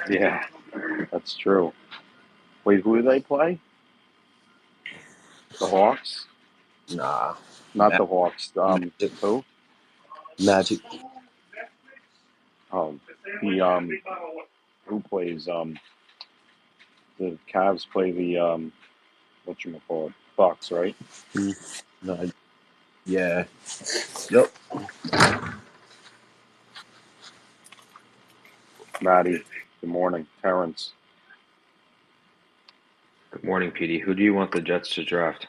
Yeah, that's true. Wait, who do they play? The Hawks? Nah, Not the Hawks. Magic. Who? Magic. Oh, the who plays the Cavs play the whatchamacallit, Bucks, right? No, yeah. Yep. Maddie. Good morning, Terrence. Good morning, PD. Who do you want the Jets to draft?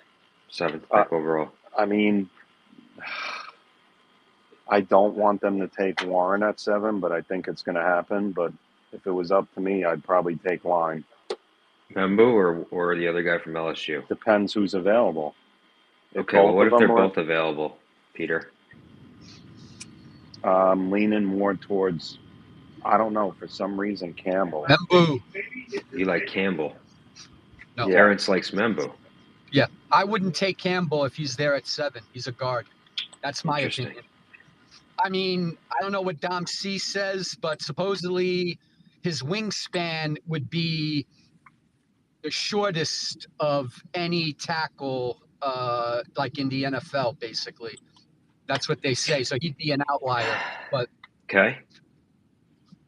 7th Uh, pick overall. I mean, I don't want them to take Warren at 7, but I think it's going to happen. But if it was up to me, I'd probably take Line. Membu or the other guy from LSU? Depends who's available. If Okay, well, both what of if they're them are, both available, Peter? leaning more towards, I don't know, for some reason, Campbell. Membu. You like Campbell. No. Yeah. Terrence likes Membu. Yeah, I wouldn't take Campbell if he's there at 7. He's a guard. That's my Interesting. opinion. I mean, I don't know what Dom C says, but supposedly his wingspan would be the shortest of any tackle, like in the NFL, basically. That's what they say. So he'd be an outlier. Okay.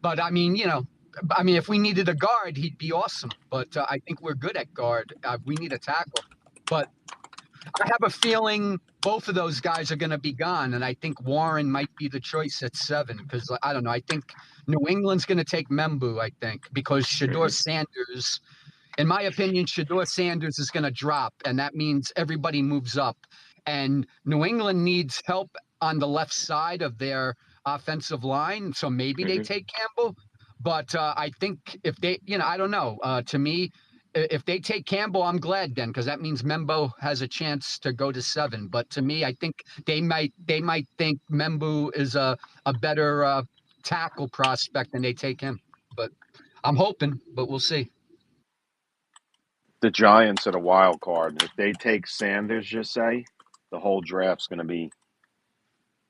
But I mean, if we needed a guard, he'd be awesome. But I think we're good at guard. We need a tackle. But I have a feeling both of those guys are going to be gone, and I think Warren might be the choice at 7 because I don't know. I think New England's going to take Membu. I think because Shador Sanders, in my opinion, Shador Sanders is going to drop, and that means everybody moves up. And New England needs help on the left side of their offensive line, so maybe they take Campbell. But I think if they, I don't know. To me, if they take Campbell, I'm glad then because that means Membo has a chance to go to 7. But to me, I think they might think Membu is a better tackle prospect and they take him. But I'm hoping, but we'll see. The Giants are the wild card. If they take Sanders, just say, the whole draft's going to be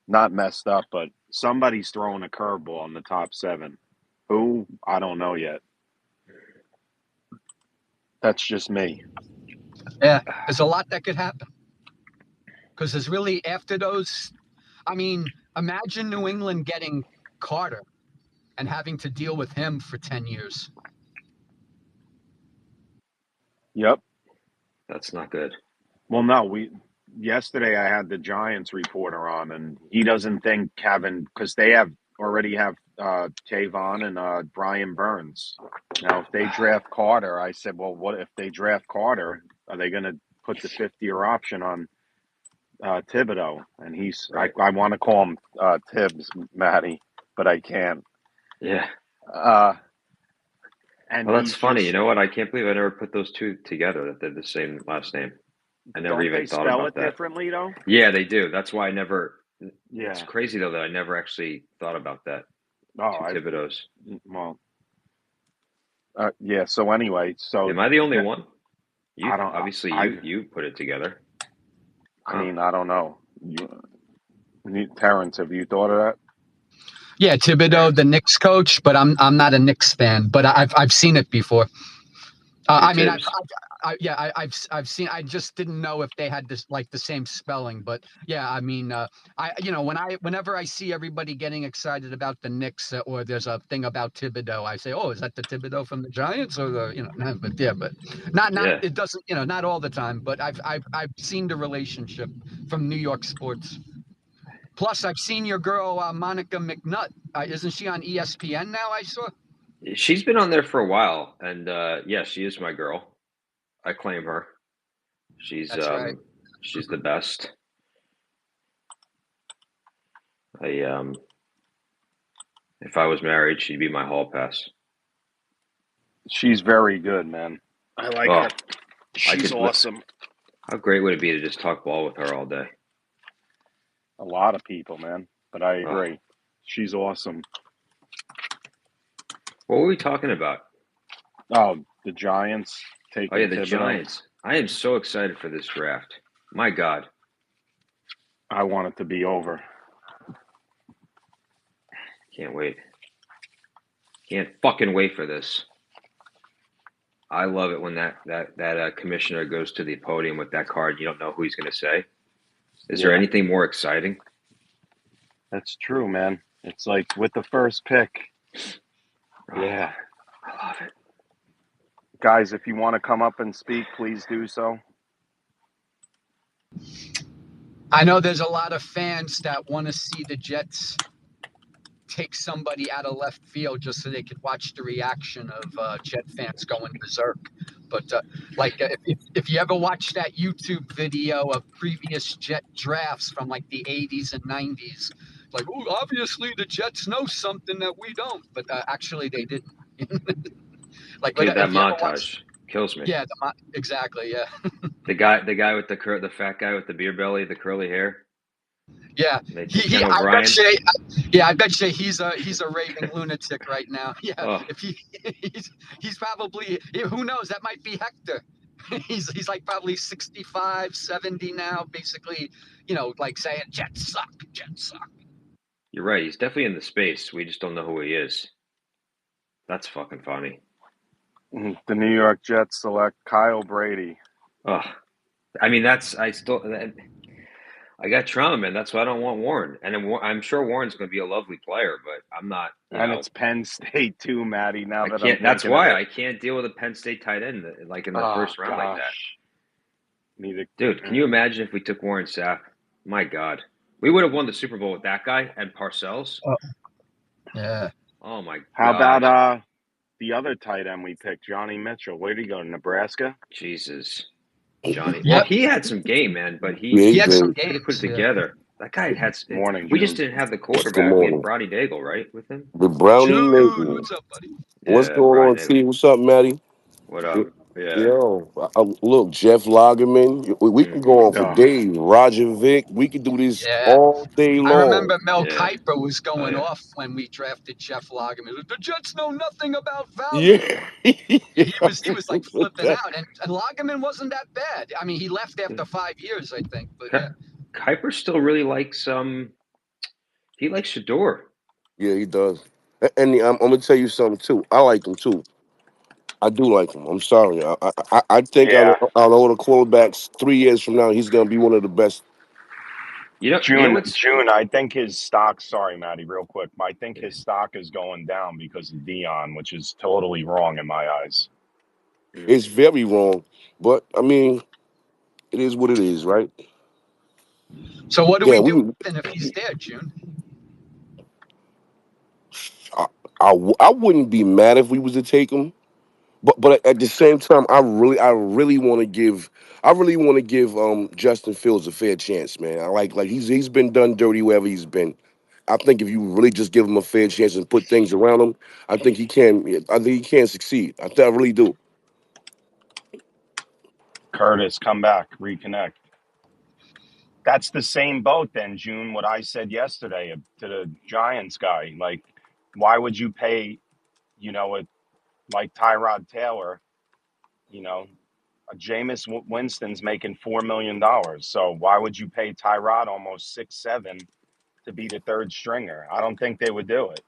not messed up, but somebody's throwing a curveball in the top 7. Who? I don't know yet. That's just me. Yeah, there's a lot that could happen. Because there's really, after those, I mean, imagine New England getting Carter and having to deal with him for 10 years. Yep. That's not good. Well, no, yesterday I had the Giants reporter on, and he doesn't think Kevin, because they already have Tavon and Brian Burns. Now, if they draft Carter, I said, well, what if they draft Carter? Are they going to put the 5th-year option on Thibodeau? And he's, Right. I want to call him Tibbs, Matty, but I can't. Yeah. And well, that's funny. You know what? I can't believe I never put those two together, that they're the same last name. I never don't even they thought spell about it that. differently, though? Yeah, they do. That's why I never. Yeah. It's crazy, though, that I never actually thought about that. Oh, Two Thibodeaus. Well, yeah. So anyway, Am I the only one? I don't. Obviously, you put it together. I mean, I don't know. Terrence, have you thought of that? Yeah, Thibodeau, the Knicks coach, but I'm not a Knicks fan, but I've seen it before. I mean, I've seen. I just didn't know if they had this like the same spelling, but yeah, I mean, whenever I see everybody getting excited about the Knicks or there's a thing about Thibodeau, I say, oh, is that the Thibodeau from the Giants or the but yeah, but not it doesn't not all the time, but I've seen the relationship from New York sports. Plus, I've seen your girl Monica McNutt. Isn't she on ESPN now? I saw. She's been on there for a while, and yeah, she is my girl. I claim her. She's right. She's the best. If I was married, she'd be my hall pass. She's very good, man. I like her. She's awesome. How great would it be to just talk ball with her all day? A lot of people, man. But I agree. She's awesome. What were we talking about? Oh, the Giants taking Oh, yeah, the Thibodeau. Giants. I am so excited for this draft. My God. I want it to be over. Can't wait. Can't fucking wait for this. I love it when that commissioner goes to the podium with that card. You don't know who he's going to say. Is there Yeah. anything more exciting? That's true, man. It's like with the first pick. Yeah. I love it. Guys, if you want to come up and speak, please do so. I know there's a lot of fans that want to see the Jets take somebody out of left field just so they could watch the reaction of Jet fans going berserk. But if you ever watch that YouTube video of previous Jet drafts from like the 80s and 90s, like, oh, obviously the Jets know something that we don't, but actually they didn't. Like, Dude, that if you ever watch, montage kills me. yeah, exactly, yeah. The guy with the fat guy with the beer belly, the curly hair. Yeah, Ken O'Brien. I bet you he's a raving lunatic right now. Yeah, Oh. if he's probably, who knows, that might be Hector. He's like probably 65, 70 now, basically, like saying Jets suck. You're right. He's definitely in the space. We just don't know who he is. That's fucking funny. The New York Jets select Kyle Brady. Oh, I mean, I got trauma, man. That's why I don't want Warren. And I'm sure Warren's going to be a lovely player, but I'm not. It's Penn State too, Matty. Now that that's why I can't deal with a Penn State tight end like in the first round like that. Neither. Dude, can you imagine if we took Warren Sapp? My God, we would have won the Super Bowl with that guy and Parcells. Yeah. Oh my God. How about the other tight end we picked, Johnny Mitchell? Where did he go? To Nebraska? Jesus. Johnny. Yep. Well, he had some game, man, but he had some could games. have put it together. That guy had. Morning. We just didn't have the quarterback. We had Brownie Daigle, right, with him. The Brownie Nagel. What's up, buddy? What's going on, T? What's up, Matty? What up? Yeah. Yo, look, Jeff Lagerman. We can go on for days. Roger Vick. We can do this all day long. I remember Mel Kiper was going off when we drafted Jeff Lagerman. The Jets know nothing about value. Yeah. he was like flipping out, and Lagerman wasn't that bad. I mean, he left after 5 years, I think. But Kiper still really likes he likes Shador. Yeah, he does. And I'm gonna tell you something too. I like him too. I do like him. I'm sorry. I think out of all the quarterbacks, 3 years from now, he's gonna be one of the best. June, I think his stock. Sorry, Matty, real quick. I think his stock is going down because of Dion, which is totally wrong in my eyes. It's very wrong, but I mean, it is what it is, right? So what do we do if he's there, June? I wouldn't be mad if we was to take him, but at the same time, I really want to give Justin Fields a fair chance, man. I like he's been done dirty wherever he's been. I think if you really just give him a fair chance and put things around him, I think he can succeed. I really do. Curtis, come back, reconnect. That's the same boat then, June, what I said yesterday to the Giants guy. Like, why would you pay, like Tyrod Taylor, Jameis Winston's making $4 million. So why would you pay Tyrod almost 6-7 to be the third stringer? I don't think they would do it.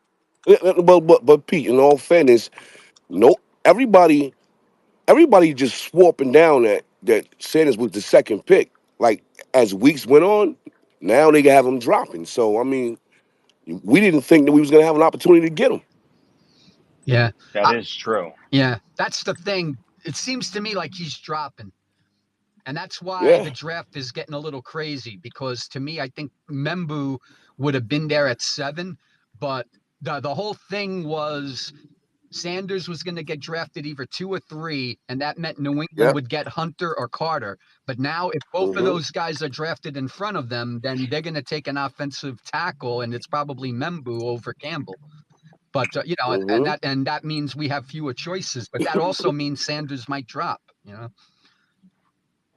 But Pete, in all fairness, everybody just swore up and down that Sanders was the second pick. Like, as weeks went on, now they have him dropping. So I mean, we didn't think that we was gonna have an opportunity to get him. Yeah, that is true. Yeah, that's the thing. It seems to me like he's dropping. And that's why the draft is getting a little crazy, because to me, I think Membu would have been there at 7, but the whole thing was Sanders was going to get drafted either 2 or 3, and that meant New England would get Hunter or Carter. But now if both of those guys are drafted in front of them, then they're going to take an offensive tackle, and it's probably Membu over Campbell. But, and that means we have fewer choices. But that also means Sanders might drop,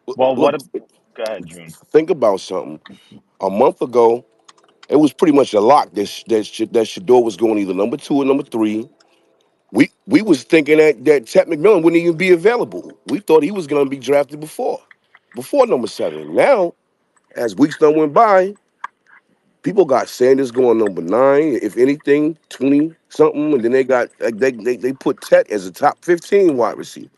Well, go ahead, June. Think about something. A month ago, it was pretty much a lock that Shador was going either number 2 or number 3. We was thinking that Ted McMillan wouldn't even be available. We thought he was going to be drafted before number 7. Now, as weeks done went by, People got Sanders going number 9, if anything, 20 something, and then they got they put Tech as a top 15 wide receiver.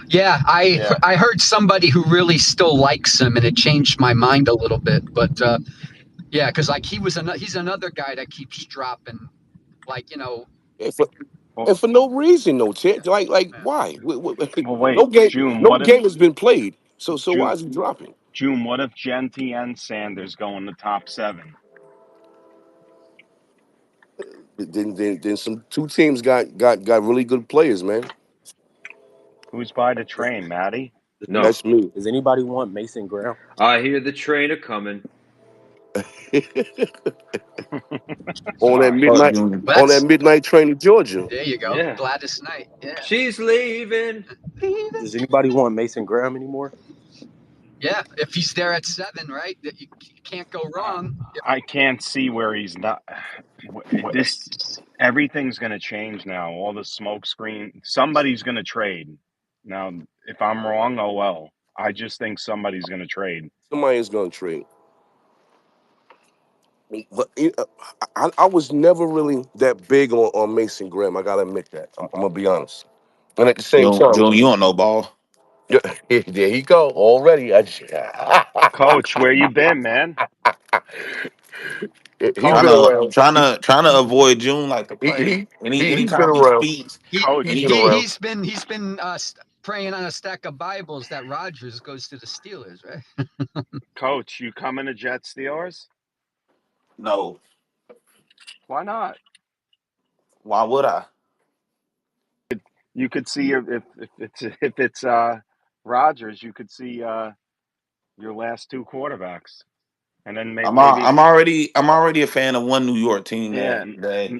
Yeah, Yeah. I heard somebody who really still likes him, and it changed my mind a little bit. But yeah, because like he's another guy that keeps dropping. Like And for, Well, and for no reason, no chance. Like yeah. why? well, wait, No game, June. no What if game has been played. So why June? is he dropping? June. What if Genty and Sanders go in the top 7? Then some two teams got really good players, man. Who's by the train, Maddie? No. That's me. Does anybody want Mason Graham? I hear the train a coming. on that Sorry. Fuck midnight Junior. on that That's midnight train to Georgia. there you go. Yeah. Gladys Knight. Yeah. She's leaving. Does anybody want Mason Graham anymore? Yeah, if he's there at 7, right? That you can't go wrong. I can't see where he's not. This everything's going to change now. All the smoke screen. Somebody's going to trade. Now, if I'm wrong, oh well. I just think somebody's going to trade. Somebody is gonna trade. But I was never really that big on Mason Graham. I gotta admit that. I'm gonna be honest. And at the same time, Junior, you don't know ball. there he go already. Coach, where you been, man? He's Trying been Coach, to around. trying to avoid June like the He, plague. he, he's been Anytime he around. speaks, He He's Coach, been he around. he's been praying on a stack of Bibles that Rodgers goes to the Steelers, right? Coach, you coming to Jet Steelers? no. Why not? Why would I? You could see if it's Rodgers, you could see your last 2 quarterbacks, and then maybe I'm already a fan of one New York team yeah.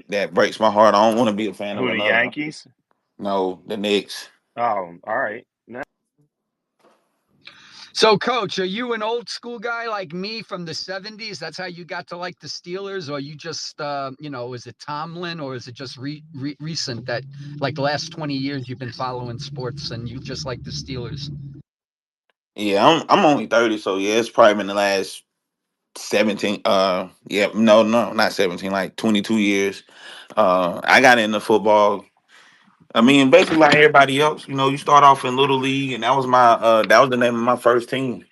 that breaks my heart. I don't want to be a fan of Who, the another. Yankees? No, the Knicks. Oh, all right. So, Coach, are you an old school guy like me from the 70s? That's how you got to like the Steelers, or you just, is it Tomlin, or is it just recent that, like, the last 20 years you've been following sports and you just like the Steelers? Yeah, I'm only 30, so yeah, it's probably been the last 17. Yeah, no, not 17, like 22 years. I got into football. I mean, basically like everybody else, you start off in little league, and that was the name of my first team.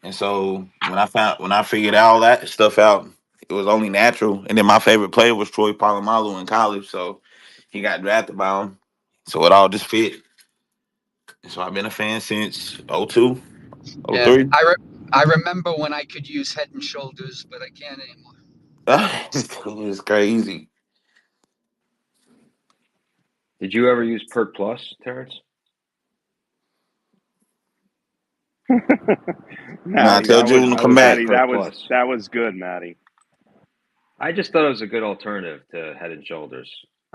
And so when I figured all that stuff out, it was only natural. And then my favorite player was Troy Polamalu in college, so he got drafted by him. So it all just fit. And so I've been a fan since '02, Yeah, '03. I remember when I could use Head and Shoulders, but I can't anymore. It's crazy. Did you ever use Perk Plus, Terrence? Now I Maddie, tell June to I come would get back. Maddie, Perk Plus. that was good, Maddie. I just thought it was a good alternative to Head and Shoulders.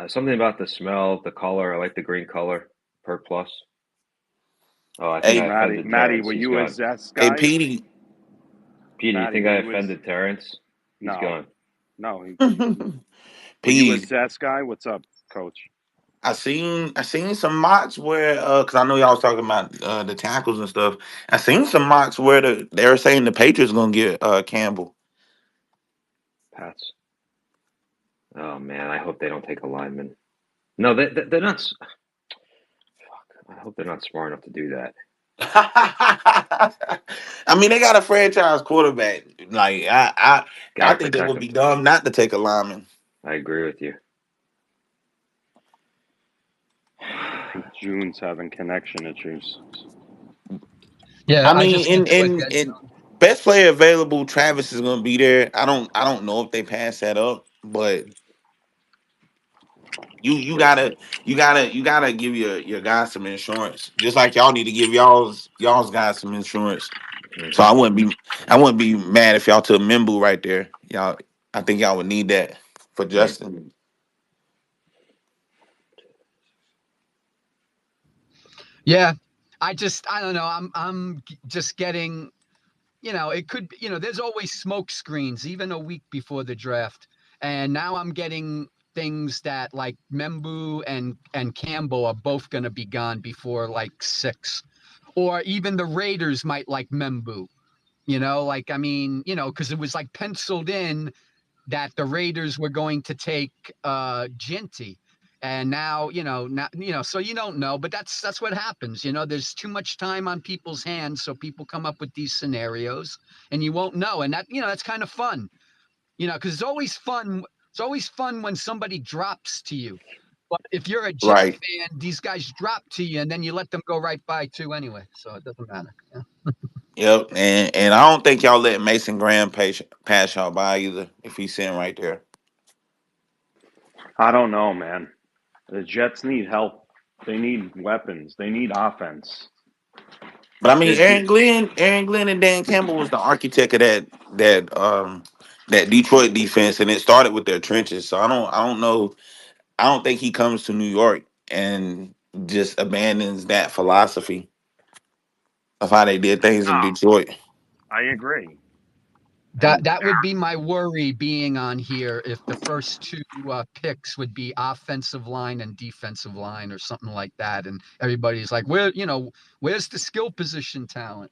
Something about the smell, the color. I like the green color. Perk Plus. Oh, I think Hey, I offended Maddie, Terrence. were He's you a gone. Zest hey, guy? Petey. Petey, you Maddie, think were I you a offended Terrence? He's no, gone. no. Were you a Petey. Zest guy? What's up, Coach? I seen some mocks where because I know y'all was talking about the tackles and stuff. I seen some mocks where they were saying the Patriots gonna get Campbell. Pats. Oh man, I hope they don't take a lineman. No, they're not. Fuck. I hope they're not smart enough to do that. I mean, they got a franchise quarterback. Like I Gotta think they protect would them. be dumb not to take a lineman. I agree with you. I think June's having connection issues. Yeah, I I mean, just went to a dead in zone. best player available, Travis is gonna be there. I don't know if they pass that up, but you gotta give your guys some insurance. Just like y'all need to give y'all's guys some insurance. So Mm-hmm. I wouldn't be mad if y'all took Mimbu right there. Y'all I think y'all would need that for Yeah. Justin. Yeah, I don't know. I'm just getting, it could be, there's always smoke screens, even a week before the draft. And now I'm getting things that like Membu and Campbell are both going to be gone before like 6. Or even the Raiders might like Membu. Like, I mean, because it was like penciled in that the Raiders were going to take Ginty. And now, so you don't know, but that's what happens. There's too much time on people's hands, so people come up with these scenarios, and you won't know. And that's kind of fun, because it's always fun. It's always fun when somebody drops to you. But if you're a Jet Right. fan, these guys drop to you, and then you let them go right by too anyway. So it doesn't matter. Yeah. Yep. And I don't think y'all let Mason Graham pass y'all by either if he's sitting right there. I don't know, man. The Jets need help. They need weapons. They need offense. But I mean, They do. Aaron Glenn, and Dan Campbell was the architect of that Detroit defense, and it started with their trenches. So I don't know. I don't think he comes to New York and just abandons that philosophy of how they did things in No, Detroit. I agree. And That would be my worry being on here if the first two picks would be offensive line and defensive line or something like that, and everybody's like, where's the skill position talent?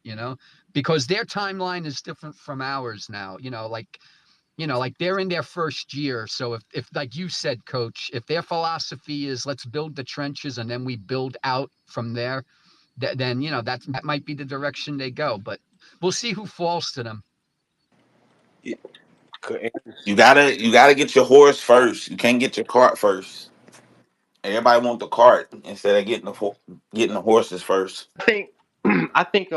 Because their timeline is different from ours now. Like they're in their first year, so if like you said, Coach, if their philosophy is let's build the trenches and then we build out from there, then that might be the direction they go. But we'll see who falls to them. It, You gotta get your horse first. You can't get your cart first. Everybody want the cart instead of getting the horses first. I think I think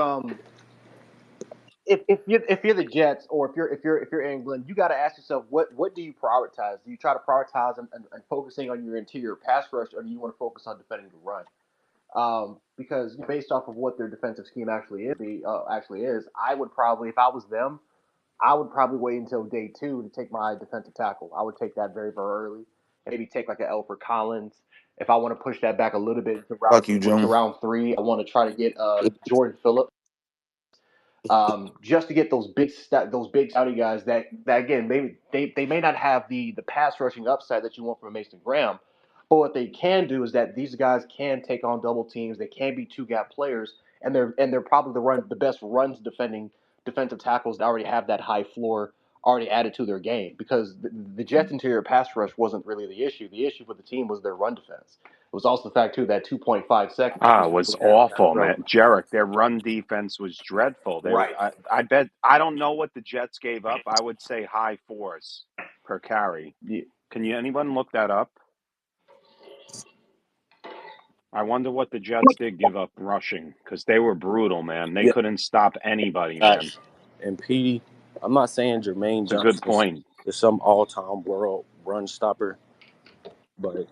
if you're the Jets or if you're England, you got to ask yourself what do you prioritize? Do you try to prioritize and focusing on your interior pass rush, or do you want to focus on defending the run? Because based off of what their defensive scheme actually is, I would probably, if I was them, I would probably wait until day two to take my defensive tackle. I would take that very very early. Maybe take like an Alfred Collins. If I want to push that back a little bit Fuck you, to June. round three, I want to try to get Jordan Phillips, just to get those big Saudi guys that again maybe they may not have the pass rushing upside that you want from Mason Graham, but what they can do is that these guys can take on double teams. They can be two gap players, and they're probably the best runs defending defensive tackles that already have that high floor already added to their game, because the Jets interior pass rush wasn't really the issue. The issue for the team was their run defense. It was also the fact too that 2.5 seconds it was was that awful, man. relevant. Jarek, their run defense was dreadful. They were. Right. I bet. I don't know what the Jets gave up. I would say high fours per carry. Can you anyone look that up? I wonder what the Jets did give up rushing because they were brutal, man. They yeah, couldn't stop anybody, man. facts. And Petey, I'm not saying Jermaine It's a good Johnson point. is some all-time world run stopper, but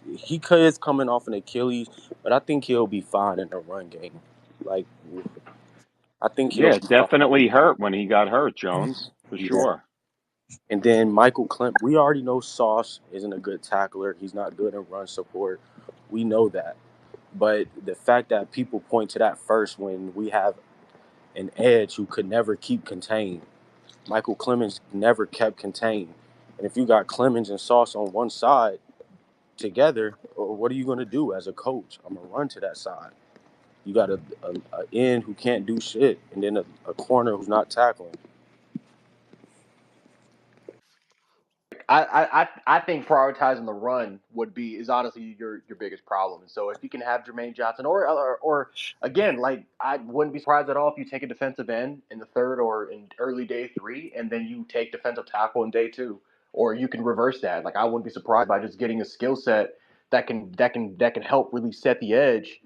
is coming off an Achilles. But I think he'll be fine in the run game. Like I think he'll Yeah, be it fine. definitely hurt when he got hurt, Jones, for Yeah. sure. And then Michael Clem, we already know Sauce isn't a good tackler. He's not good in run support. We know that. But the fact that people point to that first when we have an edge who could never keep contained. Michael Clemens never kept contained. And if you got Clemens and Sauce on one side together, what are you going to do as a coach? I'm going to run to that side. You got a end who can't do shit, and then a corner who's not tackling. I think prioritizing the run is honestly your biggest problem. And so if you can have Jermaine Johnson or again, like I wouldn't be surprised at all if you take a defensive end in the third or in early day three, and then you take defensive tackle in day two, or you can reverse that. Like I wouldn't be surprised by just getting a skill set that can help really set the edge,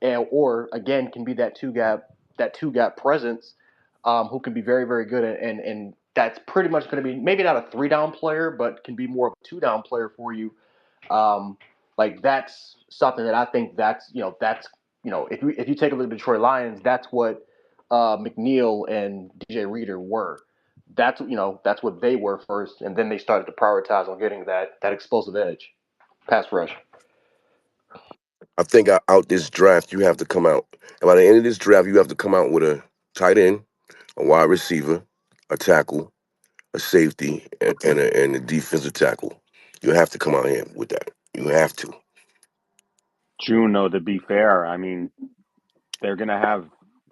and or again can be that two gap presence, who can be very very good and that's pretty much going to be maybe not a three down player, but can be more of a two down player for you. Like that's something that I think if you take a look at the Detroit Lions, that's what McNeil and DJ Reader were. That's what they were first, and then they started to prioritize on getting that explosive edge, pass rush. I think out this draft, you have to come out. And by the end of this draft, you have to come out with a tight end, a wide receiver, a tackle, a safety, and a defensive tackle. You have to come out here with that. You have to. Juno, to be fair, I mean, they're going to have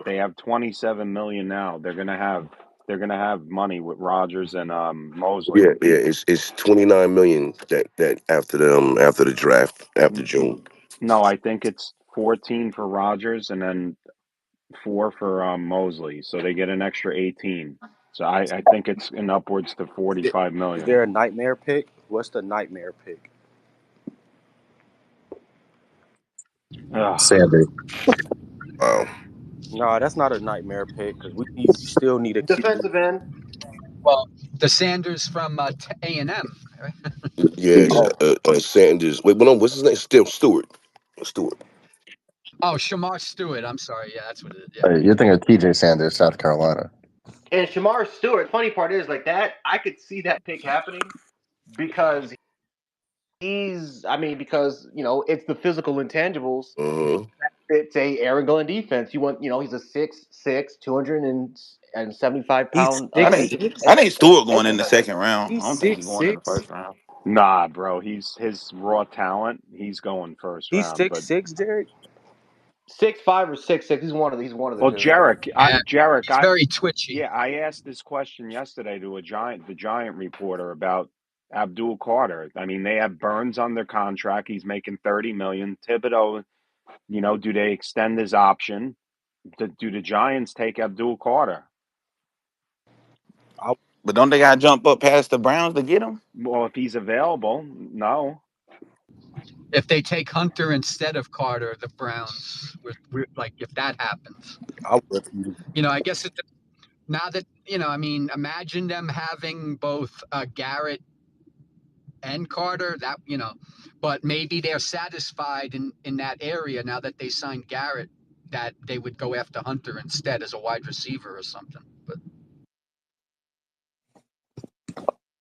They have 27 million now. They're gonna have money with Rodgers and Mosley. Yeah, yeah. It's 29 million that after the draft after June. No, I think it's 14 for Rodgers and then 4 for Mosley. So they get an extra 18. So I think it's in upwards to 45 Is million. there a nightmare pick? What's the nightmare pick? Ugh. Sandy. Wow. No, that's not a nightmare pick because we still need a QB. Defensive end. Well, the Sanders from A&M. Right? Yeah, Oh, Sanders. Wait, no, what's his name? Still Stewart. Stewart. Oh, Shamar Stewart. I'm sorry. Yeah, that's what it is. Yeah. You're thinking of TJ Sanders, South Carolina. And Shamar Stewart, funny part is like that, I could see that pick happening because because, it's the physical intangibles. Mm-hmm. It's a Aaron Glenn defense. You want, he's a 6'6", 275 he's pound I six think six. I think Stewart going in the second round. I He's don't think he's going in the 6'6". first round. Nah, bro. His raw talent. He's going first He's round. six But six, Derek. 6'5" or 6'6". He's one of the well, two. Jarek, He's very twitchy. yeah, I asked this question yesterday to the Giant reporter about Abdul Carter. I mean, they have Burns under contract. He's making 30 million. Thibodeau, do they extend his option? Do the Giants take Abdul Carter? But don't they got to jump up past the Browns to get him? Well, if he's available, no. If they take Hunter instead of Carter, the Browns, like if that happens, I would. I guess now that imagine them having both Garrett and Carter. But maybe they're satisfied in that area now that they signed Garrett, that they would go after Hunter instead as a wide receiver or something. But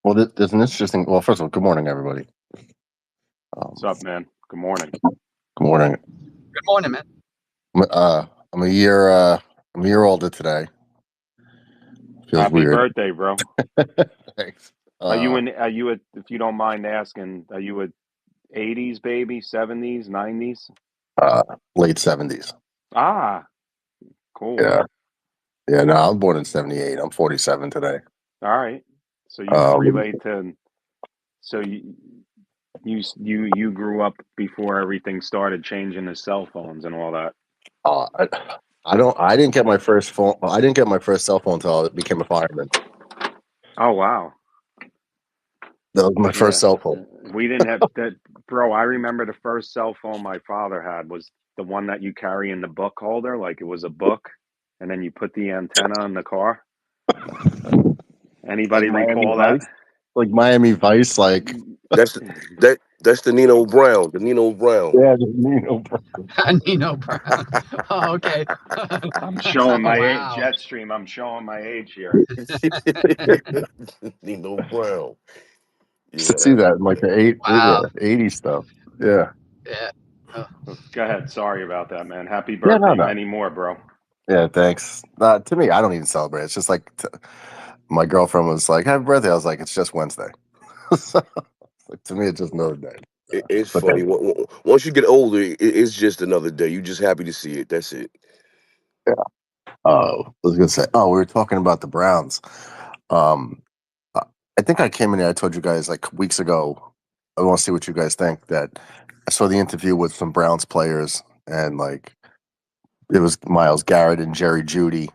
Well, there's an interesting. Well, first of all, good morning, everybody. What's up, man? Good morning. Good morning. good morning, man. I'm a year older today. Feels Happy weird. birthday, bro. Thanks. Are you if you don't mind asking, are you a 80s baby, 70s, 90s? Late 70s? Ah, cool. Yeah. Yeah. No, I was born in 78. I'm 47 today. All right. So you can relate to. So you grew up before everything started changing to cell phones and all that. I didn't get my first phone. I didn't get my first cell phone until I became a fireman. Oh wow. That was my first Yeah. cell phone. We didn't have that, bro. I remember the first cell phone my father had was the one that you carry in the book holder, like it was a book, and then you put the antenna in the car. Anybody Like Miami recall that? Vice? Like Miami Vice, like That's the Nino Brown. The Nino Brown. yeah, just Nino Brown. Nino Brown. Oh, okay. I'm showing my age. Wow. Jetstream. I'm showing my age here. Nino Brown. Used to Yeah. see that in like the Wow. 80s stuff. Yeah. Yeah. Go ahead. Sorry about that, man. Happy Yeah, birthday. no. Many more, bro. Yeah, thanks. To me, I don't even celebrate. It's just like my girlfriend was like, "Happy birthday!" I was like, "It's just Wednesday." So, like, to me, it's just another day. It's But funny. Once you get older, it's just another day. You're just happy to see it. That's it. yeah. I was gonna say. Oh, we were talking about the Browns. I think I came in here. I told you guys like weeks ago. I want to see what you guys think. That I saw the interview with some Browns players, and like it was Myles Garrett and Jerry Jeudy,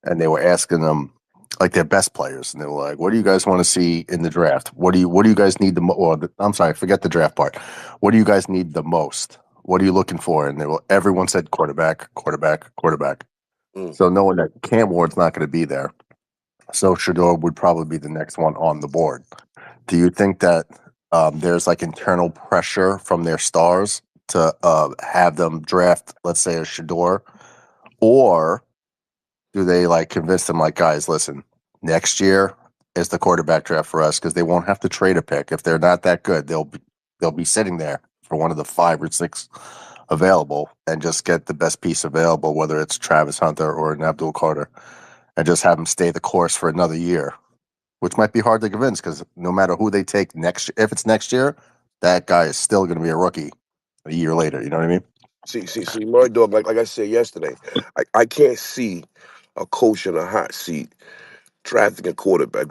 and they were asking them like their best players, and they were like, "What do you guys want to see in the draft? What do you guys need the most?" I'm sorry, forget the draft part. What do you guys need the most? What are you looking for? And everyone said quarterback, quarterback, quarterback. Mm. So knowing that Cam Ward's not going to be there, so Shador would probably be the next one on the board. Do you think that there's like internal pressure from their stars to have them draft, let's say, a Shador, or do they like convince them like, guys, listen, next year is the quarterback draft for us because they won't have to trade a pick if they're not that good. They'll be sitting there for one of the 5 or 6 available and just get the best piece available, whether it's Travis Hunter or an Abdul Carter, and just have them stay the course for another year, which might be hard to convince because no matter who they take next year, if it's next year, that guy is still going to be a rookie a year later. You know what I mean? See, Murray Dog, like I said yesterday, I can't see a coach in a hot seat drafting a quarterback,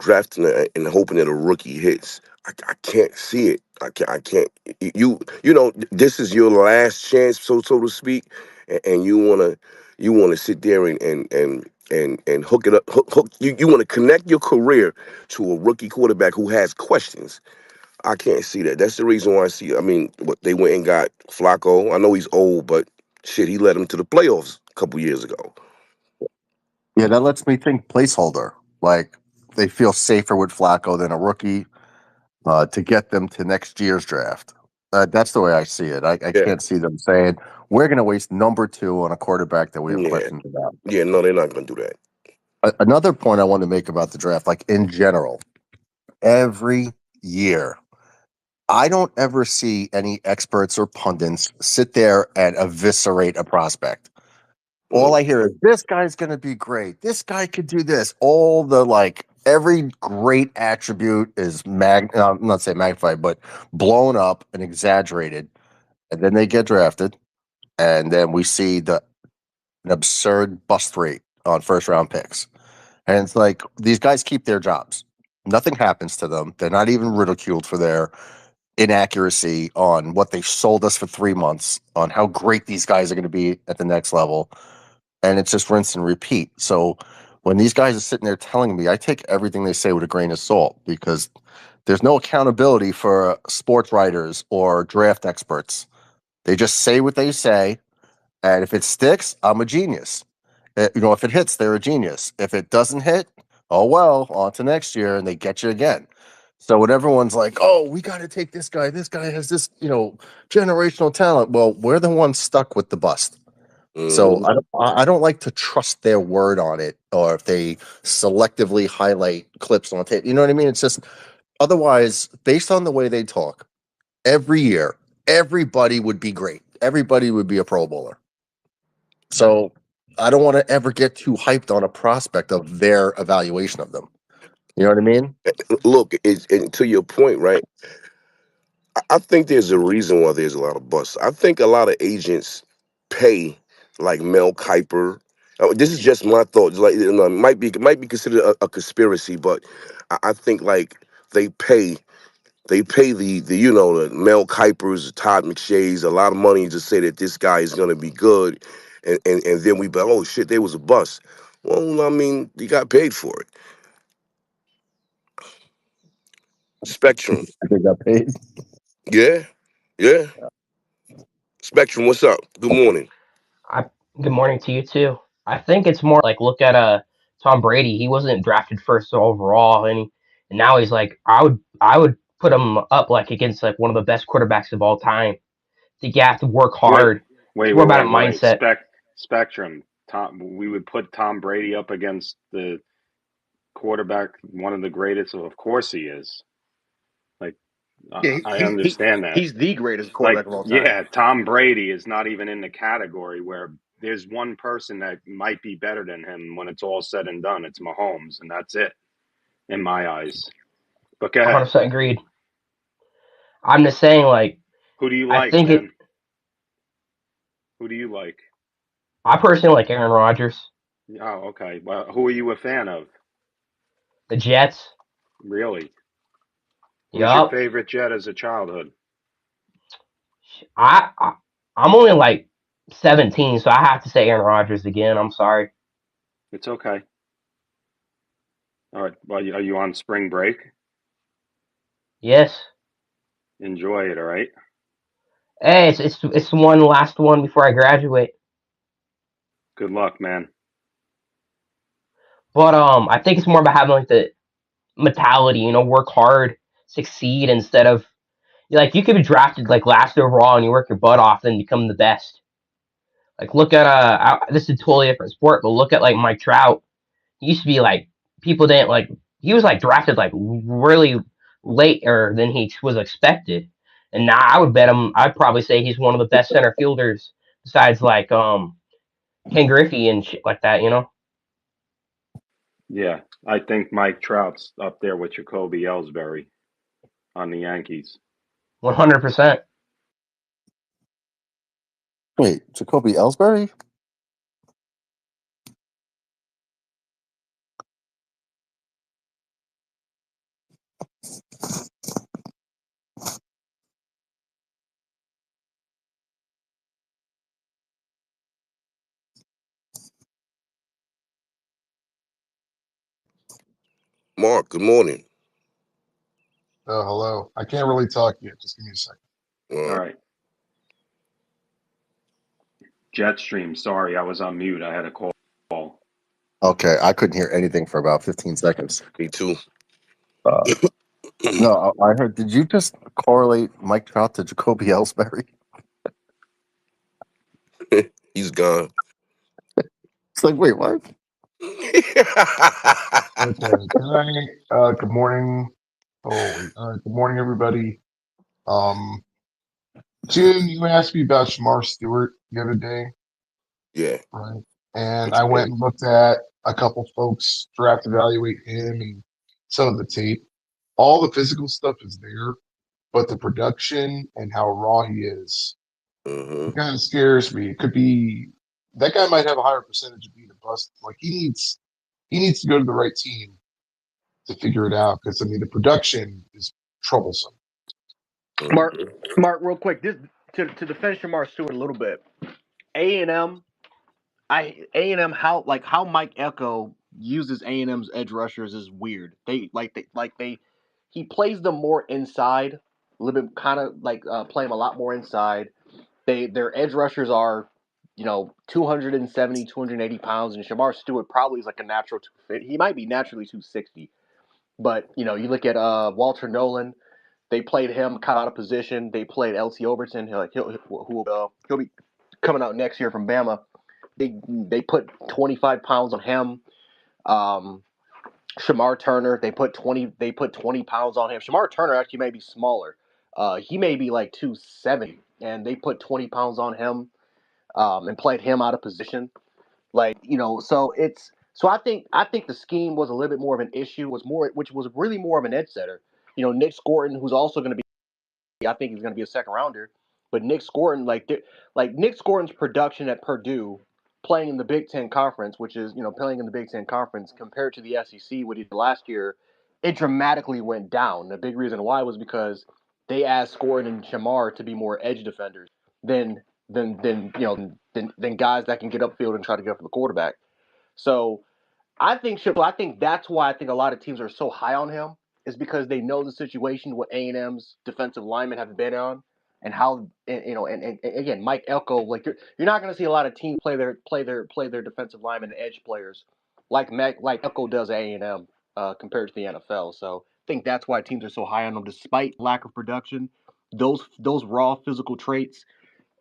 and hoping that a rookie hits. I can't see it. I can't. This is your last chance, so to speak, and you wanna sit there and hook it up. You want to connect your career to a rookie quarterback who has questions. I can't see that. That's the reason why I see. I mean, what they went and got Flacco. I know he's old, but shit, he led them to the playoffs a couple years ago. Yeah, that lets me think placeholder. Like they feel safer with Flacco than a rookie to get them to next year's draft. That's the way I see it. I Yeah, can't see them saying we're going to waste number two on a quarterback that we have yeah, questions about. yeah. No, they're not gonna do that. Another point I want to make about the draft, like in general, every year, I don't ever see any experts or pundits sit there and eviscerate a prospect. All Mm, I hear is this guy's going to be great. This guy could do this. All the like every great attribute is I'm not saying magnified, but blown up and exaggerated. And then they get drafted, and then we see an absurd bust rate on first round picks. And it's like these guys keep their jobs. Nothing happens to them. They're not even ridiculed for their inaccuracy on what they sold us for 3 months, on how great these guys are going to be at the next level. And it's just rinse and repeat. So when these guys are sitting there telling me, I take everything they say with a grain of salt because there's no accountability for sports writers or draft experts. They just say what they say. And if it sticks, I'm a genius. If it hits, they're a genius. If it doesn't hit, oh well, on to next year, and they get you again. So when everyone's like, "Oh, we got to take this guy. This guy has this, generational talent." Well, we're the ones stuck with the bust. So hmm I don't like to trust their word on it, or if they selectively highlight clips on tape. You know what I mean? It's just otherwise, based on the way they talk, every year, everybody would be great. Everybody would be a Pro Bowler. So I don't want to ever get too hyped on a prospect of their evaluation of them. You know what I mean? Look, and to your point, right? I think there's a reason why there's a lot of busts. I think a lot of agents pay like Mel Kiper. This is just my thoughts. Like, it might be considered a conspiracy, but I think like they pay the Mel Kipers, Todd McShays, a lot of money to say that this guy is going to be good, and then we be, oh shit, there was a bust. Well, I mean, you got paid for it. Spectrum, They got paid. yeah, yeah. Spectrum, what's up? Good morning. I Good morning to you too. I think it's more like look at Tom Brady. He wasn't drafted first overall, and now he's like I would put him up like against like one of the best quarterbacks of all time. I think you have to work Wait, hard. wait, It's more wait, about a wait, wait. mindset. Spectrum. We would put Tom Brady up against the quarterback, one of the greatest. Of course, he is. Like, Yeah, I understand that. he's the greatest Like, quarterback of all time. yeah, Tom Brady is not even in the category where there's one person that might be better than him when it's all said and done. It's Mahomes, and that's it in my eyes. But go ahead. 100% agreed. I'm just saying like Who do you I like, think it. man? Who do you like? I personally like Aaron Rodgers, Oh, okay. Well, who are you a fan of? the Jets. Really? Who's your Yup. favorite Jet as a childhood? I, I I'm only like 17, so I have to say Aaron Rodgers again. I'm sorry. It's okay. All right. Well, are you on spring break? Yes. Enjoy it. All right. Hey, it's one last one before I graduate. Good luck, man. But I think it's more about having like the mentality, work hard, succeed instead of like you could be drafted like last overall and you work your butt off and become the best. Like look at this is a totally different sport, but look at like Mike Trout. He used to be like people didn't like he was like drafted like really later than he was expected. And now I would bet him I'd probably say he's one of the best center fielders besides like Ken Griffey and shit like that. Yeah, I think Mike Trout's up there with Jacoby Ellsbury on the Yankees. 100%. Wait, Jacoby Ellsbury? Mark, good morning. Oh, hello. I can't really talk yet. Just give me a second. All right. Jetstream, sorry, I was on mute. I had a call. Okay, I couldn't hear anything for about 15 seconds. Me too. Uh, no, I heard. Did you just correlate Mike Trout to Jacoby Ellsbury? He's gone. It's like, wait, what? Okay. Good morning. Holy. All right. Good morning, everybody. Um, Jim, you asked me about Shamar Stewart the other day, Yeah. right? And What you I went think? and looked at a couple folks draft evaluate him and some of the tape. All the physical stuff is there, but the production and how raw he is, Mm-hmm. it kind of scares me. It could be that guy might have a higher percentage of being a bust. Like he needs to go to the right team to figure it out because I mean the production is troublesome. Mark, Mm-hmm. Mark, real quick, this to defend Shamar Stewart a little bit. A&M, A&M how Mike Echo uses A&M's edge rushers is weird. They he plays them more inside, a little bit kind of like play them a lot more inside. Their edge rushers are 270, 280 pounds, and Shamar Stewart probably is like a natural 250. He might be naturally 260, but you look at Walter Nolan. They played him kind of out of position. They played LT Overton. He'll be coming out next year from Bama. They put 25 pounds on him. Um, Shamar Turner, they put 20 pounds on him. Shamar Turner actually may be smaller. He may be like 270, and they put 20 pounds on him and played him out of position. So I think the scheme was a little bit more of an issue. Which was really more of an edge setter. Nick Scorton, who's also going to be, I think he's going to be a second rounder. But Nick Scorton, like Nick Scorton's production at Purdue, playing in the Big Ten Conference, which is playing in the Big Ten Conference compared to the SEC, what he did last year, it dramatically went down. The big reason why was because they asked Scorton and Shamar to be more edge defenders than than guys that can get upfield and try to get up for the quarterback. So I think that's why I think a lot of teams are so high on him is because they know the situation what A&M's defensive linemen have been on and how and again Mike Elko, like you're not going to see a lot of teams play their defensive linemen and edge players like Elko does at A&M compared to the NFL. So I think that's why teams are so high on him despite lack of production. Those raw physical traits,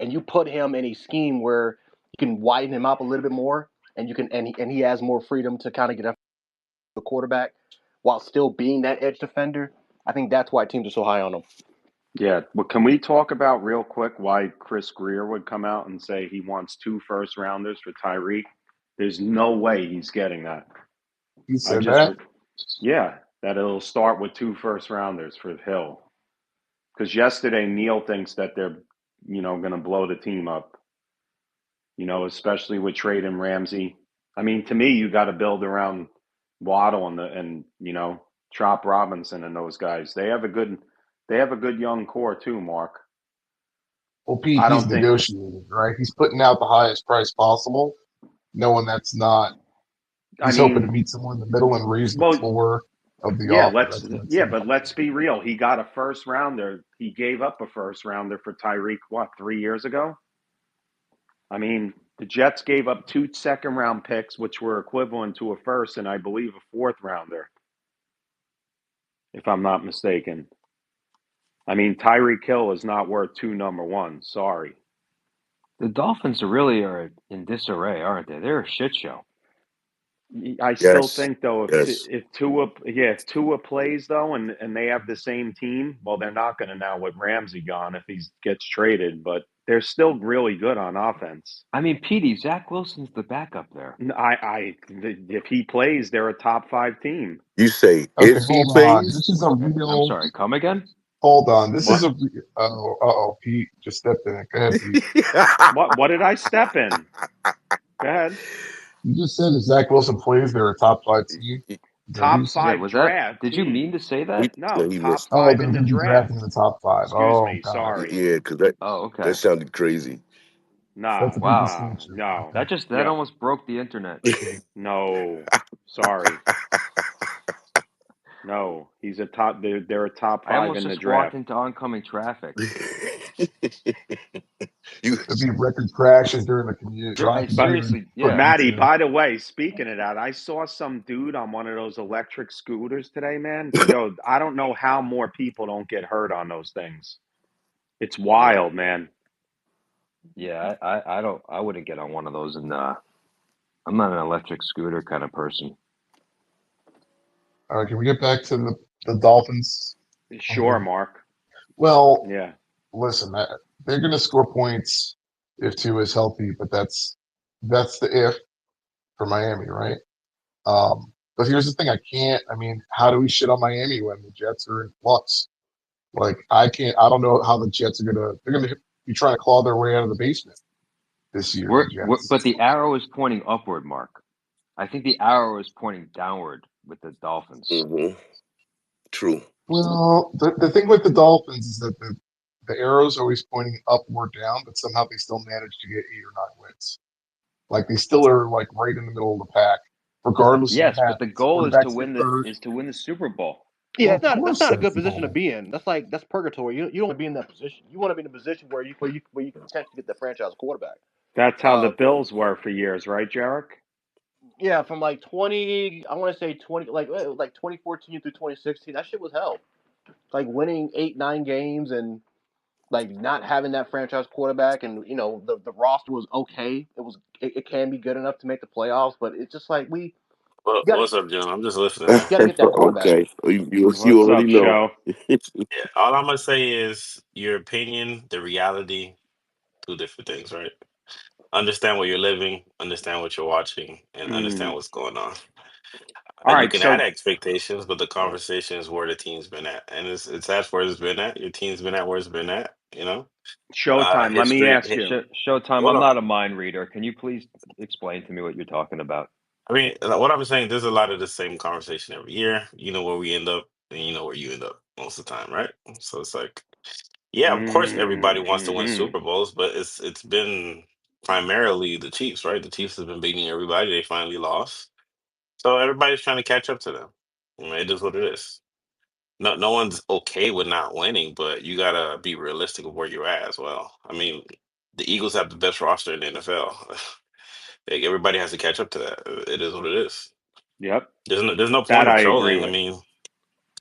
and you put him in a scheme where you can widen him up a little bit more, and he has more freedom to kind of get up the quarterback while still being that edge defender. I think that's why teams are so high on him. Yeah, well, can we talk about real quick why Chris Greer would come out and say he wants 2 first rounders for Tyreek? There's no way he's getting that. He I said just, that. yeah, that it'll start with 2 first rounders for Hill. Because yesterday Neil thinks that they're, going to blow the team up. Especially with trading Ramsey. I mean, to me, you got to build around Waddle and Chop Robinson and those guys. They have a good young core too, Mark. Well, Pete, I he's don't think. negotiating, right? He's putting out the highest price possible, knowing that's not. I He's hoping to mean, meet somewhere in the middle and raise the well, floor of the yeah, offer. That's what it yeah, seems but like. let's be real. He got a first rounder. He gave up a first rounder for Tyreek. What, 3 years ago? I mean, the Jets gave up 2 second-round picks, which were equivalent to a first, and I believe a fourth rounder, if I'm not mistaken. I mean, Tyreek Hill is not worth 2 number 1s. Sorry. The Dolphins are in disarray, aren't they? They're a shit show. I still Yes. think though Yes. if Tua plays though and they have the same team, well they're not going to now with Ramsey gone if he gets traded, but they're still really good on offense. I mean, Petey, Zach Wilson's the backup there. If he plays, they're a top 5 team. You say Okay, if he hold on. plays? This is a I'm real. sorry, come again? Hold on. This is What? a. Pete just stepped in it. Go ahead, Pete. What did I step in? Go ahead. You just said that Zach Wilson plays. They're a top 5 team. Is that what you Top said? Yeah, 5 was that? draft Did you mean team. to say he, that? No, yeah, he top missed. Oh, 5 they're in the going to be drafting in draft. the top 5. Excuse Oh me. God, Sorry. Yeah, because that Oh, that okay. sounded crazy. Nah, that's a big Wow. distinction. no. Okay. That Yep. almost broke the internet. No. Sorry. No. He's a top. They're a top I 5 almost in the just walked draft. into oncoming traffic. you There'll be record crashes during the commute. You don't have to But do it Seriously, for yeah. Maddie, pizza. by the way, speaking of that, I saw some dude on one of those electric scooters today, man. Yo, I don't know how more people don't get hurt on those things. It's wild, man. Yeah, I don't I wouldn't get on one of those, and I'm not an electric scooter kind of person. All right, can we get back to the Dolphins? Sure, Mark. Well, Yeah. listen, they're going to score points if Tua is healthy, but that's the if for Miami, right? But here's the thing: I can't. I mean, how do we shit on Miami when the Jets are in flux? Like, I can't. I don't know how the Jets are gonna. They're gonna be trying to claw their way out of the basement this year. The Jets. But the arrow is pointing upward, Mark. I think the arrow is pointing downward with the Dolphins. hmm True. Well, the thing with the Dolphins is that the arrow's always pointing up or down, but somehow they still manage to get 8 or 9 wins. Like they still are like right in the middle of the pack, regardless of what Yes, but the happens. goal is to Quarterbacks get win hurt. the Super Bowl. Yeah, Well, it's of not. That's course not a that's good the position to goal. be in. That's purgatory. You don't want to be in that position. You want to be in a position where you can potentially get the franchise quarterback. That's how the Uh, Bills were for years, right, Jarek? yeah, from like 20, I want to say 20, like 2014 through 2016. That shit was hell. Like winning 8, 9 games and like not having that franchise quarterback, and the roster was okay. It can be good enough to make the playoffs, but it's just like Well, you got what's up, John? I'm just listening, man. got to get that quarterback. Okay. You What's already up, know. show? Yeah, all I'm gonna say is your opinion, the reality, two different things, right? Understand what you're living, understand what you're watching, and understand Mm. what's going on. All You right, can add so expectations, but the conversation is where the team's been at, and it's that's where it's been at. Your team's been at where it's been at. Showtime, let me History. ask you. Showtime, Hold I'm on. not a mind reader. Can you please explain to me what you're talking about? I mean, what I'm saying, there's a lot of the same conversation every year. You know where we end up, and you know where you end up most of the time, right? So it's like, yeah, of course, everybody wants to win Mm-hmm. Super Bowls, but it's been primarily the Chiefs, right? The Chiefs have been beating everybody. They finally lost, so everybody's trying to catch up to them. It is what it is. No one's okay with not winning, but you gotta be realistic of where you're at as well. I mean, the Eagles have the best roster in the NFL. Like, everybody has to catch up to that. It is what it is. Yep, There's no that point of I agree trolling. I with. mean,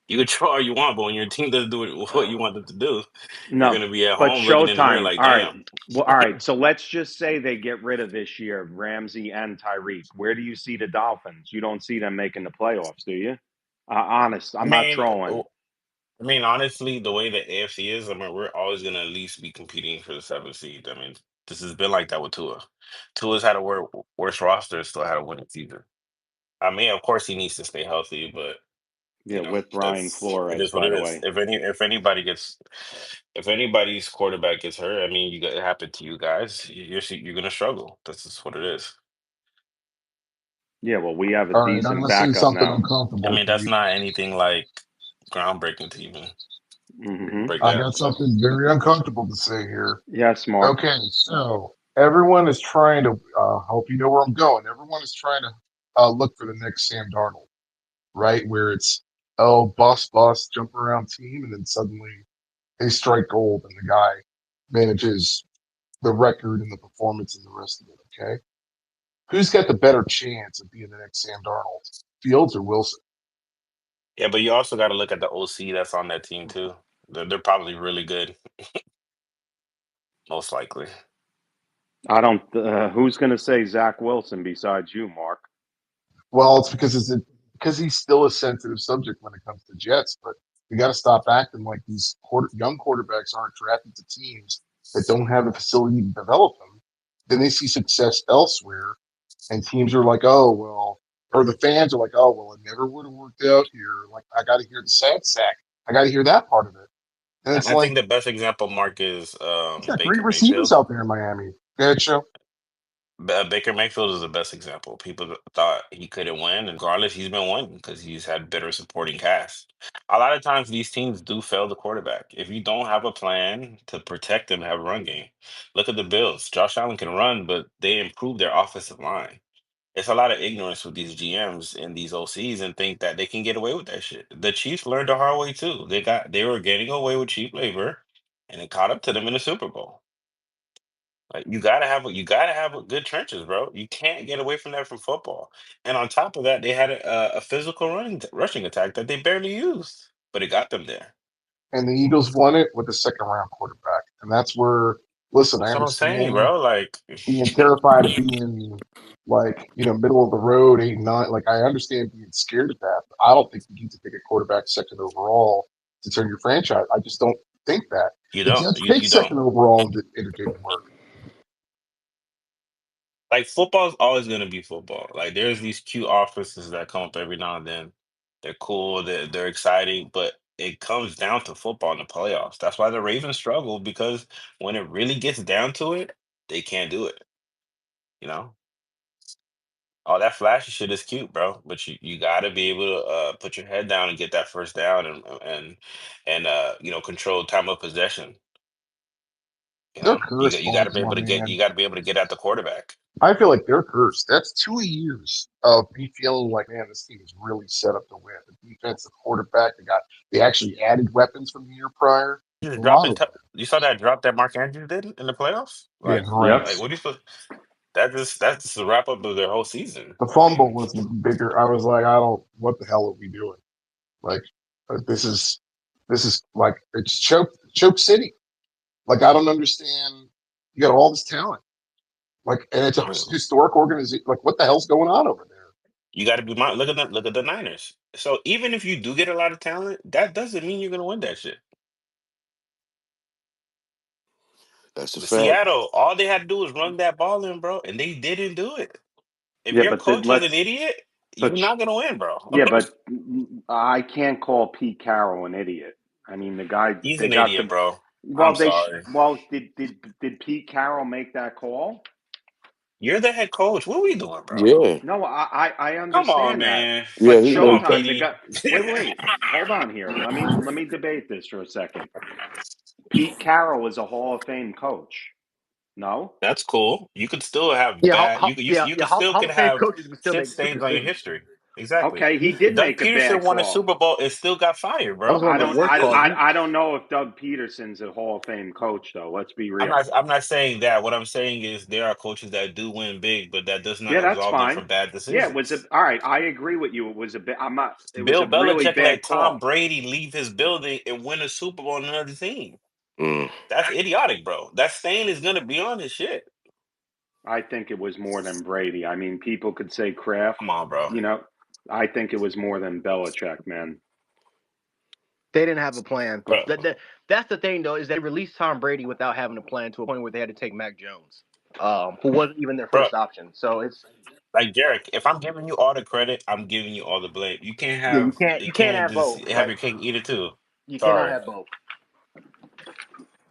you can troll all you want, but when your team doesn't do what you want them to do, you're No, gonna be at but home looking in the mirror Showtime. like, All right. damn. Well, all right. So let's just say they get rid of this year Ramsey and Tyreek. Where do you see the Dolphins? You don't see them making the playoffs, do you? Honest, I I'm not mean, trolling. honestly, the way the AFC is, I mean, we're always gonna at least be competing for the seventh seed. I mean, this has been like that with Tua. Tua's had a worse roster, still had a winning season. I mean, of course, he needs to stay healthy, but Yeah, with Brian it Flores, is what by it the is. way. If anybody's quarterback gets hurt, I mean, it happened to you guys. You're gonna struggle. That's just what it is. Yeah, well, we have a All right, I'm decent gonna say backup something now. I uncomfortable, mean, that's Pete. not anything like groundbreaking to even Hmm. break I down. got So something very uncomfortable to say here. Yes, Mark. Okay, so everyone is trying to. Hope you know where I'm going. Everyone is trying to look for the next Sam Darnold, right? Where it's bust, jump around team, and then suddenly they strike gold, and the guy manages the record and the performance and the rest of it. Okay, who's got the better chance of being the next Sam Darnold, Fields or Wilson? yeah, but you also got to look at the OC that's on that team too. They're probably really good, most likely. I don't. Who's going to say Zach Wilson besides you, Mark? Well, it's because he's still a sensitive subject when it comes to Jets, but we got to stop acting like these young quarterbacks aren't drafted to teams that don't have the facility to develop them. Then they see success elsewhere, and teams are like, "Oh well," or the fans are like, "Oh well, it never would have worked out here." Like, I got to hear the sad sack. I got to hear that part of it. And it's I like think the best example, Mark, is he's got great Baker receivers Mayfield. out there in Miami. Go ahead, show. Baker Mayfield is the best example. People thought he couldn't win, and regardless, he's been winning because he's had better supporting cast. A lot of times, these teams do fail the quarterback. If you don't have a plan to protect him, have a run game. Look at the Bills. Josh Allen can run, but they improved their offensive line. It's a lot of ignorance with these GMs and these OCs and think that they can get away with that shit. The Chiefs learned the hard way too. They were getting away with cheap labor, and it caught up to them in the Super Bowl. Like you gotta have good trenches, bro. You can't get away from that from football. And on top of that, they had a physical rushing attack that they barely used, but it got them there. And the Eagles won it with a second round quarterback. And that's where, listen, I That's what I'm saying, understand bro. Like, being terrified of being like, middle of the road, 8 and 9. Like, I understand being scared of that. But I don't think you need to pick a quarterback second overall to turn your franchise. I just don't think that. you The don't, Jets you picked you don't. second overall and it didn't work. Like football's always gonna be football. Like there's these cute offenses that come up every now and then. They're cool, they're exciting, but it comes down to football in the playoffs. That's why the Ravens struggle because when it really gets down to it, they can't do it. You know, all that flashy shit is cute, bro. But you gotta be able to put your head down and get that first down and control time of possession. You They're know, cursed, you Baltimore, man. gotta be able to get at the quarterback. I feel like they're cursed. That's 2 years of me feeling like, man, this team is really set up to win. The defense, the quarterback, they actually added weapons from the year prior. A Just lot of you saw that drop that Mark Andrews did in the playoffs? yeah, Yep. Like drenched. what do you supposed that's just the wrap up of their whole season. The I fumble mean, was bigger. I was like, I don't. What the hell are we doing? Like, this is like it's choke city. Like, I don't understand. You got all this talent. Like, and it's a I mean, historic organization. Like, what the hell's going on over there? you got to be mind. Look at the Niners. So even if you do get a lot of talent, that doesn't mean you're gonna win that shit. That's a The fact. Seattle, all they had to do was run that ball in, bro, and they didn't do it. If Yeah, your but coach is an let's. idiot, you're But not gonna win, bro. yeah, but I can't call Pete Carroll an idiot. I mean, the guy. He's They an got idiot, the. bro. I'm Well, sorry. did Pete Carroll make that call? You're the head coach. What are we doing, bro? Yeah, No, I Come on, understand that, man. yeah. but He Come on, made that. Showtime, the Petey. guy. Wait, hold on here. Let me debate this for a second. Pete Carroll is a Hall of Fame coach. No, That's cool. You could still have Yeah, bad. You could still Hall could of Fame have coaches can still shit make stupid stains on your decisions. history. Exactly. okay, he did Doug make a Peterson bad won a call. Super Bowl and still got fired, That was bro. one I of the don't, worst I, calls. I, I don't know if Doug Peterson's a Hall of Fame coach, though. Let's be real. I'm not saying that. What I'm saying is there are coaches that do win big, but that does not Yeah, that's absolve them fine. from bad Yeah, it was a decisions. all right. I agree with you. It was a bit. I'm not. It was Bill a really Belichick bad let Tom call. Brady leave his building and win a Super Bowl on another team. Mm. That's idiotic, bro. That stain is gonna be on his shit. I think it was more than Brady. I mean, people could say Kraft. Come on, bro. You know, I think it was more than Belichick, man. They didn't have a plan. Bro, That's the thing, though, is they released Tom Brady without having a plan to a point where they had to take Mac Jones, who wasn't even their bro. first option. So it's Like Derek, if I'm giving you all the credit, I'm giving you all the blame. yeah, You you can't can't have both. just have Like your cake and eat it too. you cannot Sorry, have both.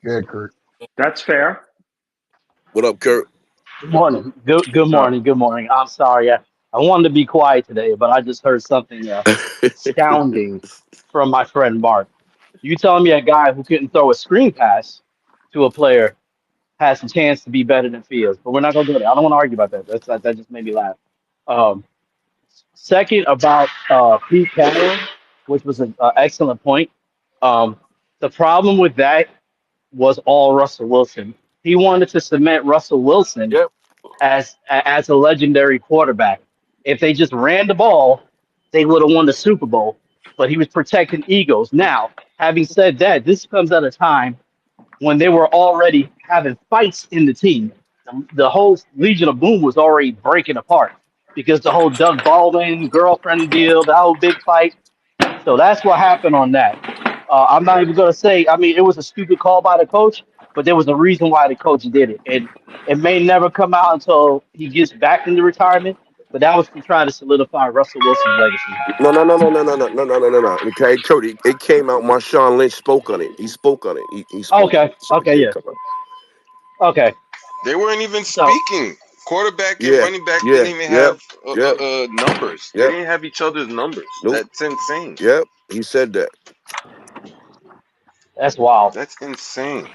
Yeah, Kurt. That's fair. What up, Kurt? Good morning. Good What's morning. up? Good morning. I'm sorry. I wanted to be quiet today, but I just heard something astounding from my friend Mark. You telling me a guy who couldn't throw a screen pass to a player has a chance to be better than Fields, but we're not gonna do that. I don't want to argue about that. That just made me laugh. Um, Second, about Pete Carroll, which was an excellent point. Um, the problem with that was all Russell Wilson. He wanted to cement Russell Wilson Yep. as a legendary quarterback. If they just ran the ball, they would have won the Super Bowl. But he was protecting egos. Now, having said that, this comes at a time when they were already having fights in the team. The whole Legion of Boom was already breaking apart because the whole Doug Baldwin girlfriend deal, the whole big fight. So that's what happened on that. I'm not even going to say, I mean, it was a stupid call by the coach, but there was a reason why the coach did it. And it may never come out until he gets back into retirement. but that was to try to solidify Russell Wilson's legacy. No, no, no, no, no, no, no, no, no, no, no, no. Okay, Cody, it came out. Marshawn Lynch spoke on it. He spoke on it. He spoke. Okay, So it okay, did yeah, come out. okay. They weren't even So speaking. Quarterback and Yeah, running back yeah, didn't even yep, have yep, numbers. They yep. didn't have each other's numbers. Nope, That's insane. yep. He said that. that's wild. That's insane.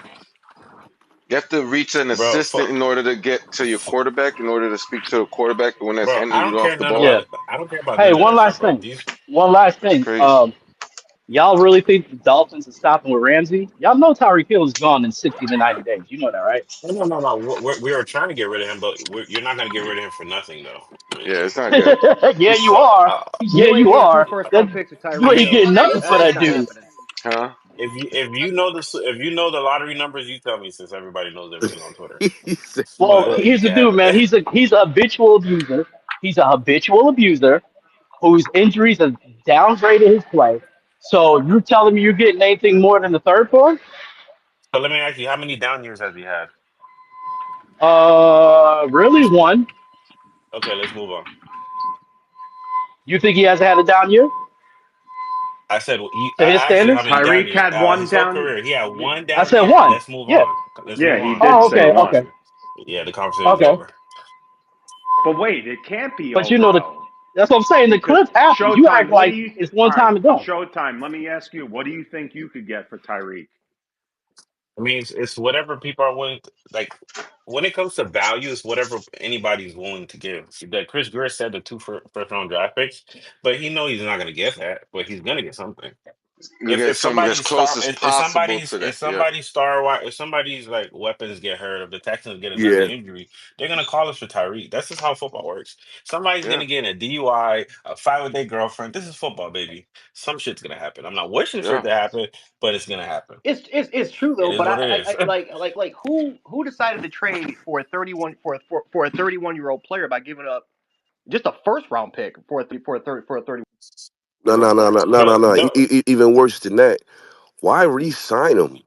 You have to reach an bro. assistant in order to get to your quarterback, in order to speak to the quarterback, the one that's Bro, handing you off the ball. Yeah. I don't care about Hey, none of one that shit, last bro. thing. These One last It's thing. crazy. Y'all really think the Dolphins are stopping with Ramsey? Y'all know Tyreek Hill is gone in 60 to 90 days. You know that, right? no. We are trying to get rid of him, but you're not going to get rid of him for nothing, though. I mean, Yeah, it's not good. Yeah, you so are. Yeah, You ain't you getting two are. first That round picks of you Tyreek if ain't Hill. getting nothing for That ain't that not dude. happening. Huh? if you know the lottery numbers, you tell me since everybody knows everything on Twitter. He said, Well, But "What?" here's the yeah, dude, man. He's a habitual abuser. He's a habitual abuser whose injuries have downgraded his play. So you're telling me you're getting anything more than the third for him? so let me ask you, how many down years has he had? Really one. Okay, let's move on. You think he hasn't had a down year I to his asked you how standards? many down Tyreek years had one his whole down. career. He had one I down said year. one. Let's move Yeah. on. Let's move Yeah, he on. did Oh, The say okay, okay, one. conversation. Yeah, the conversation's okay. over. But wait, it can't be But you over know though, that's what I'm saying. The because cliff happens. You act Showtime. What do like you? it's All one right, time and done. Showtime. Let me ask you. What do you think you could get for Tyreek? I mean, it's whatever people are willing to, like. When it comes to value, it's whatever anybody's willing to give. That Chris Greer said the first round draft picks, but he know he's not going to get that, but he's going to get something. You get If something as somebody's close star, as possible to that. Yeah, if somebody's like weapons get hurt, if the Texans get another Yeah, injury, they're gonna call us for Tyreek. That's just how football works. Somebody's yeah, gonna get in a DUI, a fight with their girlfriend. This is football, baby. Some shit's gonna happen. I'm not wishing for it yeah. to happen, but it's gonna happen. It's true It though, is but what it I is. like who decided to trade for a 31 for a 31-year-old player by giving up just a first round pick for a 30 no, year old no, no, player? no, no, no, But no. no, Even worse than that. Why re-sign him?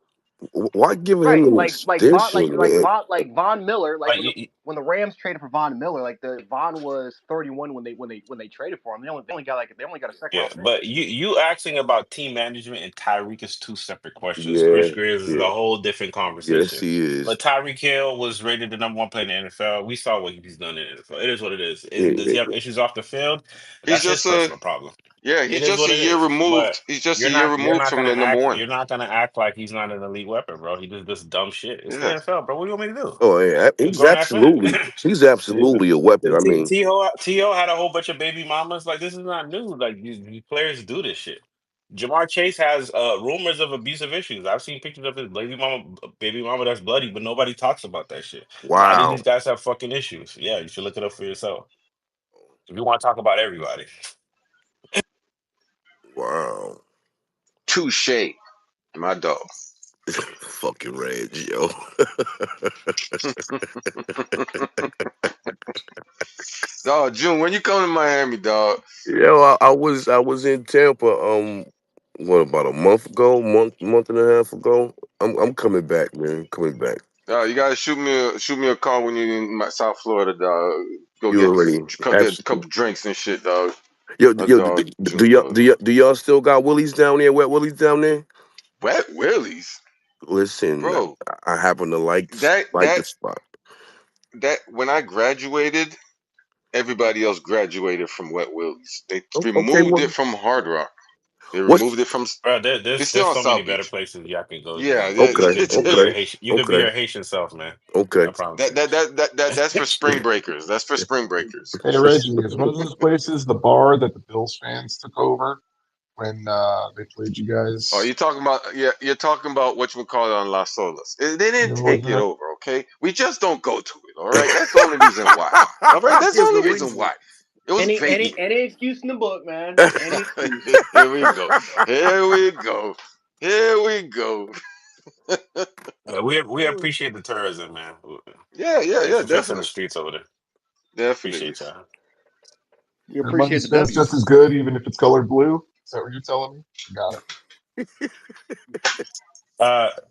Why give him Right, an like Von extension, man? like Von Miller, like like when the Rams traded for Von Miller, like the Von was 31 when they traded for him. They only got a second yeah, round pick. but you asking about team management and Tyreek is two separate questions. Chris Yeah, Greer is yeah. a whole different Yes, conversation. he is. But Tyreek Hill was rated the number one player in the NFL. We saw what he's done in the NFL. It is what it is. Does he Yeah, have issues off the field? He's That's his just a personal problem. he's It is just what a it year is. But removed. He's just a year removed from the number one. you're not gonna act like he's not an elite weapon, bro. He does this dumb shit. It's the Yeah, NFL, bro. What do you want me to do? Oh yeah, You're a he's grown ass man. absolutely a weapon. I mean, T.O. had a whole bunch of baby mamas. Like, this is not new. Like, these players do this shit. Jamar Chase has rumors of abusive issues. I've seen pictures of his baby mama that's bloody, but nobody talks about that shit. A lot of wow, these guys have fucking issues. Yeah, you should look it up for yourself. If you want to talk about everybody. wow, touche, my dog. fucking Reg, yo. Dog, June, when you come to Miami, dog, Yo, I was in Tampa. What about a month ago? Month and a half ago. I'm coming back, man. Coming back. you gotta shoot me a call when you're in South Florida, dog. You already Go get a couple absolutely. drinks and shit, dog. Yo, My yo, dog, do June, y'all dog. do y'all still got Willies down there? Wet Willies down there? Wet Willies, Listen, bro. I happen to That like the that spot. that when I graduated, everybody else graduated from Wet Willies. They Okay, removed well, it from Hard Rock. They what? removed it from. Bro, It's still there's on so many South better Beach. places y'all can go, Yeah, June. yeah. You Okay, could just be your okay, Haitian. You could be okay, your Haitian self, man. okay. I promise you. That's for spring breakers. That's for spring breakers. Hey Reggie, is one of those places the bar that the Bills fans took over when they played you Oh, guys? you're talking about you're talking about what you would call it on Las Solas. They didn't Was take it that? over, okay? We just don't go to it, all right? That's the only reason why. All right, that's the Give the only reason reason. why. It was vacant. Any excuse in the book, man. Any excuse. Here we go. Here we go. Here we go. We appreciate the tourism, man. Yeah, yeah, Thanks yeah, for fixing the definitely. streets over there. Definitely. Appreciate y'all. We Your money appreciate the spent's W. just as good, even if it's colored blue. Is that what you're telling me? Got it.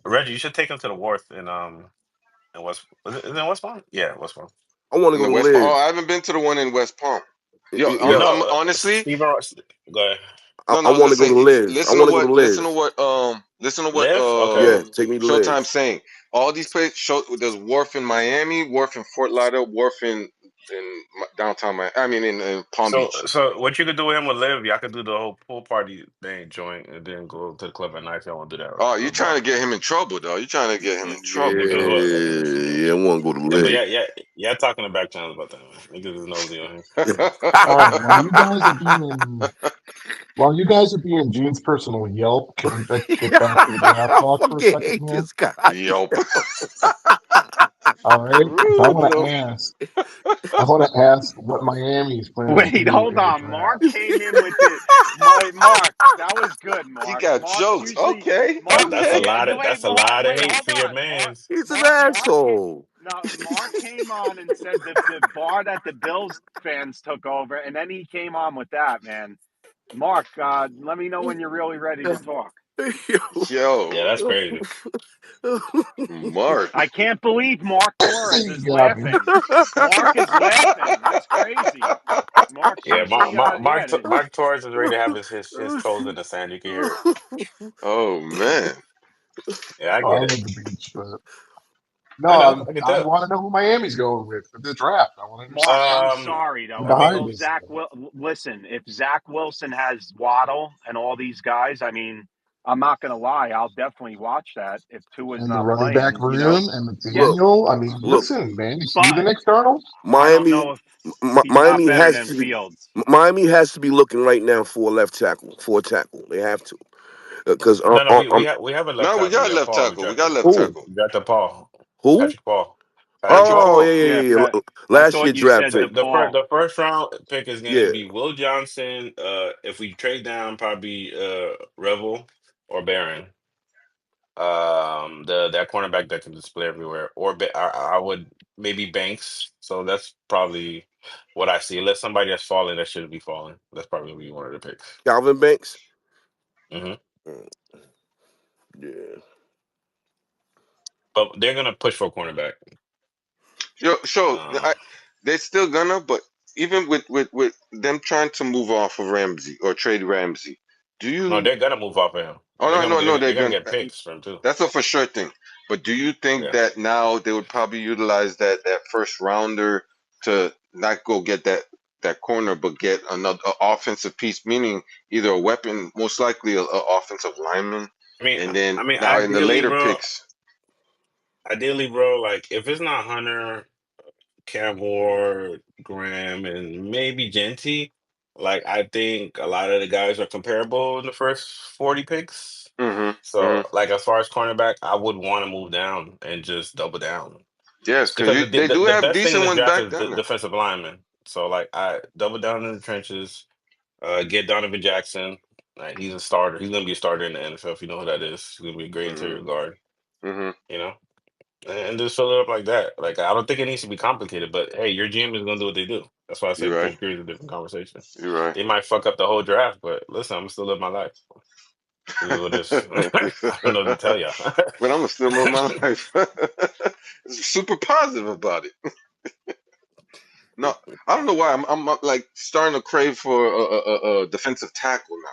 Reggie, you should take him to the wharf in West. Is it in West Palm? Yeah, West Palm. I want to In go the to West Palm. Oh, Live. I haven't been to the one in West Palm. Yo, Yo, I'm No, honestly. Steven. Go ahead. I, No, no, I I was want gonna to go say. to Live. I Listen to want to go to what. Live. Listen to what. Live. Okay. Yeah, take me to Live. Showtime's saying. All these places. There's Wharf in Miami, Wharf in Fort Lauderdale, Wharf in downtown Miami. I mean, in Palm Beach. So what you could do with him with Liv, y'all could do the whole pool party thing joint, and then go to the club at night if y'all want to do that Oh, you or trying to bar. get him in trouble, though? You trying to get him in trouble, Because though? what? Yeah, I want to go to Yeah, but Live. yeah, talking to back channels about that, man. Niggas is nosy on him. All right, while you guys are being June's personal Yelp, can we get back to the draft I talk for a fucking second hate here? this guy. Yelp. All right, because Rude, though. I want to ask what Miami's plans Wait, do hold in the on. Mark draft. came in with the Mark. That was good, He Mark. got Mark's jokes. usually Okay, That's a okay. lot of wait, that's a lot of wait, hate hold for your on. man's. He's an Mark came. asshole. No, Mark came on and said the bar that the Bills fans took over, and then he came on with that, man. Mark, let me know when you're really ready to talk. Yeah, Yo, that's crazy. Mark. I can't believe Mark Torres You is got me. laughing. Mark is laughing. That's crazy. Mark's Yeah, usually, Mark Torres is ready to have his toes in the sand. You can hear it. Oh man. Yeah, I Oh, I get it. love the beach, but no, I know. I can I tell. want to know who Miami's going with for the draft. I want to Mark, understand I'm Um, sorry though. who's I Although mean, behind this stuff. Listen, if Zach Wilson has Waddle and all these guys, I mean, I'm not gonna lie. I'll definitely watch that. If Tua's And the not running back playing, room and yeah. look, McDaniel. I mean, look. listen, man, you see the But next Arnold? I don't Miami, know if he's not Miami better has than to be. Fields. Miami has to be looking right now for a left tackle, for a tackle. They have to, because no, we have a left No, we tackle. We got got left Paul. We tackle. We drafted. got left who, tackle. We got the Paul. who? Patrick Paul. Patrick Patrick Paul. Oh Paul. yeah, Yeah, yeah, yeah. I Last year thought you said drafted. DePaul. The first round pick is gonna Yeah, be Will Johnson. If we trade down, probably Revel or Barron. That cornerback that can just play everywhere. Or I would maybe Banks. So that's probably what I see. Unless somebody that's falling that shouldn't be falling. That's probably gonna be one of the picks. Calvin Banks. Hmm. Mm, yeah, But they're gonna push for a cornerback. So Uh, they're still gonna, but even with them trying to move off of Ramsey or trade Ramsey, do no, you? they're gonna move off of him. Oh They're no, gonna no, no, they're, they're they're gonna gonna. get picks from him too. That's a for sure thing. But do you think Yeah. that now they would probably utilize that first rounder to not go get that corner, but get another offensive piece, meaning either a weapon, most likely a offensive lineman, I mean, and then I mean, now in the later bro. picks. Ideally, bro. Like, if it's not Hunter, Cavor, Graham, and maybe Genty. Like, I think a lot of the guys are comparable in the first 40 picks. Mm-hmm. So, Mm-hmm. like, as far as cornerback, I would want to move down and just double down. Yes, because Because they do the have best thing in decent this ones draft back is the down there. defensive lineman. So, like, I double down in the trenches, get Donovan Jackson. Like, he's a starter. He's going to be a starter in the NFL if you know who that is. He's going to be a great interior Mm-hmm. guard, Mm-hmm. you know? And just fill it up like that. Like, I don't think it needs to be complicated, but hey, your GM is gonna do what they do. That's why I You're said right. Coach Pierce is a different conversation. You're right. They might fuck up the whole draft, but listen, I'm still live my life. This is what it is. I don't know what to tell y'all. But I'm gonna still live my life. Super positive about it. No, I don't know why I'm like starting to crave for a defensive tackle now.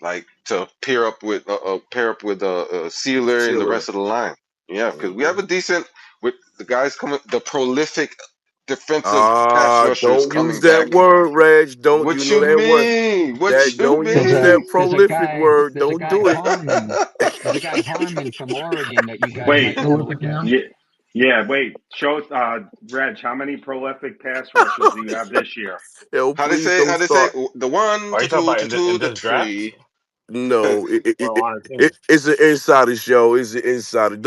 Like to pair up with Sealer and the Steeler. rest of the line. Yeah, because we have Mhm. a decent with the guys coming, the prolific defensive pass rushers Don't use coming that back. word, Reg. Don't you What know you that word? mean? What That you don't There's use a that mean? there's a prolific guy word. there's a Don't guy do it. Harmon. There's a guy Harmon from Oregon that you guys might Wait, want to Prolific look at. now? yeah, yeah. Wait, show Reg. How many prolific pass rushers do you have this year? Yo, How they please say? don't How they say? start. The one, Are to you talking two, about to two, in the this draft three. No, or on our team? it's an insider show. It's an insider.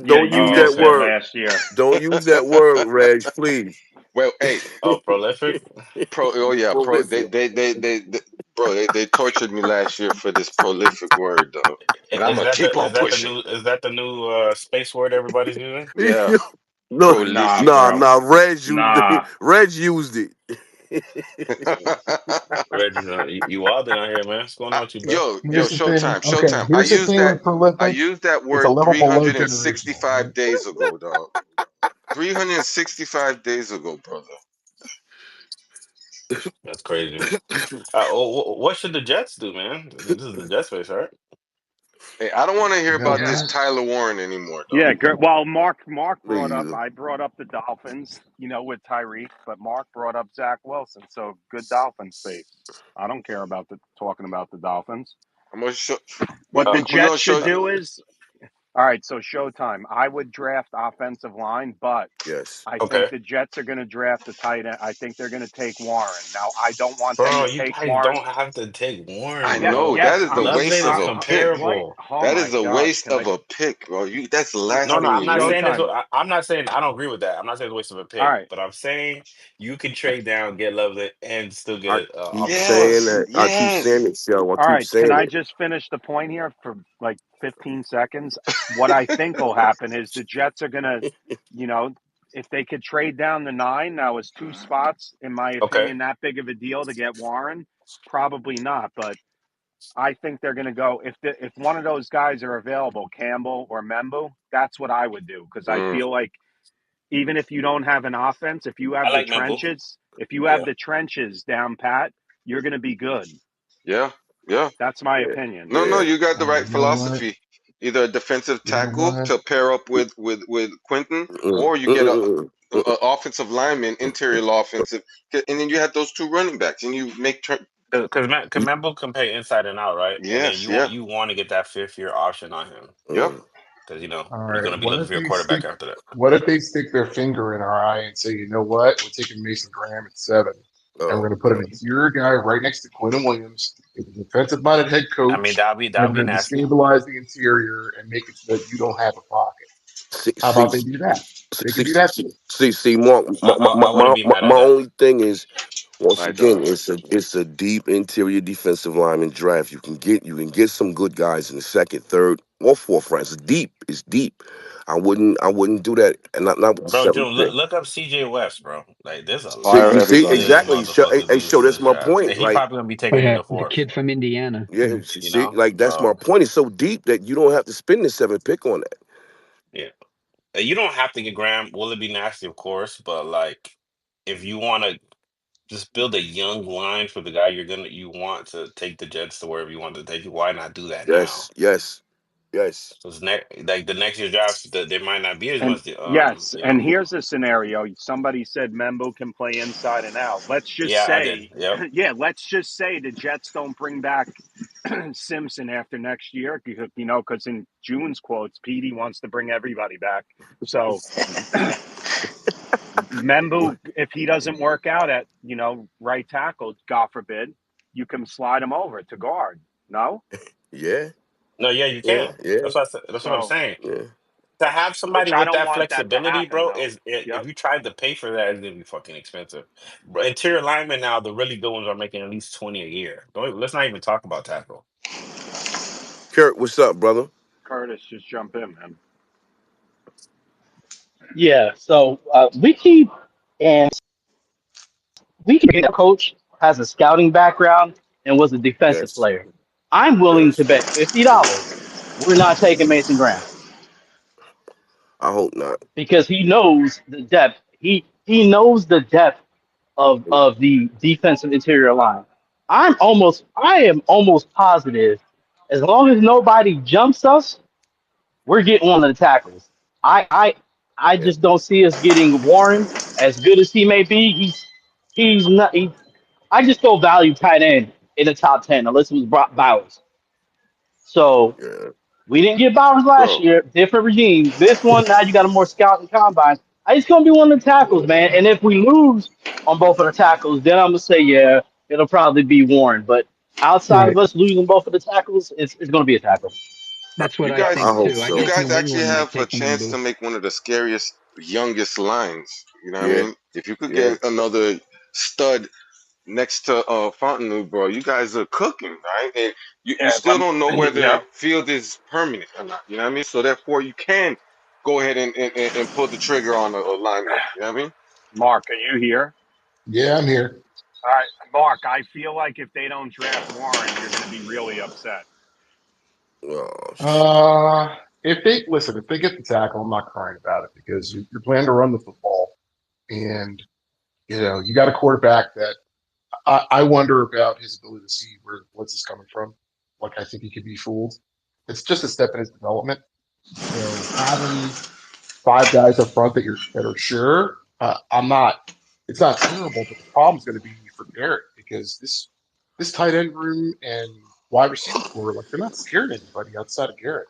Yeah, Don't you use Oh, that missed it okay. word. last year. Don't use that word, Reg. Please. Well, hey, Oh, prolific. pro. Oh yeah, pro. Prolific. Bro, they tortured me last year for this prolific word, though. But I'm Is gonna that keep the on pushing. is that the new space word everybody's using? Yeah, No, Nah, prolific. bro. Reg used it. Nah. Reg used it. Reggie, you wilding out here, man. What's going on with you, bro? Yo, Here's the thing. Showtime, Okay, Showtime. here's the thing with I prolific. used that It's a word little below generational, right? 365 days ago, dog. 365 days ago, brother. That's crazy. What should the Jets do, man? This is the Jets face, right? Hey, I don't want to hear You know about this that? Tyler Warren anymore, dog. Yeah, well, Mark Me brought up. either. I brought up the Dolphins, with Tyreek, but Mark brought up Zach Wilson. So good Dolphins face. I don't care about talking about the Dolphins. I'm gonna show. What the We're gonna Jets show should you. do is all right. So Showtime. I would draft offensive line, but Yes. I think Okay. the Jets are going to draft a tight end. I think they're going to take Warren. Now, I don't want them Bro, to you take guys Warren. don't have to take I Warren, Yeah, know bro. that yes, is a Love waste it of is a pick. explain. comparable. Oh That my is a gosh! waste Can of I? a pick, bro. That's the last No, No, no, thing I'm you not need. saying this. Showtime. I'm not saying I don't agree with that. I'm not saying it's a waste of a All pick, right. but I'm saying you can trade down, get Lovely, and still I get an keep offensive saying Yes, lineman. that. I keep saying yes. it, yo. I All keep right. Can saying I it. just finish the point here for like 15 seconds? What I think will happen is the Jets are going to, you know, if they could trade down the nine, now is two spots, in my Okay. opinion, that big of a deal to get Warren? Probably not. But I think they're going to go if one of those guys are available, Campbell or Membu. That's what I would do because I Mm, feel like even if you don't have an offense, if you I have the like Membo. trenches, if you have Yeah. the trenches down pat, you're going to be good. yeah, yeah. That's my Yeah. opinion. No, no, Yeah. you got the right You know what? philosophy. Either a defensive You know tackle what? to pair up with Quentin, Mm, or you get a offensive lineman, interior offensive, and then you have those two running backs, and you make. Because Membo can play inside and out, right? And then Yes, you want yeah, you want to get that fifth year option on him yeah. mm. because All you're right. gonna be looking for your quarterback after that. What if they stick their finger in our eye and say, you know what? We're taking Mason Graham at 7, and Oh we're going to put an God. interior guy right next to Quinton Williams, a defensive-minded head I mean, coach, that and would be we're going to nasty. destabilize the interior and make it so that you don't have a pocket. See, How see, about they do that? They can see, do that too. see, Mark. I wouldn't be mad at My that. only thing is, once I don't. again, it's a deep interior defensive lineman draft. You can get some good guys in the second, third, or fourth round. It's deep. It's deep. I wouldn't do that, and not with the Bro, seventh June, pick. look up CJ West, bro. Like, there's a See, Fire you lot of see everybody. good exactly. Show, hey, motherfuckers hey, in show. this That's my draft. And point. he Like, probably gonna be Oh taken in yeah, the the fourth, kid from Indiana. yeah, Yeah. you see, know? like that's my So point. It's so deep that you don't have to spend the seventh pick on that. yeah. You don't have to get Graham. Will it be nasty? Of course, but like if you wanna just build a young line for the guy you want to take the Jets to wherever you want to take you, why not do that now? Yes, yes, yes. So it's like the next year's drafts that there might not be as And much yes, and here's a scenario. Somebody said Membo can play inside and out. Let's just yeah, I did. say, Yep. yeah, let's just say the Jets don't bring back Simpson after next year, because in June's quotes, Petey wants to bring everybody back. So Membo, if he doesn't work out at, right tackle, God forbid, you can slide him over to guard. No? Yeah, No, yeah, you yeah, can. yeah, That's what I'm So, saying. yeah. To have which somebody I with don't that want that to flexibility, happen, bro, though. if Yep. you tried to pay for that, it's gonna be fucking expensive. Bro, interior linemen now, the really good ones are making at least 20 a year. Let's not even talk about tackle. Kurt, what's up, brother? Curtis, just jump in, man. Yeah, so and we keep a coach has a scouting background and was a defensive Yes, player. I'm willing to yes. bet $50 we're not taking Mason Graham I hope not. because he knows the depth. He knows the depth of the defensive interior line. I am almost positive as long as nobody jumps us, we're getting one of the tackles. I I I Yeah, just don't see us getting Warren as good as he may be. He's not. I just don't value tight end in the top 10 unless it was Brock Bowers. So yeah. we didn't get Bowers last Bro, year. Different regime. This one now you got a more scout and combine. I just gonna be one of the tackles, man. And if we lose on both of the tackles, then I'm gonna say yeah, it'll probably be Warren. But outside of Right. us losing both of the tackles, it's gonna be a tackle. That's what you I I think guys, hope too. I you so. think guys New actually England might have a take chance to Membu. make one of the scariest, youngest lines. You know what I Yeah, mean? If you could yeah, get another stud next to Fontenot, bro, you guys are cooking, right? And you Yeah, still don't know whether yeah. that field is permanent or not. You know what I mean? So therefore, you can go ahead and pull the trigger on a lineman. You know what I mean? Mark, are you here? Yeah, I'm here. All right, Mark, I feel like if they don't draft Warren, you're going to be really upset. Oh shit. Uh, if they get the tackle, I'm not crying about it because you're planning to run the football, and you got a quarterback that I wonder about his ability to see what's this coming from. Like I think he could be fooled. It's just a step in his development. So having five guys up front that are sure, I'm not. It's not terrible, but the problem's going to be for Garrett because this tight end room and wide receiver core, like they're not scared of anybody outside of Garrett.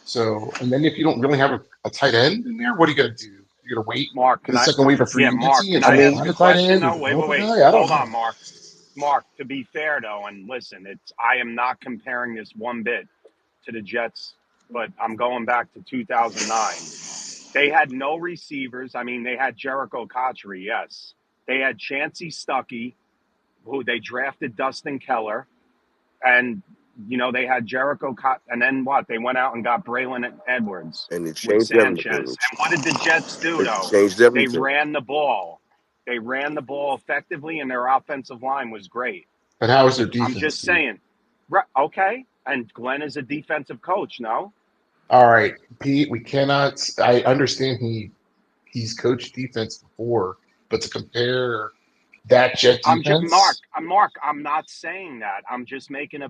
So, and then if you don't really have a tight end in there, what are you going to do? You're going to wait Mark, for can the I? second wave of free Yeah, Mark, agency and can I try I to mean, ask find a a tight question end or though? Wait, develop wait, a wait. guy? I don't Hold on, know. Mark. Mark, to be fair though, and listen, I am not comparing this one bit to the Jets, but I'm going back to 2009. They had no receivers. I mean, they had Jericho Cotchery, yes. They had Chancey Stuckey, who they drafted Dustin Keller, and they had and then what? They went out and got Braylon Edwards and it with changed Sanchez. everything. And what did the Jets do It though? changed They everything. ran the ball. They ran the ball effectively, and their offensive line was great. But how is their I'm defense, just Pete? saying. Right, okay. And Glenn is a defensive coach, no? All right, Pete. We cannot. I understand he's coached defense before, but to compare that Jet Mark. defense, I'm not saying that. I'm just making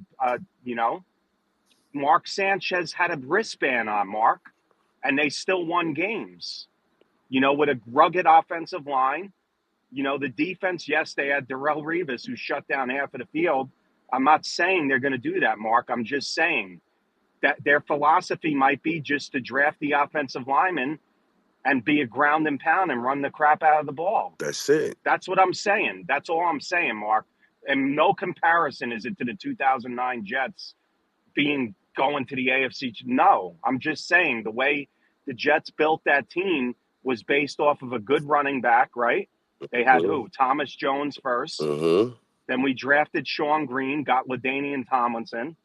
Mark Sanchez had a wristband on, Mark, and they still won games. With a rugged offensive line. The defense, yes, they had Darrell Revis who shut down half of the field. I'm not saying they're going to do that, Mark. I'm just saying that their philosophy might be just to draft the offensive lineman and be a ground and pound and run the crap out of the ball. That's it. That's what I'm saying. That's all I'm saying, Mark. And no comparison is it to the 2009 Jets going to the AFC. No, I'm just saying the way the Jets built that team was based off of a good running back, right? They had Mm-hmm. who? Thomas Jones first. Mm-hmm. Then we drafted Sean Green, got LaDainian Tomlinson.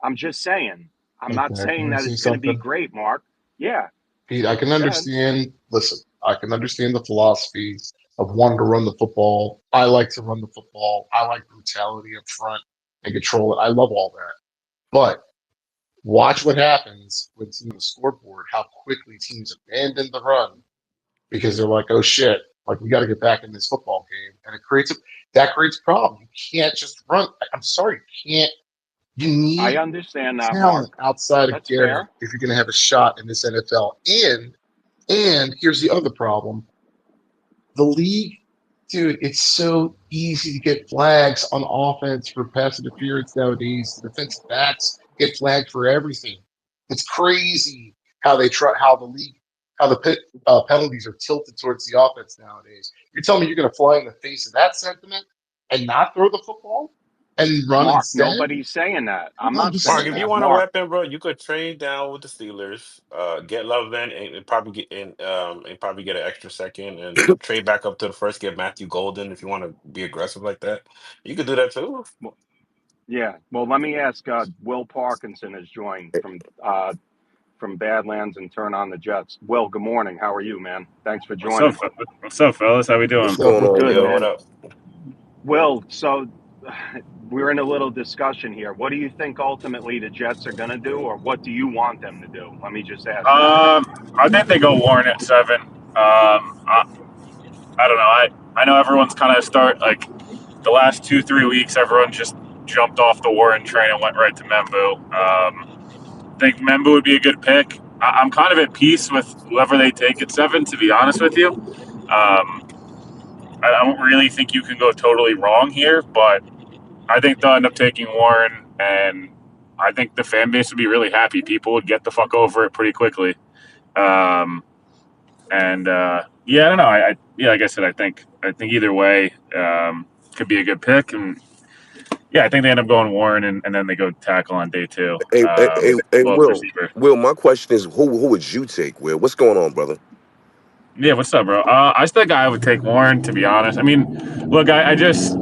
I'm just saying. I'm not okay, can saying I that say it's going to be something? great, Mark. Yeah, Pete, I can go ahead. understand. Listen, I can understand the philosophy of wanting to run the football. I like to run the football. I like brutality up front and control it. I love all that. But watch what happens when teams on the scoreboard, how quickly teams abandon the run because they're like, oh shit, like we got to get back in this football game. And that creates a problem. You can't just run. I'm sorry, you can't. You I need understand that, Mark. talent outside of That's Garrett fair. if you're going to have a shot in this NFL. And here's the other problem: the league, dude. It's so easy to get flags on offense for pass interference nowadays. The defensive backs get flagged for everything. It's crazy how the league, how the penalties are tilted towards the offense nowadays. You're telling me you're going to fly in the face of that sentiment and not throw the football and run Mark, instead? nobody's saying that. I'm No, I'm not just Mark, saying if saying. you that. want a Mark, weapon, bro, you could trade down with the Steelers, get Love in, and probably and probably get an extra second, and trade back up to the first, get Matthew Golden if you want to be aggressive like that. You could do that too. yeah. Well, let me ask. Will Parkinson has joined from Badlands and Turn on the Jets. Will, good morning. How are you, man? Thanks for What's up? joining. What's up, fellas? How we What's doing? going on, Good, Yo, what Will? man. up? Will, so we're in a little discussion here. What do you think ultimately the Jets are going to do, or what do you want them to do? Let me just ask that. I think they go Warren at 7. I don't know. I know everyone's kind of like the last 2-3 weeks. Everyone just jumped off the Warren train and went right to Membu. I think Membu would be a good pick. I'm kind of at peace with whoever they take at 7. To be honest with you, I don't really think you can go totally wrong here, but I think they'll end up taking Warren, and I think the fan base would be really happy. People would get the fuck over it pretty quickly. Um, and yeah, I don't know. Yeah, like I said, I think either way could be a good pick, and yeah, I think they end up going Warren, and then they go tackle on day 2. Hey, Both receiver. Will, my question is, who would you take? Will, what's going on, brother? Yeah, what's up, bro? I still think I would take Warren, to be honest. I mean, look, I just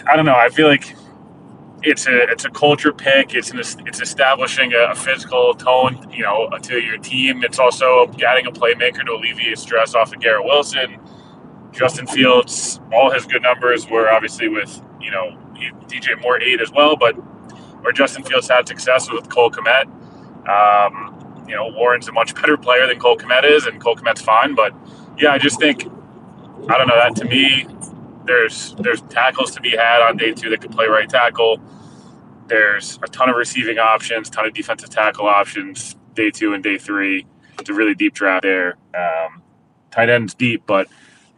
I don't know. I feel like it's a culture pick. It's establishing a physical tone, to your team. It's also adding a playmaker to alleviate stress off of Garrett Wilson. Justin Fields, all his good numbers were obviously with DJ Moore 8 as well, but where Justin Fields had success was with Cole Kmet. Warren's a much better player than Cole Kmet is, and Cole Kmet's fine. But yeah, I just think I don't know that to me. There's tackles to be had on day 2 that could play right tackle. There's a ton of receiving options, ton of defensive tackle options day 2 and day 3. It's a really deep draft there. Tight end's deep, but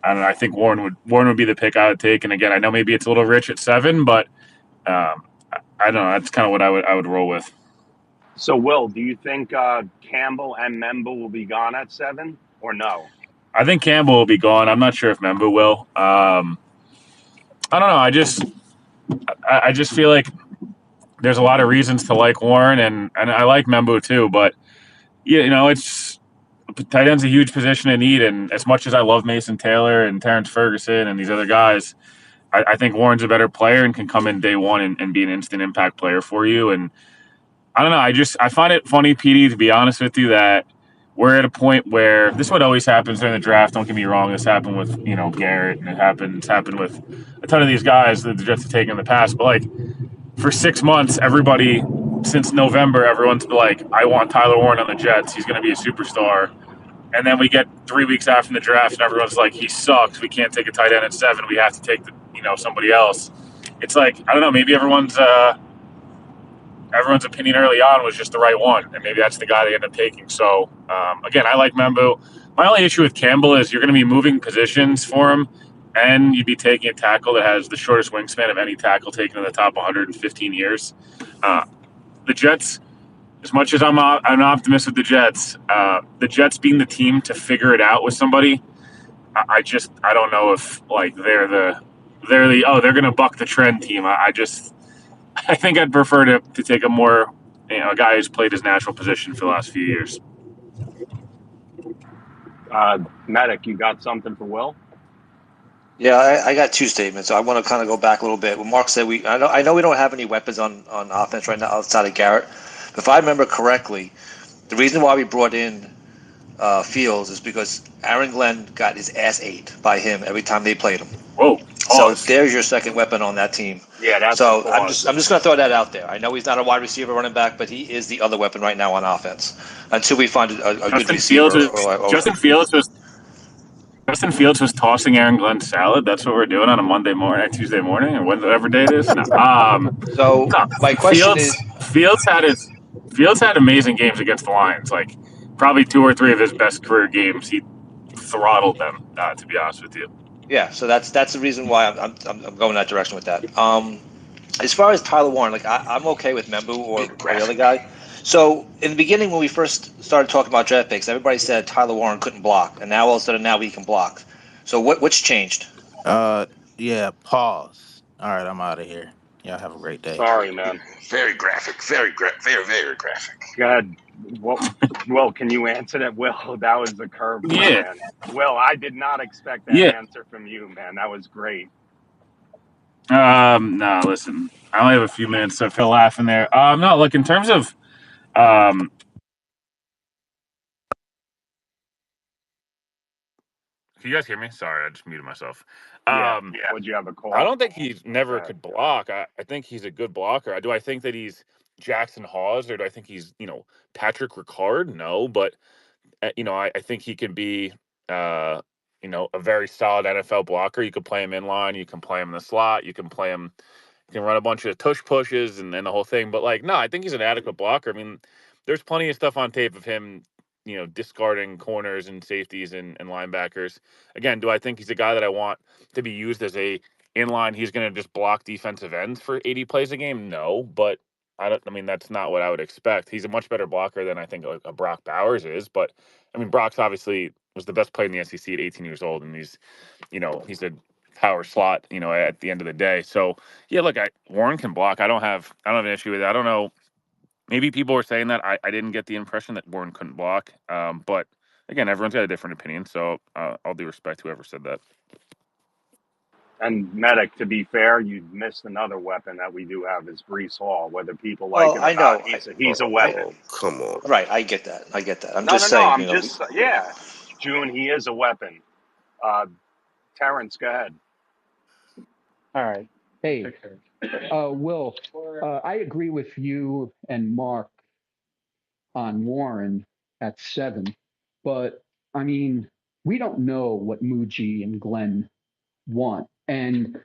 I don't know. I think Warren would be the pick I would take. And again, I know maybe it's a little rich at 7, but I don't know. That's kind of what I would roll with. So, Will, do you think Campbell and Memba will be gone at 7 or no? I think Campbell will be gone. I'm not sure if Memba will. I don't know. I just feel like there's a lot of reasons to like Warren, and I like Membu too. But it's tight end's a huge position in need. And as much as I love Mason Taylor and Terrence Ferguson and these other guys, I think Warren's a better player and can come in day 1 and be an instant impact player for you. And I don't know. I find it funny, PD, to be honest with you, that we're at a point where this is what always happens during the draft. Don't get me wrong. This happened with Garrett, and it's happened with a ton of these guys that the Jets have taken in the past. But like for 6 months, everybody since November, everyone's like, I want Tyler Warren on the Jets. He's going to be a superstar. And then we get 3 weeks after the draft, and everyone's like, he sucks. We can't take a tight end at 7. We have to take somebody else. It's like I don't know. Maybe everyone's opinion early on was just the right one, and maybe that's the guy they end up taking. So again, I like Membu. My only issue with Campbell is you're going to be moving positions for him, and you'd be taking a tackle that has the shortest wingspan of any tackle taken in the top 115 years. The Jets, as much as I'm an optimist with the Jets being the team to figure it out with somebody, I don't know if like they're going to buck the trend team. I think I'd prefer to take a more, a guy who's played his natural position for the last few years. Medic, you got something for Will? Yeah, I got 2 statements. I want to kind of go back a little bit. When Mark said I know we don't have any weapons on offense right now outside of Garrett. If I remember correctly, the reason why we brought in Fields is because Aaron Glenn got his ass ate by him every time they played him. Whoa! So there's your second weapon on that team. Yeah, that's so I'm just going to throw that out there. I know he's not a wide receiver, running back, but he is the other weapon right now on offense until we find a good receiver. Justin Fields was tossing Aaron Glenn salad. That's what we're doing on a Monday morning, Tuesday morning, or whatever day it is. So my question is, Fields had amazing games against the Lions. Like probably 2 or 3 of his best career games, he throttled them. To be honest with you. Yeah, so that's the reason why I'm going that direction with that. As far as Tyler Warren, like I'm okay with Membu or the other guy. So in the beginning, when we first started talking about draft picks, everybody said Tyler Warren couldn't block, and now all of a sudden now he can block. So what's changed? Yeah. Pause. All right, I'm out of here. Y'all have a great day. Sorry, man. Very graphic. Very graphic. Go ahead. Will, can you answer that? Will, that was a curveball, Yeah. man. Will, I did not expect that answer from you, man. That was great. No, listen. I only have a few minutes, so feel laughing there. No, look, in terms of can you guys hear me? Sorry, I just muted myself. Yeah. Would you have a call? I don't think he never could block. I think he's a good blocker. Do I think that he's Jackson Hawes, or do I think he's Patrick Ricard? No, but I think he can be a very solid NFL blocker. You could play him in line, you can play him in the slot, you can play him. You can run a bunch of tush pushes and then the whole thing. But no, I think he's an adequate blocker. I mean, there's plenty of stuff on tape of him, discarding corners and safeties and linebackers. Again, do I think he's a guy that I want to be used as a inline? He's going to just block defensive ends for 80 plays a game? No, but I mean, that's not what I would expect. He's a much better blocker than I think a Brock Bowers is. But I mean, Brock's obviously was the best player in the SEC at 18 years old, and he's a power slot, at the end of the day. So yeah, look, Warren can block. I don't have an issue with it. I don't know. Maybe people were saying that. I didn't get the impression that Warren couldn't block. But again, everyone's got a different opinion. So all due respect to whoever said that. And Medic, to be fair, you missed another weapon that we do have is Brees Hall. Whether people like it or not, he's a weapon. Oh, come on. Right, I get that. I'm No, just saying. I'm just June, he is a weapon. Terrence, go ahead. All right. Hey, Will, I agree with you and Mark on Warren at 7, but I mean, we don't know what Muji and Glenn want. And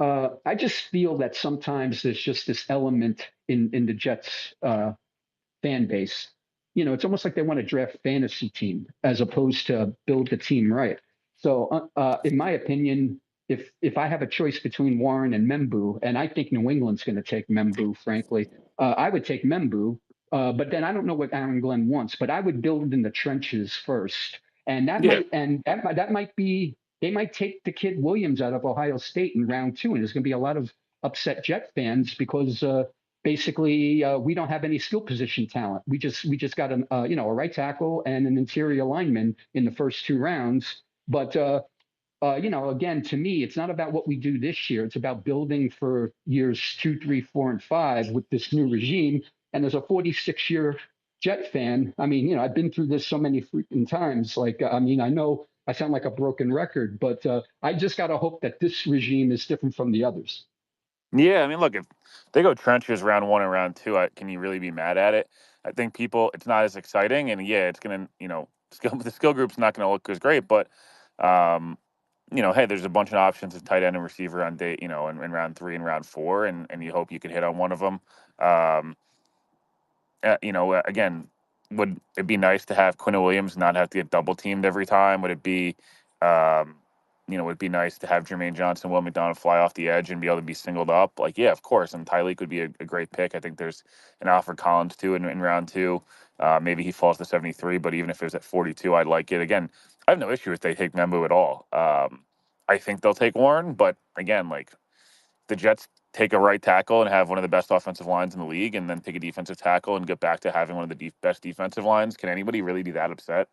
I just feel that sometimes there's just this element in the Jets fan base. It's almost like they want to draft fantasy team as opposed to build the team right. So, in my opinion, if I have a choice between Warren and Membu, and I think New England's going to take Membu, frankly, I would take Membu. But then I don't know what Aaron Glenn wants, but I would build in the trenches first, and Yeah. that might be they might take the kid Williams out of Ohio State in round 2, and there's going to be a lot of upset Jet fans because basically we don't have any skill position talent. We just got a right tackle and an interior lineman in the first 2 rounds. But again, to me, it's not about what we do this year. It's about building for years 2, 3, 4, and 5 with this new regime. And as a 46-year Jet fan, I mean, I've been through this so many freaking times. Like, I mean, I know I sound like a broken record, but I just got to hope that this regime is different from the others. Yeah, I mean, look, if they go trenches round 1 and round 2, can you really be mad at it? I think it's not as exciting, and yeah, it's gonna, the skill group's not gonna look as great, but, um, hey, there's a bunch of options of tight end and receiver on day, in round 3 and round 4, and you hope you can hit on one of them. Um, again, would it be nice to have Quinn Williams not have to get double teamed every time? Um, would it be nice to have Jermaine Johnson, Will McDonald fly off the edge and be able to be singled up? Like, yeah, of course. And Tyleek would be a great pick. I think there's an Alfred Collins too in round 2. Maybe he falls to 73, but even if it was at 42, I'd like it. Again, I have no issue if they take Membu at all. I think they'll take Warren, but again, like the Jets take a right tackle and have one of the best offensive lines in the league, and then take a defensive tackle and get back to having one of the best defensive lines. Can anybody really be that upset?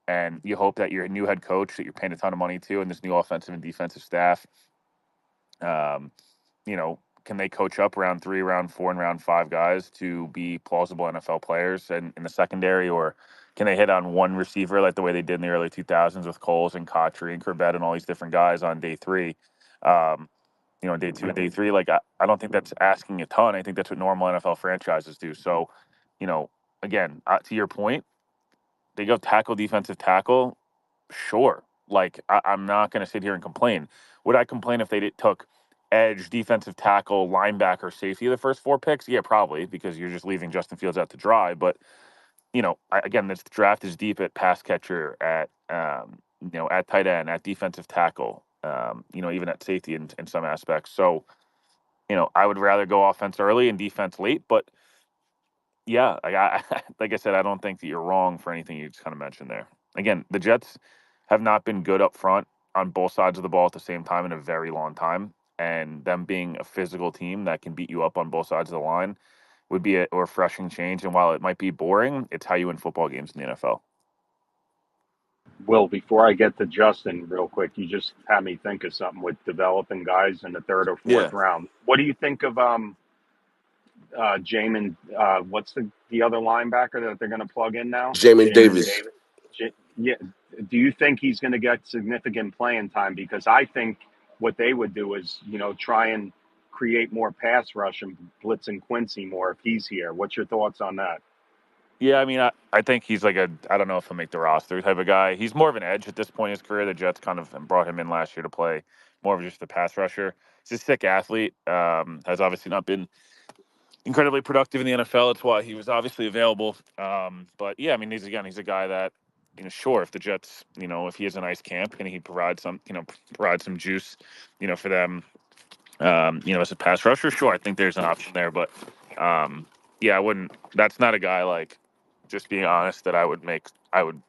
And you hope that your new head coach that you're paying a ton of money to, and this new offensive and defensive staff, um, can they coach up round 3, round 4, and round 5 guys to be plausible NFL players and in the secondary, or can they hit on one receiver like the way they did in the early 2000s with Coles and Kotry and Corbett and all these different guys on day 3? Um, day 2 and day 3, like I don't think that's asking a ton. I think that's what normal NFL franchises do. So, you know, again, to your point, they go tackle, defensive tackle. Sure. Like I'm not going to sit here and complain. Would I complain if took edge, defensive tackle, linebacker, safety the first 4 picks? Yeah, probably, because you're just leaving Justin Fields out to dry. But again, this draft is deep at pass catcher, at at tight end, at defensive tackle, even at safety in some aspects. So I would rather go offense early and defense late. But yeah, like I said, I don't think that you're wrong for anything you just kind of mentioned there. Again, the Jets have not been good up front on both sides of the ball at the same time in a very long time. And them being a physical team that can beat you up on both sides of the line would be a refreshing change. And while it might be boring, it's how you win football games in the NFL. Will, before I get to Justin, real quick, you just had me think of something with developing guys in the 3rd or 4th Yeah. round. What do you think of Jamin? What's the other linebacker that they're going to plug in now? Jamin Jamin Davis. Davis. Yeah. Do you think he's going to get significant playing time? Because I think what they would do is, try and create more pass rush and blitz and Quincy more if he's here. What's your thoughts on that? Yeah, I mean, I think he's like I don't know if he'll make the roster type of guy. He's more of an edge at this point in his career. The Jets kind of brought him in last year to play more of just a pass rusher. He's a sick athlete. Has obviously not been incredibly productive in the NFL. That's why he was obviously available. But yeah, I mean, he's a guy that, sure, if the Jets, if he has a nice camp and he provides some juice, for them, as a pass rusher, sure, I think there's an option there. But yeah, I wouldn't. That's not a guy, like, just being honest, that I would make. I would.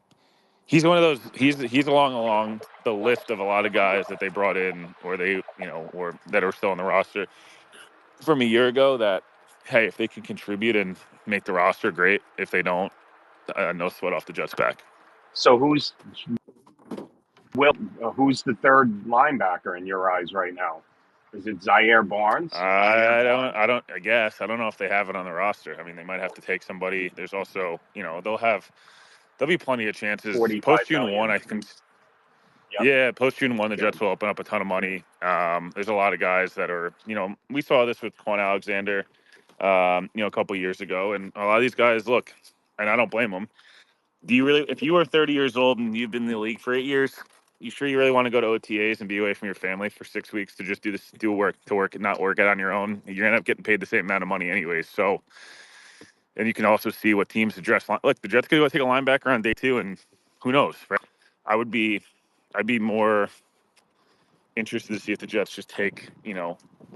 He's one of those. He's along the list of a lot of guys that they brought in, or they, or that are still on the roster from a year ago. That, hey, if they can contribute and make the roster, great. If they don't, no sweat off the Jets' back. So who's the 3rd linebacker in your eyes right now? Is it Zaire Barnes? I guess I don't know if they have it on the roster. I mean, they might have to take somebody. There's also, there'll be plenty of chances 45 post June 1. million. I think. Yep. Yeah, post June 1, the Yep. Jets will open up a ton of money. There's a lot of guys that are, we saw this with Quan Alexander, a couple years ago, and a lot of these guys, look, and I don't blame them. Do you really, if you are 30 years old and you've been in the league for 8 years, you sure you really want to go to OTAs and be away from your family for 6 weeks to just do work and not work it on your own? You're gonna end up getting paid the same amount of money anyways. So, and you can also see what teams address. Look, the Jets could go take a linebacker on day 2, and who knows, right? I would be, I'd be more interested to see if the Jets just take a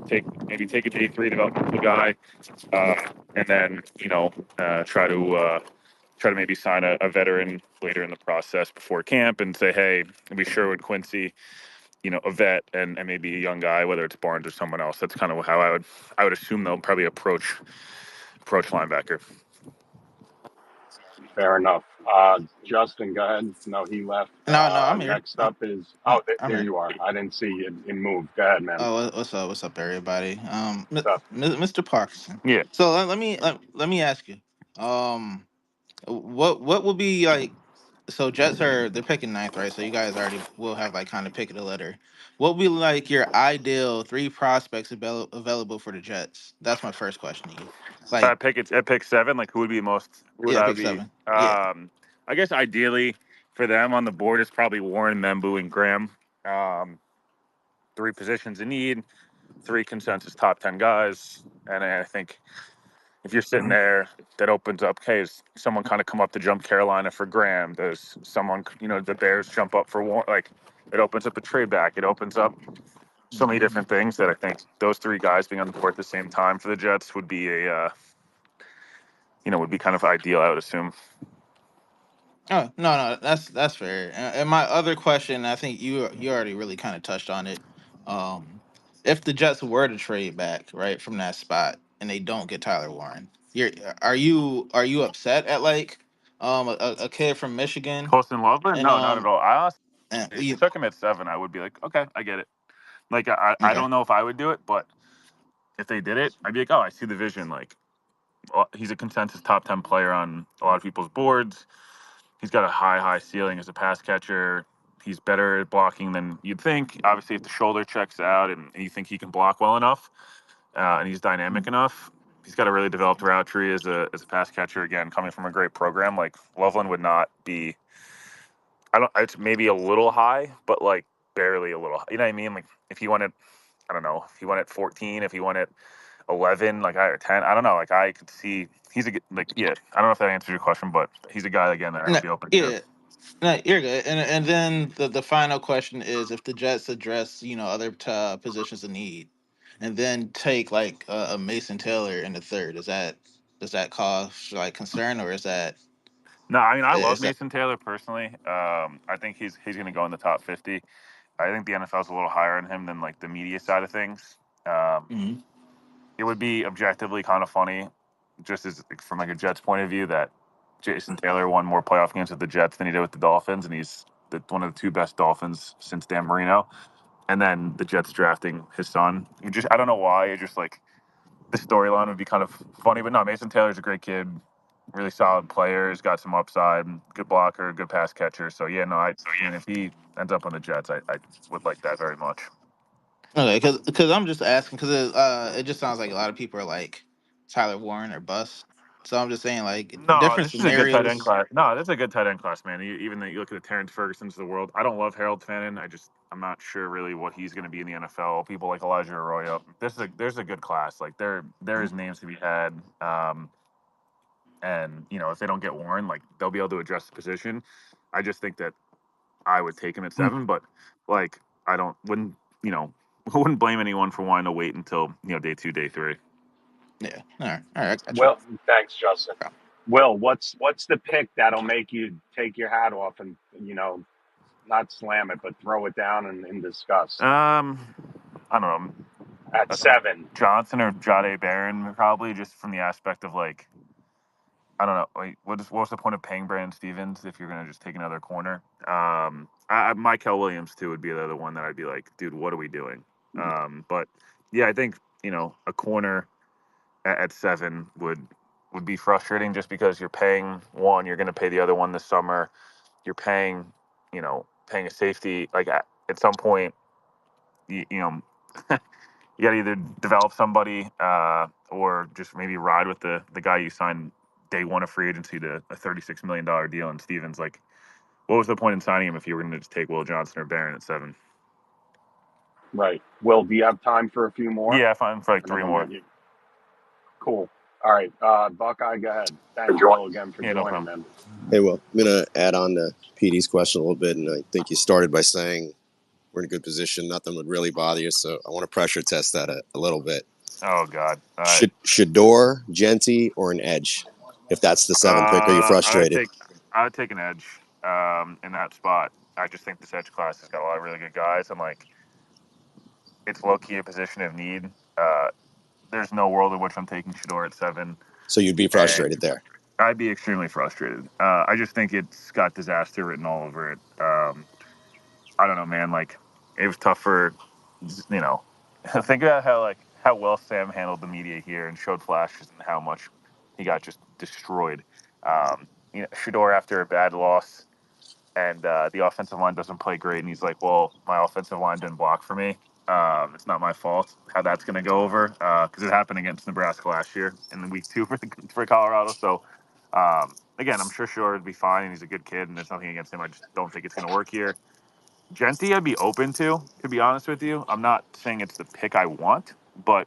day 3 developmental guy, and then try to maybe sign a veteran later in the process before camp and say, hey, we sure would Quincy, a vet and maybe a young guy, whether it's Barnes or someone else. That's kind of how I would assume they'll probably approach linebacker. Fair enough. Justin, go ahead. No, he left. No, no, I'm here. Next up is, oh, I'm there here. you are. I didn't see you in move. Go ahead, man. Oh, what's up? What's up, everybody? What's up? Mr. Parkinson. Yeah. So let me ask you, um, what will be like? So Jets they're picking ninth, right? So you guys already will have like kind of pick of the litter. What will be like your ideal 3 prospects available for the Jets? That's my first question to you. Like, At pick 7, like who would be most? Who would yeah, I pick be? 7. Yeah. I guess ideally for them on the board is probably Warren, Membu, and Graham. 3 positions in need, 3 consensus top 10 guys, and I think if you're sitting there, that opens up. Hey, does someone kind of come up to jump Carolina for Graham? Does someone, the Bears jump up for Warren? Like, it opens up a trade back. It opens up so many different things that I think those 3 guys being on the board at the same time for the Jets would be would be kind of ideal. I would assume. Oh, no, that's fair. And my other question, I think you already really kind of touched on it. If the Jets were to trade back right from that spot and they don't get Tyler Warren, are you upset at like a kid from Michigan Colston Loveland? and No, not at all. I honestly, if you you, took him at 7, I would be like, okay, I get it. Like, I okay. don't know if I would do it, but if they did it, I'd be like, oh, I see the vision. Like, he's a consensus top 10 player on a lot of people's boards. He's got a high ceiling as a pass catcher. He's better at blocking than you'd think. Obviously, if the shoulder checks out and you think he can block well enough, and he's dynamic enough, he's got a really developed route tree as a pass catcher. Again, coming from a great program, like Loveland would not be. I don't. It's maybe a little high, but like barely a little. You know what I mean? Like if he went at, I don't know, if he went at 14, if he went at 11, like I or 10, I don't know. Like I could see he's yeah. I don't know if that answers your question, but he's a guy again that I No, would be open to. yeah, no, you're good. And then the final question is if the Jets address other positions of need, and then take like a Mason Taylor in the third, does that cause like concern, or No, I mean I love is that Mason Taylor personally. I think he's going to go in the top 50. I think the NFL's a little higher on him than like the media side of things. Um, Mhm. it would be objectively kind of funny, just as from like a Jets point of view, that Jason Taylor won more playoff games with the Jets than he did with the Dolphins, and he's one of the 2 best Dolphins since Dan Marino. And then the Jets drafting his son. I don't know why. It just like the storyline would be kind of funny, but no, Mason Taylor's a great kid, really solid player. He's got some upside, good blocker, good pass catcher. So yeah, no, I mean, if he ends up on the Jets, I would like that very much. okay? Because I'm just asking because it just sounds like a lot of people are like Tyler Warren or bust. So I'm just saying like No, different this is a good tight end scenarios. class. No, this is a good tight end class, man. Even though you look at the Terrence Fergusons of the world, I don't love Harold Fannin. I'm not sure really what he's going to be in the NFL. People like Elijah Arroyo. There's a good class. Like there is names to be had. And if they don't get Warren, like they'll be able to address the position. I just think that I would take him at 7, but like I don't wouldn't wouldn't blame anyone for wanting to wait until day 2, day 3. Yeah, all right, I got you. Well, thanks, Justin. Will, what's the pick that'll make you take your hat off and not slam it, but throw it down in disgust? I don't know. At 7. Johnson or Jade Barron probably, just from the aspect of like I don't know. Like, what's the point of paying Brandon Stevens if you're gonna just take another corner? Michael Williams too would be the other one that I'd be like, dude, what are we doing? But yeah, I think a corner at 7 would be frustrating just because you're paying one, you're gonna pay the other one this summer. You're paying a safety like at some point, you know. You got to either develop somebody or just maybe ride with the guy you signed day one of free agency to a $36 million deal. And Stevens, like, what was the point in signing him if you were going to just take Will Johnson or Barron at 7? Right. Will, do you have time for a few more? Yeah, fine for like And then 3 we'll more. get you. Cool. All right. Buckeye, go ahead. Thanks, Will, again for Yeah, no joining, problem. man. Hey, Will, I'm going to add on to PD's question a little bit, and I think you started by saying we're in a good position. Nothing would really bother you, so I want to pressure test that a little bit. Oh God. All right. Shador, Genty, or an edge? If that's the 7th pick, are you I would frustrated? take an edge in that spot. I just think this edge class has got a lot of really good guys, and like it's low key a position of need. There's no world in which I'm taking Shador at 7, So you'd be and frustrated there. I'd be extremely frustrated. I just think it's got disaster written all over it. I don't know, man. Like it was tough for, you know, think about how well Sam handled the media here and showed flashes and how much he got just destroyed. Shador after a bad loss and the offensive line doesn't play great, and he's like, "Well, my offensive line didn't block for me. It's not my fault." How that's going to go over because it happened against Nebraska last year in the week 2 for Colorado. So again, I'm sure Shore would be fine, and he's a good kid, and there's nothing against him. I just don't think it's going to work here. Genty, I'd be open to be honest with you. I'm not saying it's the pick I want, but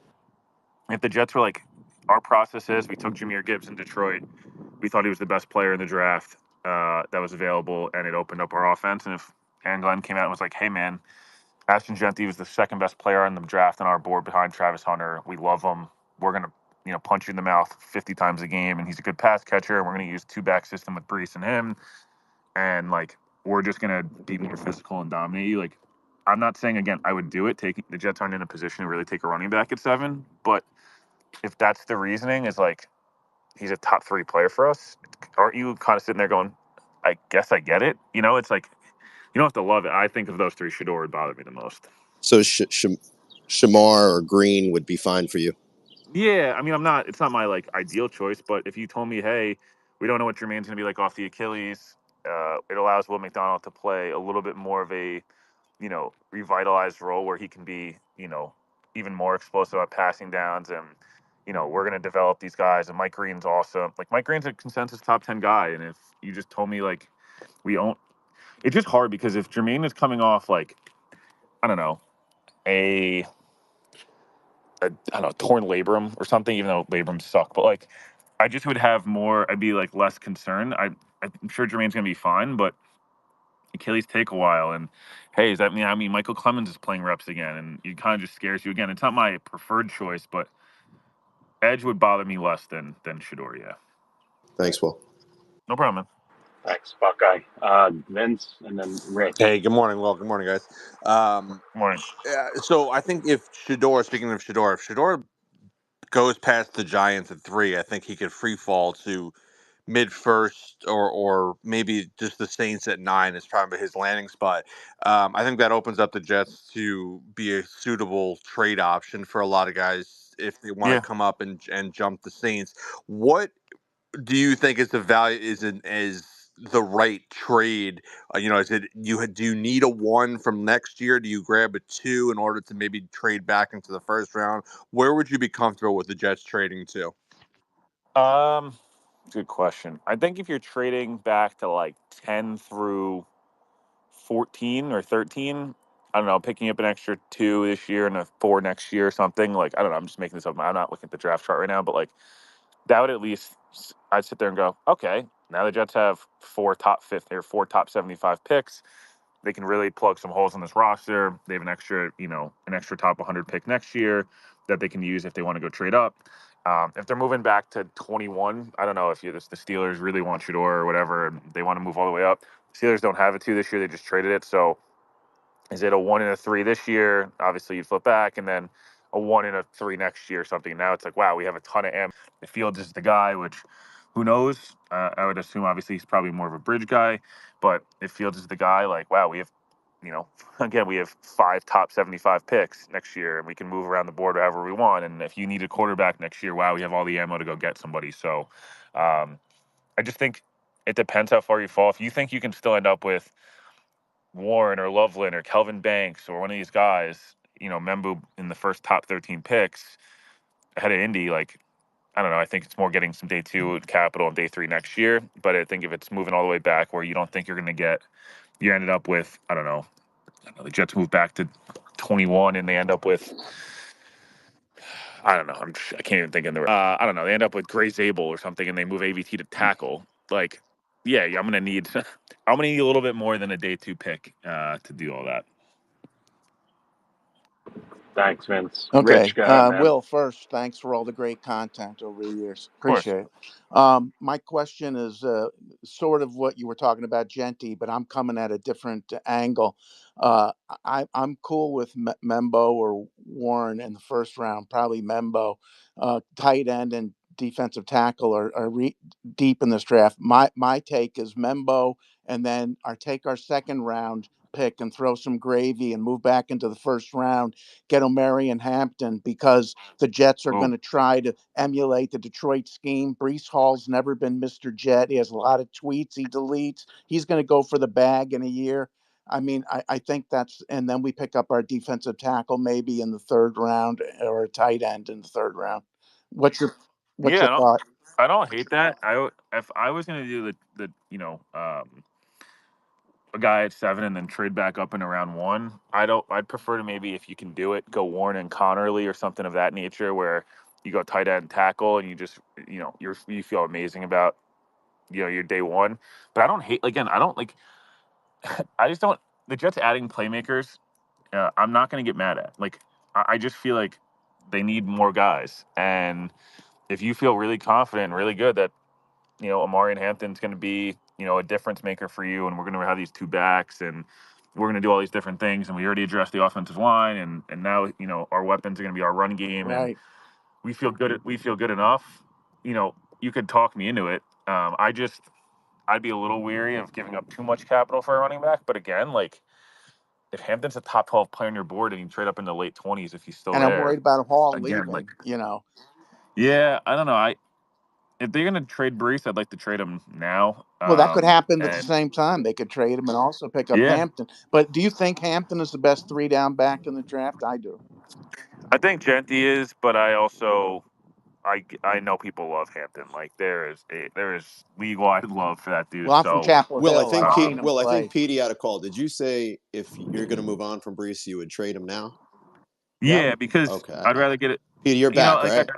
if the Jets were like, our process is we took Jameer Gibbs in Detroit, we thought he was the best player in the draft that was available, and it opened up our offense. And if Aaron Glenn came out and was like, hey, man, Ashton Genty was the second best player on the draft on our board behind Travis Hunter. We love him. We're going to punch you in the mouth 50 times a game, and he's a good pass catcher, and we're going to use two-back system with Brees and him, and, like, we're just going to be more physical and dominate you. Like, I'm not saying, again, I would do it. The Jets aren't in a position to really take a running back at 7, but if that's the reasoning is, like, he's a top 3 player for us, aren't you kind of sitting there going, I guess I get it? It's like, you don't have to love it. I think of those 3, Shador would bother me the most. So Shamar or Green would be fine for you. Yeah, I mean, it's not my like ideal choice, but if you told me, hey, we don't know what Jermaine's going to be like off the Achilles, it allows Will McDonald to play a little bit more of a, revitalized role where he can be, even more explosive at passing downs. And, we're going to develop these guys. And Mike Green's awesome. Like, Mike Green's a consensus top 10 guy. And if you just told me, like, we don't, it's just hard because if Jermaine is coming off, like, I don't know, a I don't know, torn labrum or something, even though labrums suck. But like, I just would have more. I'd be like less concerned. I'm sure Jermaine's gonna be fine, but Achilles take a while. And hey, does that mean Michael Clemens is playing reps again, and it kind of just scares you again. It's not my preferred choice, but edge would bother me less than Shador. Yeah, Thanks, Will. no problem, man. Thanks, Buckeye. Vince, and then Rich. Hey, good morning. Well, good morning, guys. Morning. So I think if Shador, speaking of Shador, if Shador goes past the Giants at 3, I think he could free fall to mid first or maybe just the Saints at 9 is probably his landing spot. I think that opens up the Jets to be a suitable trade option for a lot of guys if they want to Yeah. come up and jump the Saints. What do you think is the value is the right trade? Is it do you need a 1 from next year? Do you grab a 2 in order to maybe trade back into the first round? Where would you be comfortable with the Jets trading to? Good question. I think if you're trading back to like 10 through 14 or 13, I don't know, picking up an extra 2 this year and a 4 next year or something. Like, I don't know, I'm just making this up. I'm not looking at the draft chart right now, but like that would at least, I'd sit there and go, okay, now the Jets have 4 top 50 or 4 top 75 picks. They can really plug some holes in this roster. They have an extra top 100 pick next year that they can use if they want to go trade up. If they're moving back to 21, I don't know if the Steelers really want Shador or whatever, and they want to move all the way up. Steelers don't have a 2 this year. They just traded it. So is it a 1 and a 3 this year? Obviously, you'd flip back, and then a 1 and a 3 next year or something. Now it's like, wow, we have a ton of ammo. The Fields is the guy, which who knows? I would assume obviously he's probably more of a bridge guy, but if Fields is the guy, like, wow, we have, again, we have 5 top 75 picks next year, and we can move around the board however we want. And if you need a quarterback next year, wow, we have all the ammo to go get somebody. So I just think it depends how far you fall. If you think you can still end up with Warren or Loveland or Kelvin Banks or one of these guys, Membu in the first top 13 picks ahead of Indy, like I don't know. I think it's more getting some day two capital and day three next year. But I think if it's moving all the way back where you don't think you're going to get, you ended up with, I don't know, the Jets move back to 21 and they end up with, I don't know. I can't even think of the. I don't know. They end up with Gray Zabel or something, and they move AVT to tackle. Like, yeah, I'm gonna need. I'm gonna need a little bit more than a day two pick to do all that. Thanks, Vince. Rich, Okay. go ahead, man. Will, first, thanks for all the great content over the years. Of course. Appreciate it. My question is sort of what you were talking about, Genty, but I'm coming at a different angle. I'm cool with Membo or Warren in the first round, probably Membo. Tight end and defensive tackle are deep in this draft. My take is Membo, and then take our second round pick and throw some gravy and move back into the first round, get O'Mary and Hampton, because the Jets are going Boom. to try to emulate the Detroit scheme. Brees Hall's never been Mr. Jet. He has a lot of tweets he deletes. He's going to go for the bag in a year. I mean, I think that's, and then we pick up our defensive tackle maybe in the third round, or a tight end in the third round. What's your what's Yeah, your thought? I don't hate that. If I was gonna do the a guy at 7 and then trade back up in around 1, I'd prefer to maybe, if you can do it, go Warren and Connerly or something of that nature, where you go tight end tackle and you just you feel amazing about your day one. But I don't hate, again, I don't like. I just don't. The Jets adding playmakers, I'm not going to get mad at. Like, I just feel like they need more guys. And if you feel really confident and really good that, Amari and Hampton's going to be, a difference maker for you, and we're going to have these two backs, and we're going to do all these different things, and we already addressed the offensive line, and now, our weapons are going to be our run game, and Right. we feel good enough. You could talk me into it. I'd be a little weary of giving up too much capital for a running back. But again, like, if Hampton's a top 12 player on your board and you trade up in the late 20s if he's still And I'm there, worried about Hall again, like, leaving. yeah, I don't know. If they're gonna trade Brees, I'd like to trade him now. Well, that could happen at the And same time. They could trade him and also pick up yeah, Hampton. But do you think Hampton is the best three down back in the draft? I do. I think Genty is, but I know people love Hampton. Like, there is league wide love for that dude. Well, I'm from So Chapel Hill. I've seen him Will, I think play. Petey had a call. Did you say if you're going to move on from Brees, you would trade him now? Yep. yeah, because Okay. I'd rather get it. Petey, you're back, Like, right?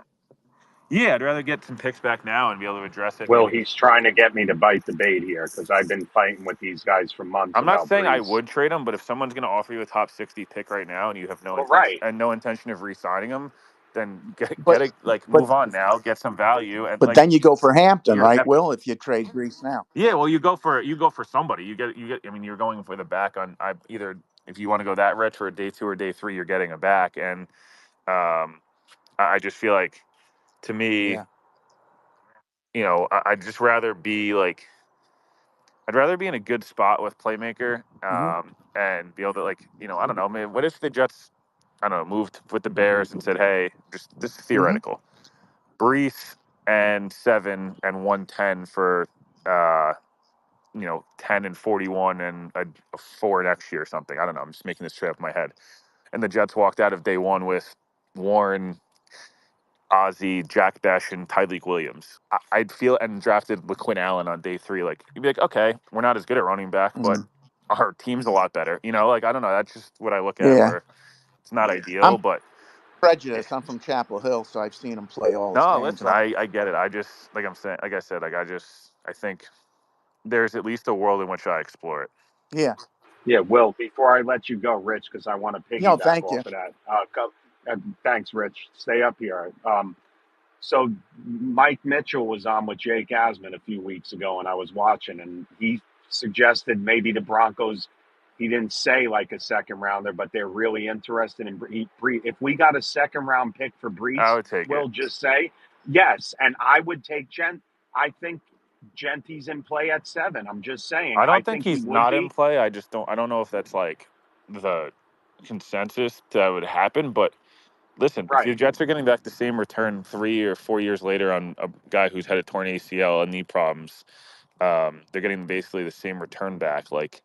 yeah, I'd rather get some picks back now and be able to address it. Well, Maybe he's trying to get me to bite the bait here because I've been fighting with these guys for months I'm not about saying I Breeze. would trade him, but if someone's going to offer you a top 60 pick right now and you have Well, right. no intention of re-signing him, then But but move on now, get some value, and but then you go for Hampton, you're right, gonna. Will, if you trade Grease now. Yeah, well, you go for somebody. You get. I mean, you're going for the back on. I either, if you want to go that rich for a day 2 or day 3, you're getting a back, and I just feel like, to me, Yeah. I'd just rather be like. I'd rather be in a good spot with playmaker, Hmm. and be able to, like, I don't know, man. What if the Jets, I don't know, moved with the Bears and said, hey, just this is Hmm. theoretical, Brees and 7 and 110 for, 10 and 41 and a 4 next year or something. I don't know. I'm just making this straight up in my head. And the Jets walked out of day one with Warren, Ozzie, Jack Besh, and Tyreek Williams. I'd feel, and drafted with Quinn Allen on day 3. Like, you'd be like, okay, we're not as good at running back, but Hmm. our team's a lot better. Like, I don't know. That's just what I look at, Yeah. where it's not ideal, I'm but prejudiced. I'm from Chapel Hill, so I've seen him play all his no, games. listen, I get it. I just, like I'm saying, like I said, like, I think there's at least a world in which I explore it. Yeah. Yeah, Will, before I let you go, Rich, because I want to piggyback Thank you. off of that. Thanks, Rich. Stay up here. So Mike Mitchell was on with Jake Asman a few weeks ago, and I was watching, and he suggested maybe the Broncos. He didn't say like a second rounder, but they're really interested in if we got a second round pick for I Brees, would take it. we'll just say yes, and I would take I think Genty's in play at 7. I'm just saying. I I don't think think he he's would not in be. play. I don't know if that's like the consensus that would happen. But listen, if the Right. Jets are getting back the same return 3 or 4 years later on a guy who's had a torn ACL and knee problems, they're getting basically the same return back. Like,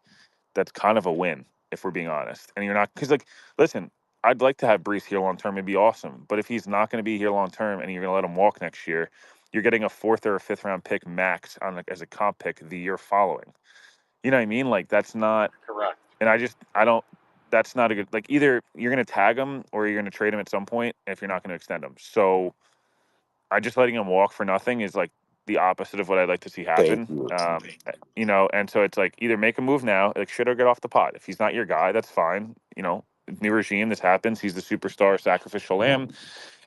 that's kind of a win, if we're being honest. And you're not, because, like, listen, I'd like to have Brees here long term. It'd be awesome. But if he's not going to be here long term and you're going to let him walk next year, you're getting a fourth or a fifth round pick max on as a comp pick the year following. You know what I mean? Like that's not. Correct. And I don't. That's not a good. Like either you're going to tag him or you're going to trade him at some point if you're not going to extend him. So I just letting him walk for nothing is like the opposite of what I'd like to see Thank happen. you. And so it's like either make a move now, like shit, or get off the pot. If he's not your guy, that's fine. New regime, this happens. He's the superstar, sacrificial lamb,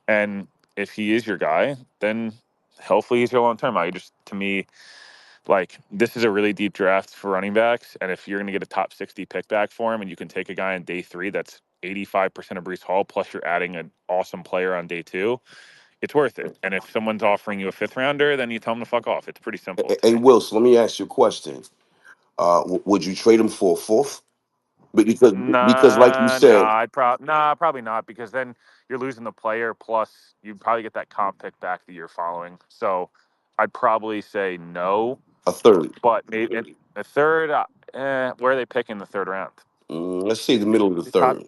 and if he is your guy, then hopefully he's your long term. To me, like this is a really deep draft for running backs, and if you're going to get a top 60 pick back for him, and you can take a guy on day 3 that's 85% of Brees Hall, plus you're adding an awesome player on day 2, it's worth it. And if someone's offering you a fifth rounder, then you tell them to fuck off. It's pretty simple to Hey, me. Wilson, let me ask you a question. Would you trade him for a fourth? Because like you said, Probably not, because then you're losing the player. Plus, you probably get that comp pick back the year following. So, I'd probably say no. a third. But maybe a third. Where are they picking the third round? Let's say the middle of the Top third.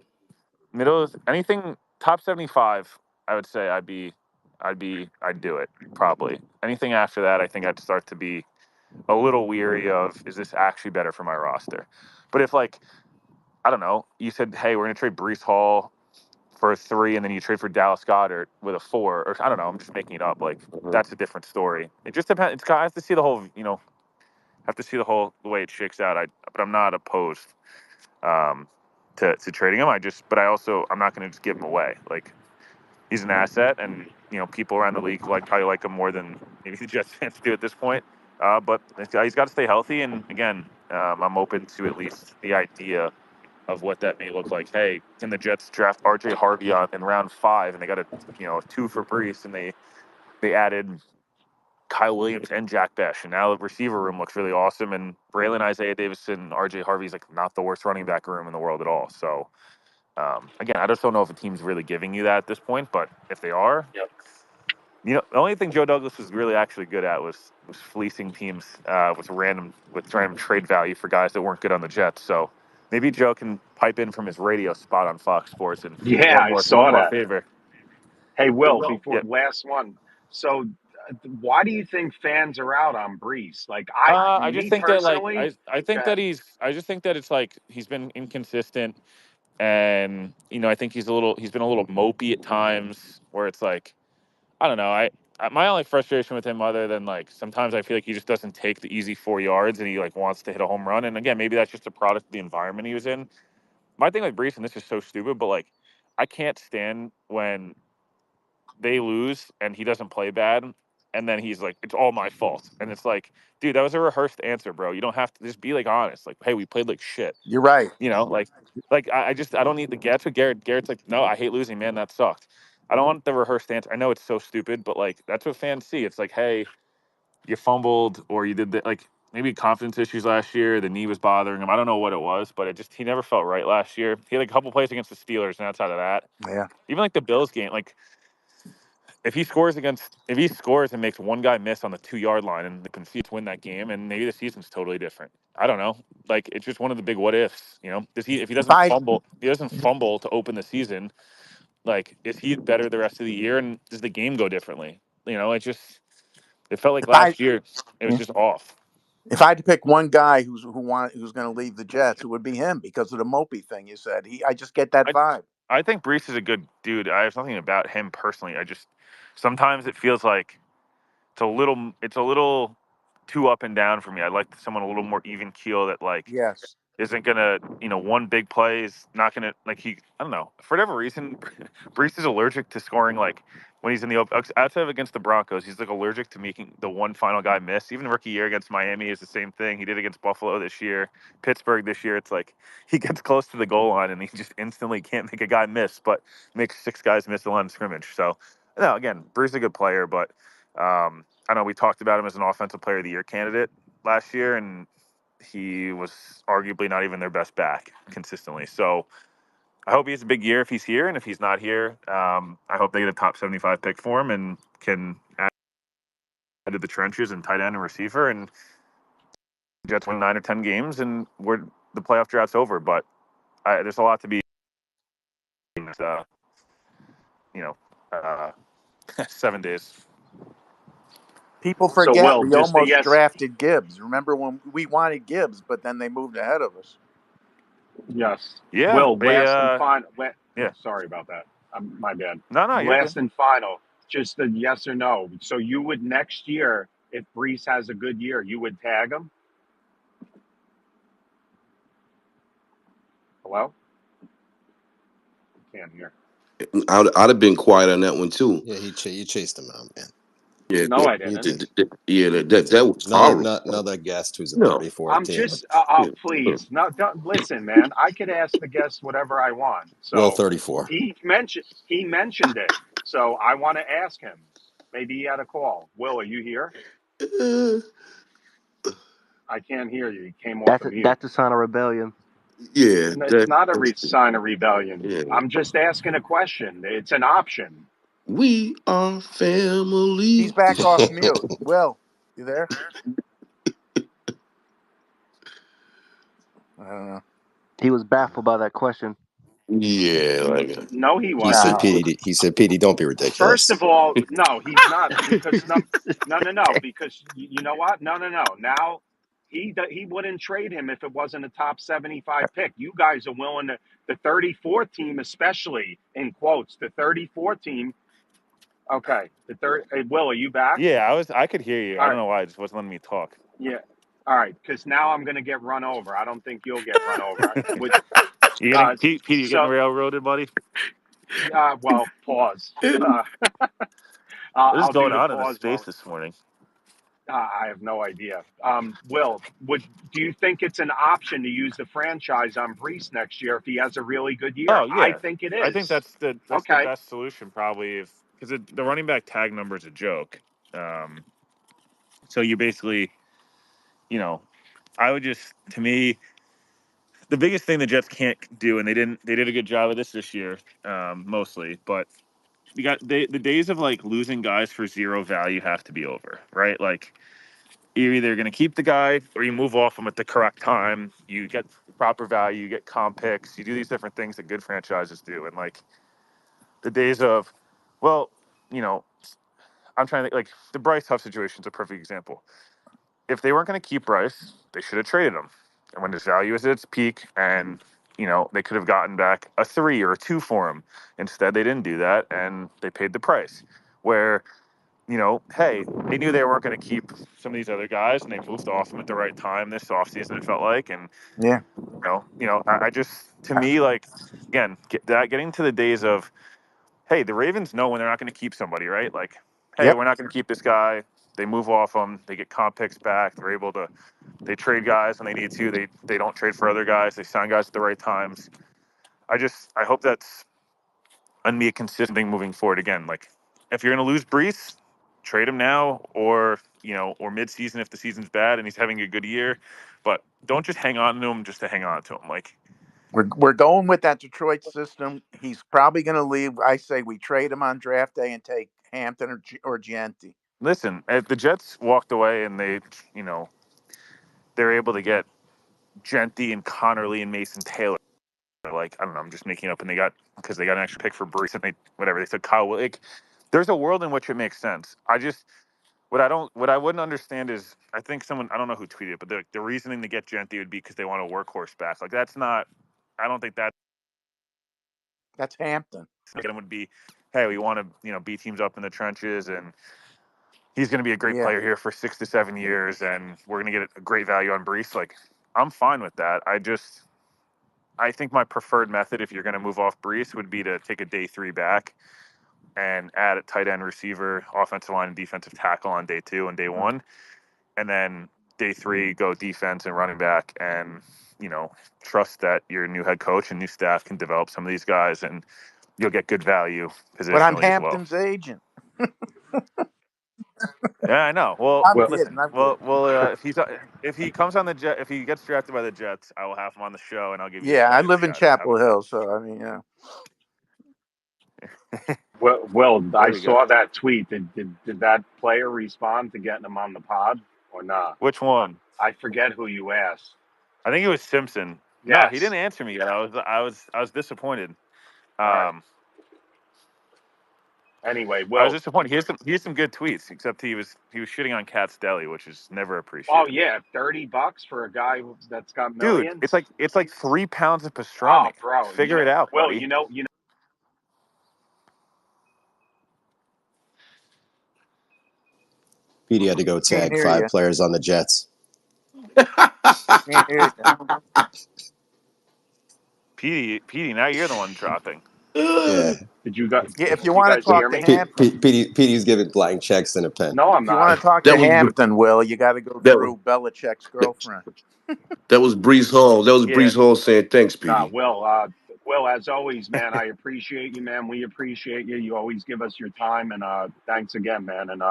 middle, anything top 75. I would say I'd do it probably. Anything after that, I think I'd start to be a little weary of, is this actually better for my roster? But if like, I don't know, you said, hey, we're gonna trade Brees Hall for a 3, and then you trade for Dallas Goddard with a 4, or I don't know, I'm just making it up. Like Uh-huh. that's a different story. It just depends. I have to see the whole, the way it shakes out. But I'm not opposed um, to trading him. I'm not going to just give him away. Like he's an asset, and people around the league probably like him more than maybe the Jets fans do at this point. But he's got to stay healthy, and again, I'm open to at least the idea of what that may look like. Hey, can the Jets draft R.J. Harvey in round 5, and they got a 2 for Brees, and they added Kyle Williams and Jack Besh, and now the receiver room looks really awesome. And Braylon, Isaiah Davison, R.J. Harvey's like not the worst running back room in the world at all. So again, I just don't know if a team's really giving you that at this point. But if they are, Yep. the only thing Joe Douglas was really actually good at was fleecing teams with random trade value for guys that weren't good on the Jets. So maybe Joe can pipe in from his radio spot on Fox Sports and Yeah, one I more saw that. favor. Hey, Will, before Yeah. last one. So, why do you think fans are out on Brees? Like, I just me think that personally, I think that that I just think that it's like he's been inconsistent, and I think he's been a little mopey at times where it's like, I don't know. My only frustration with him, other than like sometimes I feel like he just doesn't take the easy 4 yards and he like wants to hit a home run. And again, maybe that's just a product of the environment he was in. My thing with Brees, and this is so stupid, but like I can't stand when they lose and he doesn't play bad, and then he's like, it's all my fault. And it's like, dude, that was a rehearsed answer, bro. You don't have to, just be like honest. Like, hey, we played like shit. You're right. I don't need the Garrett's with Garrett. Garrett's like, no, I hate losing, man. That sucked. I don't want the rehearsed answer. I know it's so stupid, but like that's what fans see. It's like, hey, you fumbled or you did that. Like maybe confidence issues last year. The knee was bothering him. I don't know what it was, but he never felt right last year. He had like a couple plays against the Steelers, and outside of that, Yeah. even like the Bills game, like if he scores and makes one guy miss on the 2 yard line and the Patriots win that game, and maybe the season's totally different. I don't know. Like it's just one of the big what ifs. Does he if If I he doesn't fumble to open the season, like is he better the rest of the year, and does the game go differently? It felt like if I last year it was yeah, just off. if I had to pick one guy who's going to leave the Jets, it would be him because of the Mopey thing you said. I just get that I vibe. I think Brees is a good dude. I have nothing about him personally. I just sometimes it feels like it's a little too up and down for me. I'd like someone a little more even keel that like Yes. isn't gonna, one big play is not gonna like I don't know, for whatever reason, Brees is allergic to scoring like when he's in the outside of against the Broncos. He's like allergic to making the one final guy miss. Even rookie year against Miami is the same thing. He did against Buffalo this year, Pittsburgh this year. It's like he gets close to the goal line and he just instantly can't make a guy miss, but makes 6 guys miss the line of scrimmage. So no, again, Brees is a good player, but I know we talked about him as an offensive player of the year candidate last year, and he was arguably not even their best back consistently. So I hope he has a big year if he's here, and if he's not here, I hope they get a top 75 pick for him and can add to the trenches and tight end and receiver, and Jets win 9 or 10 games, and the playoff drought's over. But there's a lot to be you know, uh, 7 days. People So, forget Will, we just a almost yes. drafted Gibbs. Remember when we wanted Gibbs, but then they moved ahead of us. Yes. Yeah, Will, they last and final. yeah. Sorry about that. My bad. No, you're good. Last and final. Just a yes or no. So you would next year, if Brees has a good year, you would tag him? Hello? Can't hear. I'd have been quiet on that one too. Yeah, you chased him out, man. Yeah, No, I didn't. yeah, that was horrible. Another guest who's a No, 34th I'm team. just, yeah. please, no, don't listen, man. I could ask the guest whatever I want. Will So 34. he mentioned it. So I want to ask him. Maybe he had a call. Will, are you here? I can't hear you. You came off of mute. That's a sign of rebellion. Yeah, No, it's not a sign of rebellion. yeah. I'm just asking a question. It's an option. We are family. He's back off mute. Will, you there? I don't know. He was baffled by that question. Yeah, like No, he He said, wasn't. Nah. Petey, don't be First ridiculous. of all, no, he's not because no, because you know what? No. Now he wouldn't trade him if it wasn't a top 75 pick. You guys are willing to the 34 team, especially in quotes, the 34 team. Okay, the third. Hey, Will, are you back? Yeah, I could hear you. I All don't right, know why it just wasn't letting me talk. yeah, all right. Because now I'm going to get run over. I don't think you'll get run over. With You getting Pete? You getting so railroaded, buddy? well, pause. What is I'll do going the on in this pause space mode. this morning? I have no idea. Will, do you think it's an option to use the franchise on Brees next year if he has a really good year? Oh I yeah, think it I think is. that's the Okay. best solution probably if because the running back tag number is a joke. So you basically, you know, I would just to me the biggest thing the Jets can't do, and they did a good job of this year, mostly, but the days of like losing guys for zero value have to be over, right? Like you're either going to keep the guy or you move off him at the correct time. You get proper value, you get comp picks, you do these different things that good franchises do, and like the days of, well, you know, I'm trying to think, like the Bryce Huff situation is a perfect example. If they weren't going to keep Bryce, they should have traded him. And when his value is at its peak, and you know they could have gotten back a 3 or a 2 for him. Instead, they didn't do that, and they paid the price. Where you know, hey, they knew they weren't going to keep some of these other guys, and they moved off them at the right time this offseason. It felt like, and Yeah. I just to me like again getting to the days of hey, the Ravens know when they're not going to keep somebody, right? Like, hey, Yep. we're not going to keep this guy. They move off them. They get comp picks back. They're able to. They trade guys when they need to. They don't trade for other guys. They sign guys at the right times. I hope that's and be a consistent thing moving forward. Again, like if you're going to lose Brees, trade him now, or or mid-season if the season's bad and he's having a good year. But don't just hang on to him just to hang on to him. Like, We're going with that Detroit system. He's probably going to leave. I say we trade him on draft day and take Hampton or Gianti. listen, if the Jets walked away and they're able to get Genty and Connerly and Mason Taylor. Like I don't know, I'm just making up, and they got because they got an extra pick for Brees, and they said Kyle. Like, there's a world in which it makes sense. What I wouldn't understand is I think someone I don't know who tweeted, it, but the reasoning to get Genty would be because they want a workhorse back. Like that's not. I don't think that That's Hampton. would be. Hey, we want to beat teams up in the trenches, and he's going to be a great Yeah. player here for 6 to 7 years, and we're going to get a great value on Brees. Like I'm fine with that. I think my preferred method, if you're going to move off Brees, would be to take a day 3 back and add a tight end receiver, offensive line, and defensive tackle on day 2 and day 1, and then day 3 go defense and running back, and trust that your new head coach and new staff can develop some of these guys, and you'll get good value But I'm positionally as well. Hampton's agent. Yeah, I know. Well, I'm Well, kidding. listen. I'm Well, kidding. if he comes on the jet, if he gets drafted by the Jets, I will have him on the show, and I'll give you a Yeah, I fighting live in chance. How Chapel about that? Hill, so I mean, I There we go. saw that tweet. Did that player respond to getting him on the pod or not? Which one? I forget who you asked. I think it was Simpson. No, he Yes. didn't answer me yet. I was disappointed. All right. Um, Anyway, I was Will. disappointed. He has some good tweets, except he was shitting on Cat's Deli, which is never Oh appreciated. yeah, $30 for a guy that's got Dude, millions. it's like 3 pounds of Oh, pastrami. bro, Figure it out, Will, buddy. you know. Petey had to go Can't tag hear five you. players on the Jets. Can't hear you. Petey, now you're the one dropping. Yeah, Did you got? Yeah, if Did you you want to guys hear talk to me? Hampton, Petey's giving blank checks and a pen. No, I'm if you not. want to talk to That was Hampton, Will, you got to go that through Belichick's girlfriend. that was Brees Hall. That was Yeah, Brees Hall saying thanks, nah, Petey. Will. Will, as always, man, I appreciate you, man. We appreciate you. You always give us your time, and thanks again, man. And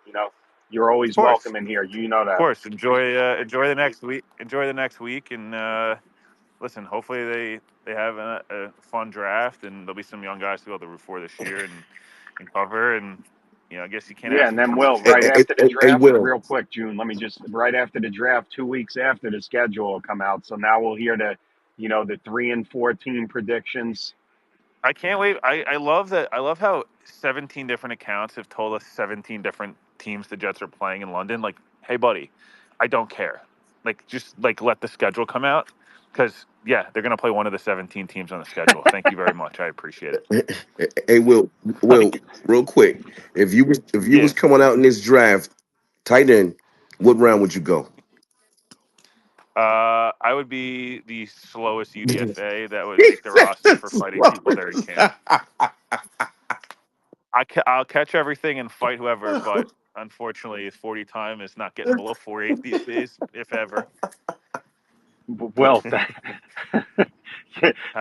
you know, you're Of always course. welcome in here. You know Of that. course. Enjoy the next week. Enjoy the next week and listen, hopefully they have a fun draft and there'll be some young guys to be able to root for this year and cover and I guess you can't Yeah, ask and for too then Will, much, Hey, right right? hey, after the hey, hey, draft, Will. real quick, June. Let me just right after the draft, 2 weeks after the schedule will come out. So now we'll hear the 3 and 14 predictions. I can't wait. I love that. I love how 17 different accounts have told us 17 different teams the Jets are playing in London. Like, hey, buddy, I don't care. Like, just like let the schedule come out because yeah, they're gonna play one of the 17 teams on the schedule. Thank you very much. I appreciate it. Hey, Will, Like, real quick. If you was yeah. coming out in this draft, tight end, what round would you go? I would be the slowest UDFA that would make the roster for fighting people during camp. I'll catch everything and fight whoever, but unfortunately, 40 time is not getting below 48 these days, if ever. Will,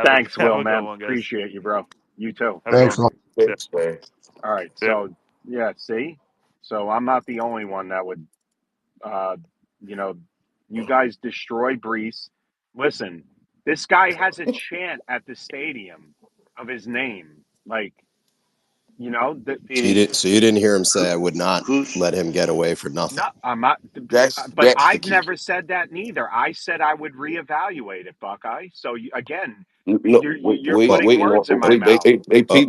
thanks, Have Will, a good man. one, guys. Appreciate you, bro. You too. Have a good Thanks, one. man. See ya. Thanks, man. All right. See ya. So yeah, see, so I'm not the only one that would, uh, you know, you guys destroy Brees. Listen, this guy has a chant at the stadium of his name, like that. Petey, So you didn't hear him say I who, would not who's let him get away for No, nothing. I'm not. But That's the I've key. never said that neither. I said I would reevaluate it, Buckeye. So again, No, you're Well, putting waiting words in on. my mouth. uh,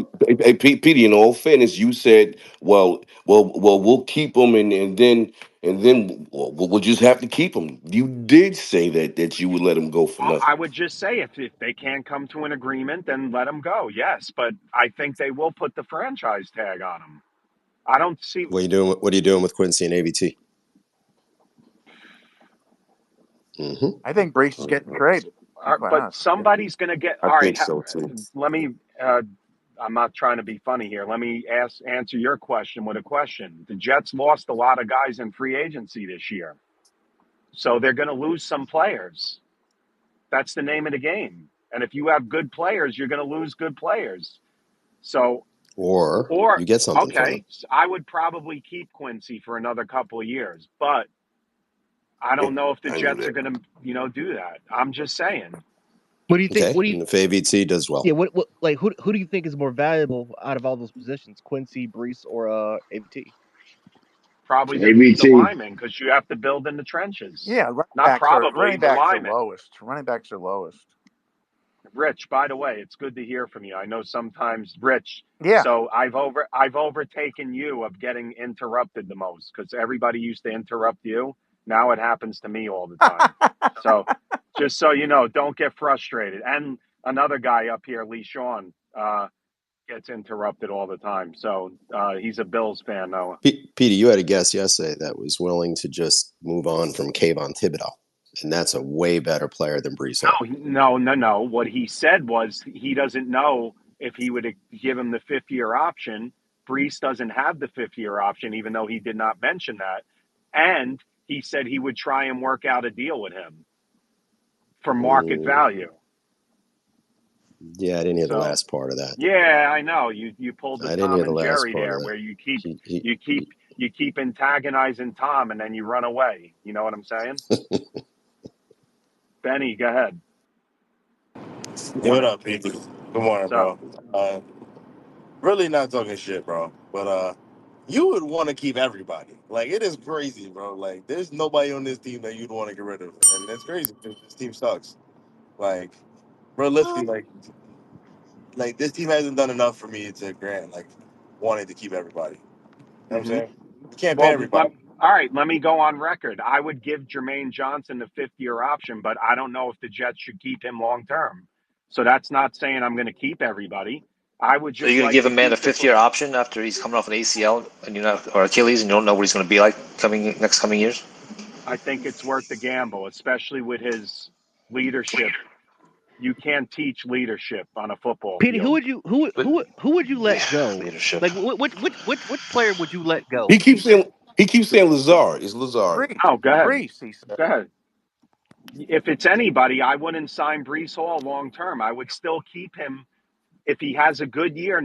Pete. In all fairness, you said, well, we'll keep him, and then we'll just have to keep him. You did say that you would let him go for I nothing. would just say if they can't come to an agreement, then let him go. Yes, but I think they will put the franchise tag on him. I don't see. what are you doing? What are you doing with Quincy and AVT? Mm-hmm. I think Brees is getting traded. To be quite But honest with you. somebody's going to get. I All right. think so too. Let me. I'm not trying to be funny here. Let me answer your question with a question. The Jets lost a lot of guys in free agency this year, so they're going to lose some players. That's the name of the game. And if you have good players, you're going to lose good players. So, Or or you get something for them. okay, I would probably keep Quincy for another couple of years, but I don't know if the I knew Jets are that. going to, do that. I'm just saying. What do you think? Okay, What do you? and if AVT does well, Yeah. What? Like, who do you think is more valuable out of all those positions? Quincy, Brees, or AVT? Probably the ABT. linemen because you have to build in the trenches. Yeah, Not probably running the backs are linemen. lowest. Running backs are lowest. Rich, by the way, it's good to hear from you. I know sometimes, Rich. Yeah. So I've overtaken you of getting interrupted the most because everybody used to interrupt you. Now it happens to me all the time. So just so you know, don't get frustrated. And another guy up here, Lee Sean, gets interrupted all the time. So he's a Bills fan, though. Petey, you had a guest yesterday that was willing to just move on from Kayvon Thibodeau, and that's a way better player than Brees Hall. No. What he said was he doesn't know if he would give him the 5th-year option. Brees doesn't have the 5th-year option, even though he did not mention that. And he said he would try and work out a deal with him for market Mm, value. yeah, I didn't hear the So, last part of that. yeah, I know you pulled the I didn't hear Tom the and last Jerry part of there, that. where you He, keep antagonizing Tom and then you run away. You know what I'm saying? Benny, go ahead. Hey, what up, Pete? Good morning, So. bro. Really not talking shit, bro. But you would want to keep everybody. Like it is crazy, bro. Like there's nobody on this team that you'd want to get rid of, and it's crazy because this team sucks. Like realistically, like like this team hasn't done enough for me to grant like wanting to keep everybody. You know what I'm Hmm. saying? You can't pay Well, everybody. all right, let me go on record. I would give Jermaine Johnson the 5th-year option, but I don't know if the Jets should keep him long term. So that's not saying I'm going to keep everybody. I would So you're just gonna like give a to man a keep the. 5th year option after he's coming off an ACL and or Achilles, and you don't know what he's gonna be like next coming years. I think it's worth the gamble, especially with his leadership. You can't teach leadership on a football Petey, who field. would you who would you let go? Leadership. Like which player would you let go? He keeps saying Lazard. It's Lazard. Brees, Oh, go ahead. Brees, he said. Go ahead. If it's anybody, I wouldn't sign Brees Hall long term. I would still keep him if he has a good year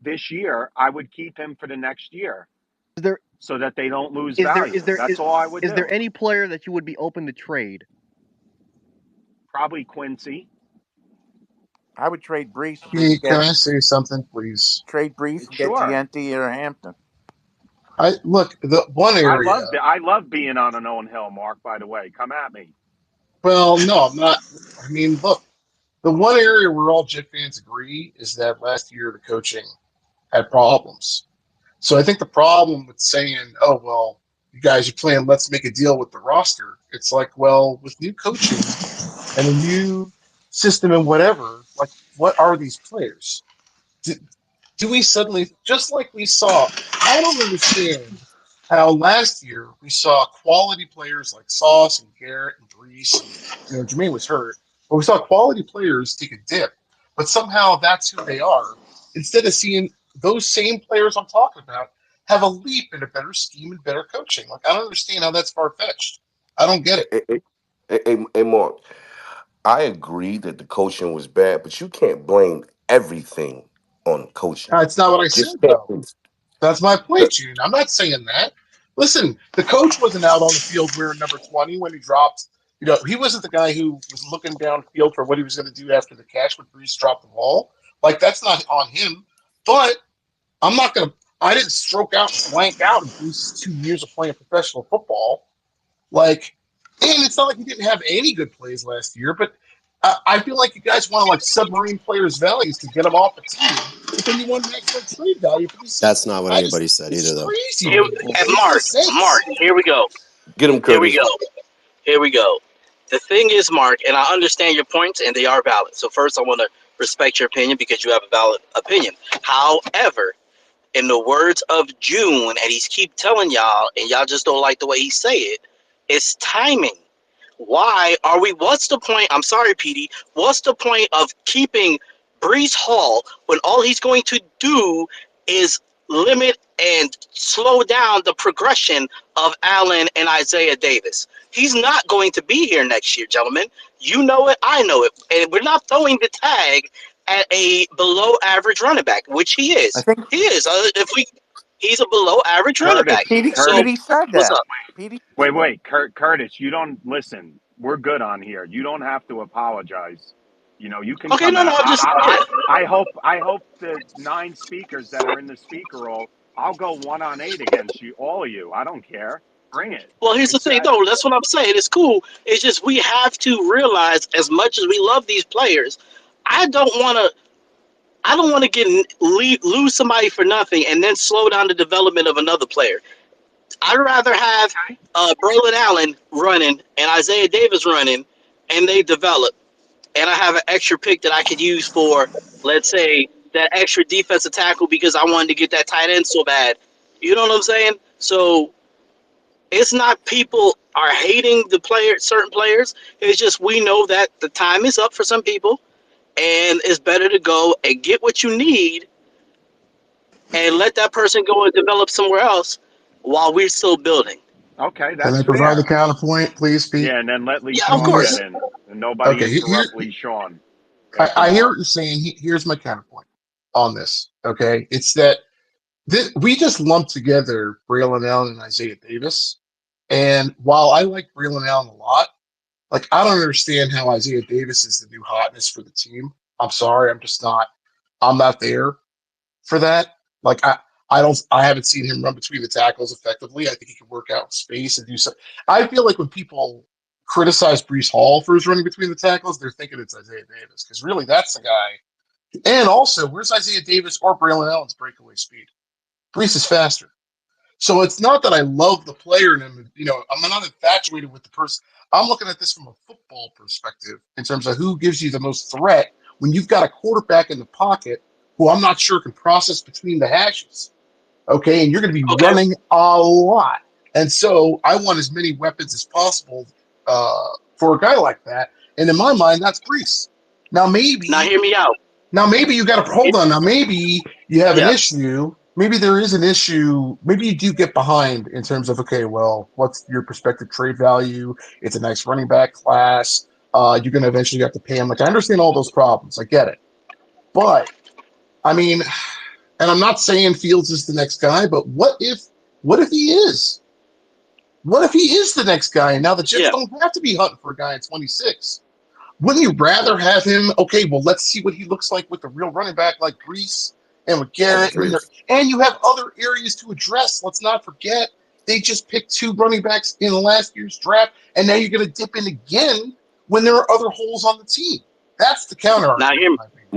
this year. I would keep him for the next year Is there so that they don't lose is there is value. there That's all I would is there do. any player that you would be open to trade? Probably Quincy. I would trade Brees and Hey, get can I say something, please? trade Brees and get Sure. Gianti or Hampton. I look the one area. I love being on an Owen Hill, Mark, by the way. Come at me. Well, no, I'm not. I mean, look, the one area where all Jet fans agree is that last year the coaching had problems. So I think the problem with saying, "Oh well, you guys are playing, let's make a deal with the roster," it's like, well, with new coaching and a new system and whatever, like, what are these players? Do, do we suddenly, just like we saw? I don't understand how last year we saw quality players like Sauce and Garrett and Brees, and Jermaine was hurt, but we saw quality players take a dip. But somehow that's who they are. Instead of seeing those same players I'm talking about have a leap in a better scheme and better coaching. Like I don't understand how that's far fetched. I don't get it. Hey, Mark, I agree that the coaching was bad, but you can't blame everything on coaching. It's not what I Just said can't. though. That's my point, Gene. I'm not saying that. Listen, the coach wasn't out on the field wearing number 20 when he dropped. He wasn't the guy who was looking downfield for what he was going to do after the catch when Brees dropped the ball. Like, that's not on him. But I'm not going to, I didn't stroke out and blank out in Brees' 2 years of playing professional football. Like, and it's not like he didn't have any good plays last year, but I feel like you guys want to like submarine players' values to get them off the team, but then you want maximum trade value for these. That's not what anybody said This either, is though. crazy to Here, me. and It makes no Mark, sense. here we go. Get him, Here we Curtis. go. Here we go. The thing is, Mark, and I understand your points, and they are valid. So first, I want to respect your opinion because you have a valid opinion. However, in the words of June, and he's keep telling y'all, and y'all just don't like the way he say it, it's timing. Why are we? What's the point? I'm sorry, Petey. What's the point of keeping Brees Hall when all he's going to do is limit and slow down the progression of Allen and Isaiah Davis? He's not going to be here next year, gentlemen. You know it. I know it. And we're not throwing the tag at a below average running back, which he I is. think He is. He's a below average running back. Curtis, Petey So Curtis, Petey said what's that. up? Petey wait. Curtis, you don't listen. We're good on here. You don't have to apologize. You can Okay, come no, no, out. I'm just saying. I hope the 9 speakers that are in the speaker roll. I'll go 1-on-8 against you, all of you. I don't care. Bring it. Well, You here's can the thing, say it. though. That's what I'm saying. It's cool. It's just we have to realize, as much as we love these players, I don't want to. I don't want to lose somebody for nothing and then slow down the development of another player. I'd rather have Braylon Allen running and Isaiah Davis running, and they develop, and I have an extra pick that I could use for, let's say, that extra defensive tackle because I wanted to get that tight end so bad. You know what I'm saying? So it's not people are hating the player, certain players. It's just we know that the time is up for some people, and it's better to go and get what you need and let that person go and develop somewhere else while we're still building. Okay, Can that's I provide the fair. counterpoint, please, Pete? Yeah, and then let Yeah, of On LeSean get course. this? in. And nobody Okay, interrupt LeSean after I hear Mark. what you're saying. Here's my counterpoint on this. Okay, it's that we just lumped together Braylon Allen and Isaiah Davis, and while I like Braylon Allen a lot, like I don't understand how Isaiah Davis is the new hotness for the team. I'm sorry, I'm just not. I'm not there for that. Like I haven't seen him run between the tackles effectively. I think he can work out in space and do so. I feel like when people criticize Brees Hall for his running between the tackles, they're thinking it's Isaiah Davis because really that's the guy And also, where's Isaiah Davis or Braylon Allen's breakaway speed? Brees is faster. So it's not that I love the player and I'm not infatuated with the person. I'm looking at this from a football perspective in terms of who gives you the most threat when you've got a quarterback in the pocket who I'm not sure can process between the hashes. Okay, and you're going to be Okay. running a lot. And so I want as many weapons as possible for a guy like that. And in my mind, that's Brees. Now Now maybe hear me out. now maybe you got to hold on. Now maybe you have an Yeah. issue. Maybe there is an issue. Maybe you do get behind in terms of, okay, well, what's your prospective trade value? It's a nice running back class. You're going to eventually have to pay him. Like, I understand all those problems. I get it. But I mean, and I'm not saying Fields is the next guy, but what if he is? What if he is the next guy? And now the Jets Yeah. don't have to be hunting for a guy at 26. Wouldn't you rather have him? Okay, well, let's see what he looks like with a real running back like Brees and with I Garrett. agree. And you have other areas to address. Let's not forget they just picked 2 running backs in last year's draft, and now you're going to dip in again when there are other holes on the team. That's the counter Now argument, hear in my opinion.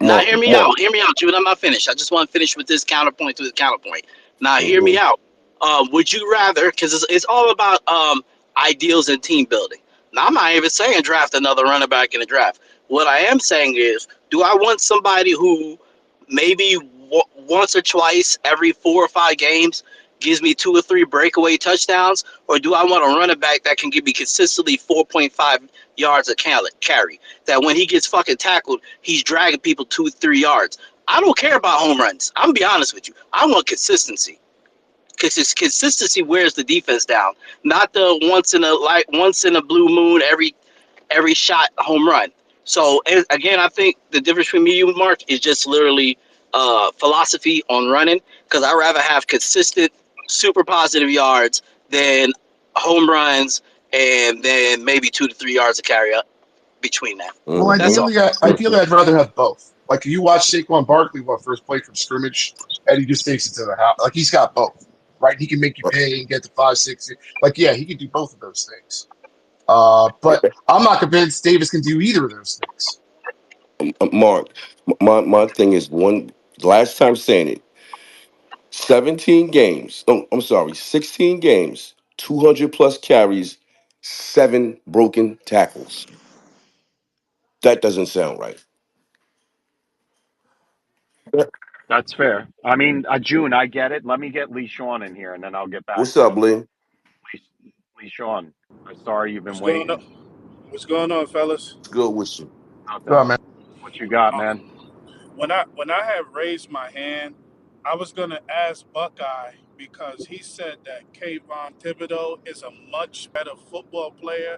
Now, Mark, hear me Mark. out. Hear me out, Jude. I'm not finished. I just want to finish with this counterpoint to the counterpoint. Now, hear me Mm-hmm. out. Would you rather? Because it's all about ideals and team building. Now, I'm not even saying draft another running back in the draft. What I am saying is, do I want somebody who maybe once or twice every 4 or 5 games gives me 2 or 3 breakaway touchdowns, or do I want a running back that can give me consistently 4.5 yards a carry? That when he gets fucking tackled, he's dragging people 2-3 yards. I don't care about home runs. I'm gonna be honest with you. I want consistency because it's consistency wears the defense down, not the once in a blue moon every shot home run. So again, I think the difference between me and you, Mark, is just literally philosophy on running. Because I rather have consistent, super positive yards than home runs and then maybe 2 to 3 yards of carry up between that. Well, That's all. ideally, I'd rather have both. Like you watch Saquon Barkley first play from scrimmage, and he just takes it to the house. Like he's got both, right? He can make you pay and get to 5, 6. Like yeah, he can do both of those things. But I'm not convinced Davis can do either of those things. Mark, my thing is one last time saying it. 17 games. Oh, I'm sorry, 16 games, 200 plus carries, 7 broken tackles. That doesn't sound right. That's fair. I mean, June, I get it. Let me get Lee Sean in here, and then I'll get back What's to up, you. Lee? Lee Sean, I'm sorry you've been What's going on? waiting. What's going on, fellas? It's good with you. Nothing. Oh man, What you got, Uh, man? when I had raised my hand, I was gonna ask Buckeye because he said that Kayvon Thibodeau is a much better football player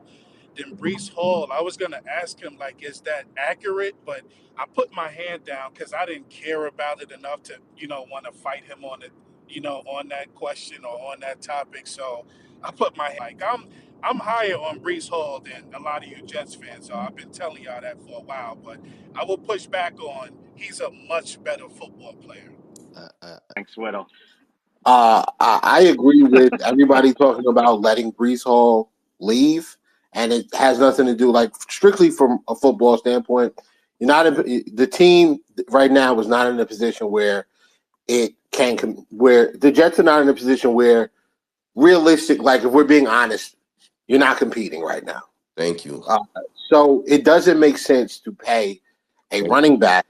than Brees Hall. I was gonna ask him like, is that accurate? But I put my hand down because I didn't care about it enough to, want to fight him on it, on that question or on that topic. So I put my like I'm higher on Brees Hall than a lot of you Jets fans. So I've been telling y'all that for a while. But I will push back on he's a much better football player. Uh, uh, Thanks, Widow. I agree with everybody talking about letting Brees Hall leave, and it has nothing to do, like, strictly from a football standpoint. You're not the team right now is not in a position where where the Jets are not in a position where realistic, like if we're being honest, you're not competing right now. Thank you. So it doesn't make sense to pay a running back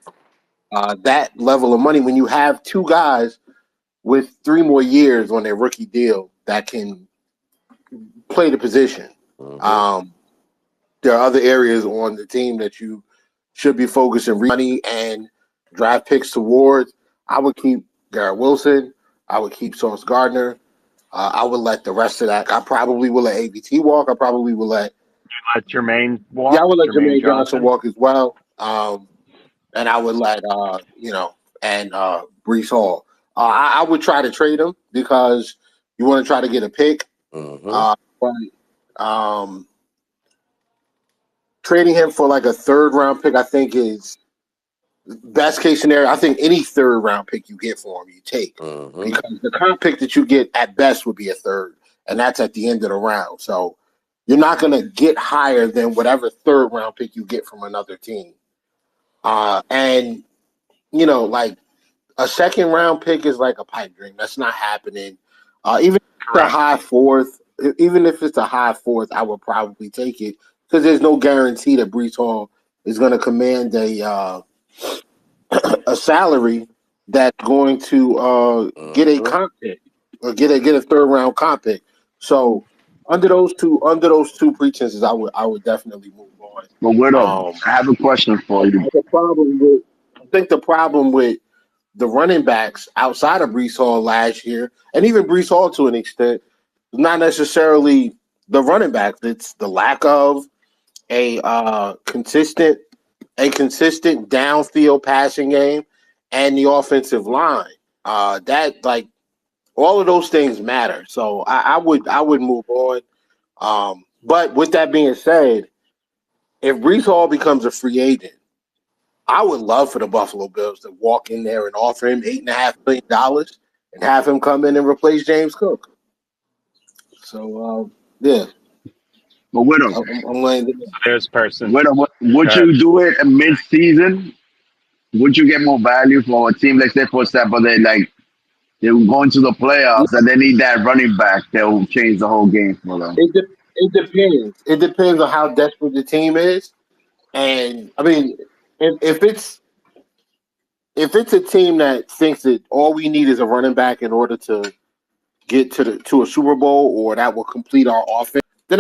that level of money when you have 2 guys with 3 more years on their rookie deal that can play the position. Mm-hmm. There are other areas on the team that you should be focusing money and draft picks towards. I would keep Garrett Wilson. I would keep Sauce Gardner. I would let the rest of that. I probably will let ABT walk. I probably will let. Let Jermaine Yeah, walk. I would let Jermaine Jermaine Johnson Johnson. walk as well. And I would let and Brees Hall. I would try to trade him because you want to try to get a pick. Mm-hmm. But trading him for like a 3rd round pick, I think is best case scenario. I think any 3rd round pick you get for him, you take, Mm-hmm. because the current pick that you get at best would be a 3rd, and that's at the end of the round. So you're not going to get higher than whatever 3rd round pick you get from another team. And like a second round pick is like a pipe dream. That's not happening. Even if it's a Correct. high fourth, even if it's a high fourth, I would probably take it because there's no guarantee that Brees Hall is going to command a salary that's going to get a Mhm. comp pick or get a third round comp pick. So under those two pretenses, I would definitely move on. But Widow, Um, I have a question for you. I think the problem with the running backs outside of Brees Hall last year, and even Brees Hall to an extent, not necessarily the running backs. It's the lack of a consistent downfield passing game and the offensive line. That like all of those things matter. So I would move on. But with that being said, if Brees Hall becomes a free agent, I would love for the Buffalo Bills to walk in there and offer him $8.5 million and have him come in and replace James Cook. So yeah, But Widow, I'm laying it. There's person. Widow, would Good. you do it mid-season? Would you get more value for a team, let's say, for example, they're going to the playoffs and they need that running back that will change the whole game for them? It depends. It depends on how desperate the team is, and I mean, if it's a team that thinks that all we need is a running back in order to get to a Super Bowl or that will complete our offense, then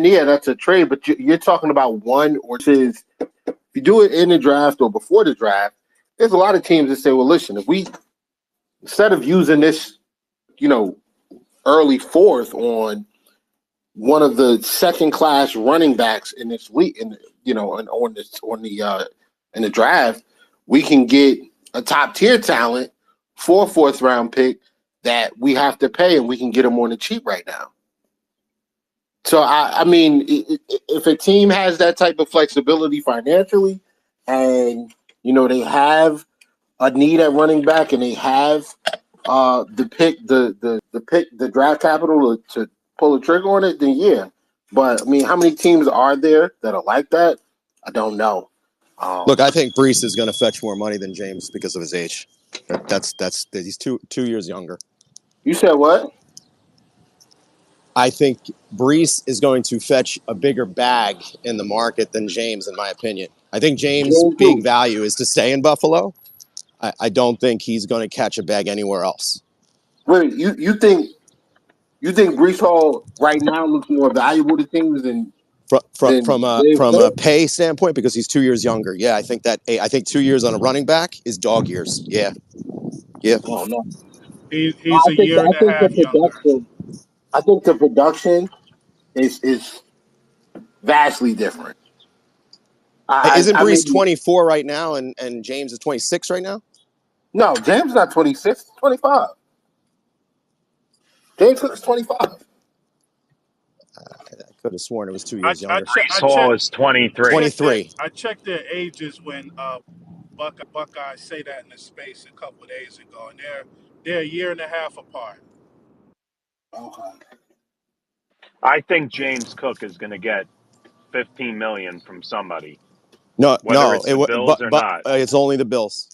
yeah, that's a trade. But you're talking about one or two. If you do it in the draft or before the draft, there's a lot of teams that say, well, listen, if we instead of using this, you know, early fourth on one of the second class running backs in this week, in the draft, we can get a top tier talent for a fourth round pick that we have to pay, and we can get them on the cheap right now. So I mean, if a team has that type of flexibility financially, and they have a need at running back, and they have the draft capital to pull the trigger on it, then yeah. But I mean, how many teams are there that are like that? I don't know. Look, I think Brees is going to fetch more money than James because of his age. That's he's two years younger. You said what? I think Brees is going to fetch a bigger bag in the market than James, in my opinion. I think James' James big who? value is to stay in Buffalo. I don't think he's going to catch a bag anywhere else. Wait, you think Brees Hall right now looks more valuable to teams than James From a Cook? pay standpoint, because he's 2 years younger. Yeah, I think 2 years on a running back is dog years. Yeah, yeah. Oh no, He's I a think year I and a think the half younger. production. I think the production is vastly different. Isn't I Brees mean, 24 right now, and James is 26 right now? no, James is not 26, 25. James Cook is 25. I could have sworn it was 2 years I younger. check Brees Hall is I 23. checked their 23. ages when Buckeyes say that in the space a couple of days ago, and they're a year and a half apart. Okay. I think James Cook is going to get 15 million from somebody, No, whether no, it's the Bills or but not. it's only the Bills.